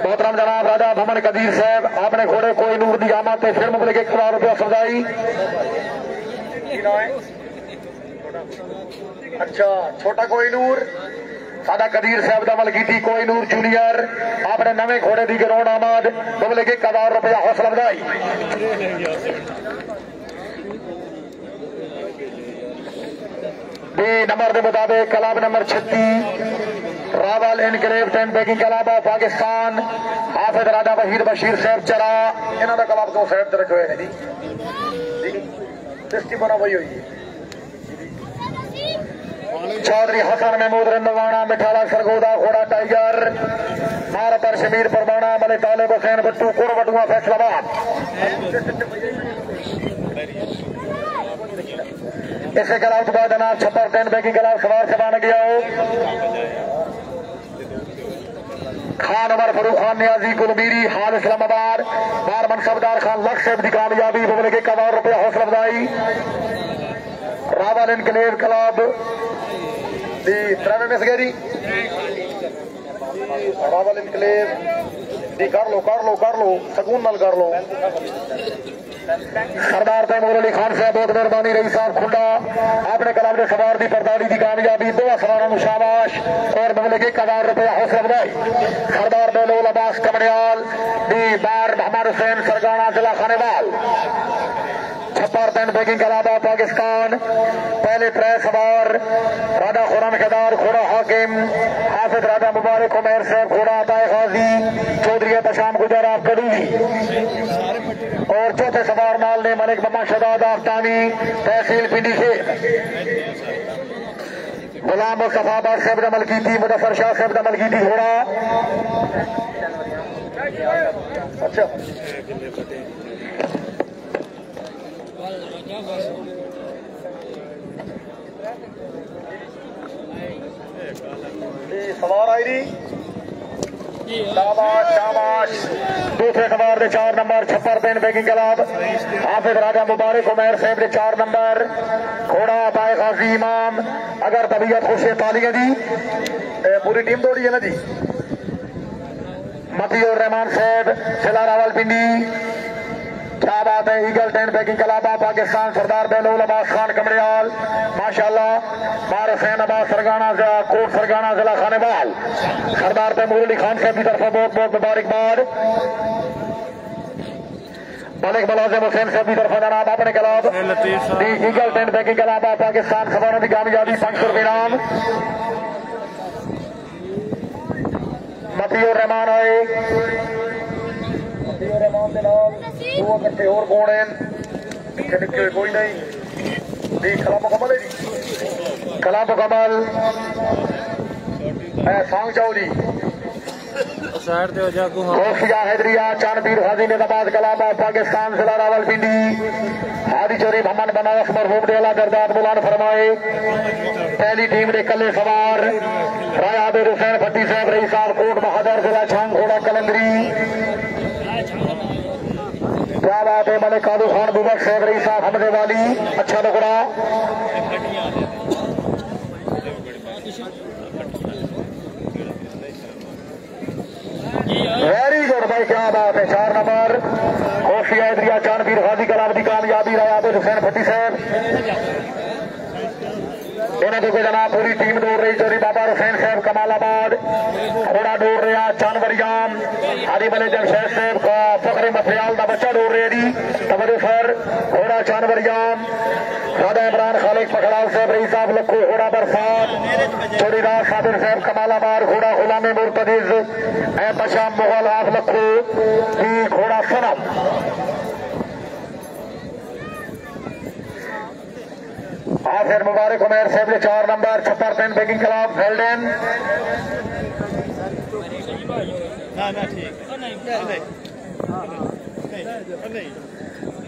मोहतरम जनाब राजा भमन कदीर साहब आपने घोड़े कोई नूर दी आमद से फिर मुबलिक 1,000 रुपया सजाई। अच्छा छोटा कोई नूर सादा कदीर साहब दमल की थी कोई नूर जूनियर आपने नवे घोड़े की गिरोड़ आमद मुबलिक 1,000 रुपया हौसला बधाई। नंबर के मुताबिक club number 36 Rawal enclave tent pegging club of Pakistan Hafiz राजा वहीद बशीर साहब चरा। इन्हों का कलाब 2 साइड रखे हुए हैं जी। बना वही हुई चौधरी हसन महमूद रंदवाना मिठाला सरगोदा घोड़ा टाइगर मार पर शमीर परवाना मलिक तालिब हुसैन बट्टू कुर बटुआ फैसलाबाद। इसके खिलाफ बाद जनाब छप्पर टेंट बैगिंग खिलाफ सवार से बन गया हो खान उमर फरूक खान नियाजी कुलमीरी हाल इस्लामाबाद बार मनसबदार खान लख साहब की कामयाबी मुबलिक 1,000 रुपया हौसला बधाई। रावल इनकलेब क्लब मिस गए जी। रावल इनकलेब कर लो सकून नल कर लो। सरदार तैमूर अली खान साहब बहुत मेहरबानी रही साहब खुंडा अपने कलाम ने सवार की बर्दारी की कामयाबी 2 सवारों शाबाश और मुबलिक 1,000 रुपया हौसला बधाई। सरदार बेलोल अब्बास कमरियाल बार मोहम्मद हुसैन सरगाना जिला खानेवाल। छप्पर टेंट बैगिंग कलाबा पाकिस्तान पहले 3 सवार राजा खुराम केदार घोड़ा हाकिम हाफिज राजा मुबारक उमैर साहब घोड़ा अताए गाजी चौधरी तशाम गुजर आप करूगी और चौथे सवार नाल ने मलिक मोहम्मद शहजाद आफ्तानी तहसील पिंडी से गुलाम मुस्तफा बार साहब दमल की थी मुजफ्फर शाह साहब दमल की थी घोड़ा। अच्छा सवार आई रही शाबाश शाबाश। दूसरे सवार दे 4 नंबर छप्पर पेन बेगिंग क्लब हाफिज राजा मुबारक उमर साहब दे 4 नंबर घोड़ा बाय गाजी इमाम। अगर तबीयत खुश है तालियां दी पूरी टीम दौड़ी है ना जी। मती और रहमान साहब जिला रावलपिंडी। क्या बात है। ईगल 10 बैकिंग क्लब पाकिस्तान सरदार बेलोल अब्बास खान कमरियाल माशाल्लाह। मार हुसैन अब्बास सरगाना कोट सरगाना जिला खानेवाल सरदार तैमूर अली खान साहब की तरफ बहुत बहुत मुबारकबाद। मलिक मुलाजिम हुसैन साहब की तरफ जनाब अपने club eagle 10 banking club Pakistan खबरों की कामयाबी 500 रुपये इनाम। मती और रहमान आए दो घंटे और कौन है निके निके कोई नहीं। खला मुकम्मल है जी। खला मुकम्मल सांग जाओ जी। कोफिया हैदरिया चांदबीर हाजी निजामाबाद कलामा पाकिस्तान जिला रावलपिंडी हादी चोरी मोहम्मद बनारस मरहूम डेला दरदार बुलान फरमाए। पहली टीम ने कले सवार राय आबिद हुसैन भट्टी साहब रही साहब कोट बहादुर जिला छांग घोड़ा कलंदरी। क्या बात है। मलिक कादू खान बुबक साहब रही साहब हमदे वाली अच्छा लुकड़ा। वेरी गुड भाई क्या बात है। 4 नंबर कोफिया हैदरिया चांदबीर गाजी कलाम की कामयाबी राय आबिद हुसैन भट्टी साहब इन्होंने कोई जनाब पूरी टीम दौड़ रही चोरी बाबा हुसैन साहब कमालाबाद घोड़ा दौड़ रहा चांदवरियाम हरी बले जमशेद साहब का फखरे मफरियाल का बच्चा दौड़ रहे जी तवज्जो सर घोड़ा चांदवरियाम राधा इमरान खालिक पखड़ाल साहब रही साहब लखो घोड़ा बरसात चोरी राज साबिर साहब कमालाबाद घोड़ा गुलामी मुर्तजिज ए बशाम मुगल आफ लखो की घोड़ा सनम। आखिर मुबारक उमर साहब ने 4 नंबर छप्पर पेन बेगिंग क्लब वेल्डन।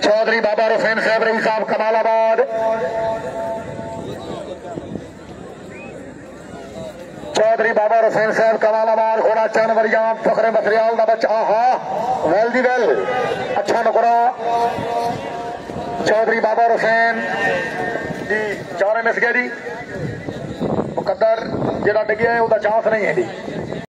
चौधरी बाबा हुसैन साहब रही साहब कमालाबाद। चौधरी बाबा हुसैन साहब कमालाबाद घोड़ा चांदवरियाम फखरे मफरियाल का बच्चा हाँ वेल दी वेल अच्छा नुकड़ा। चौधरी बाबा हुसैन जी 4 मिस गया जी मुकद्दर जरा डिग्या है चांस नहीं है जी।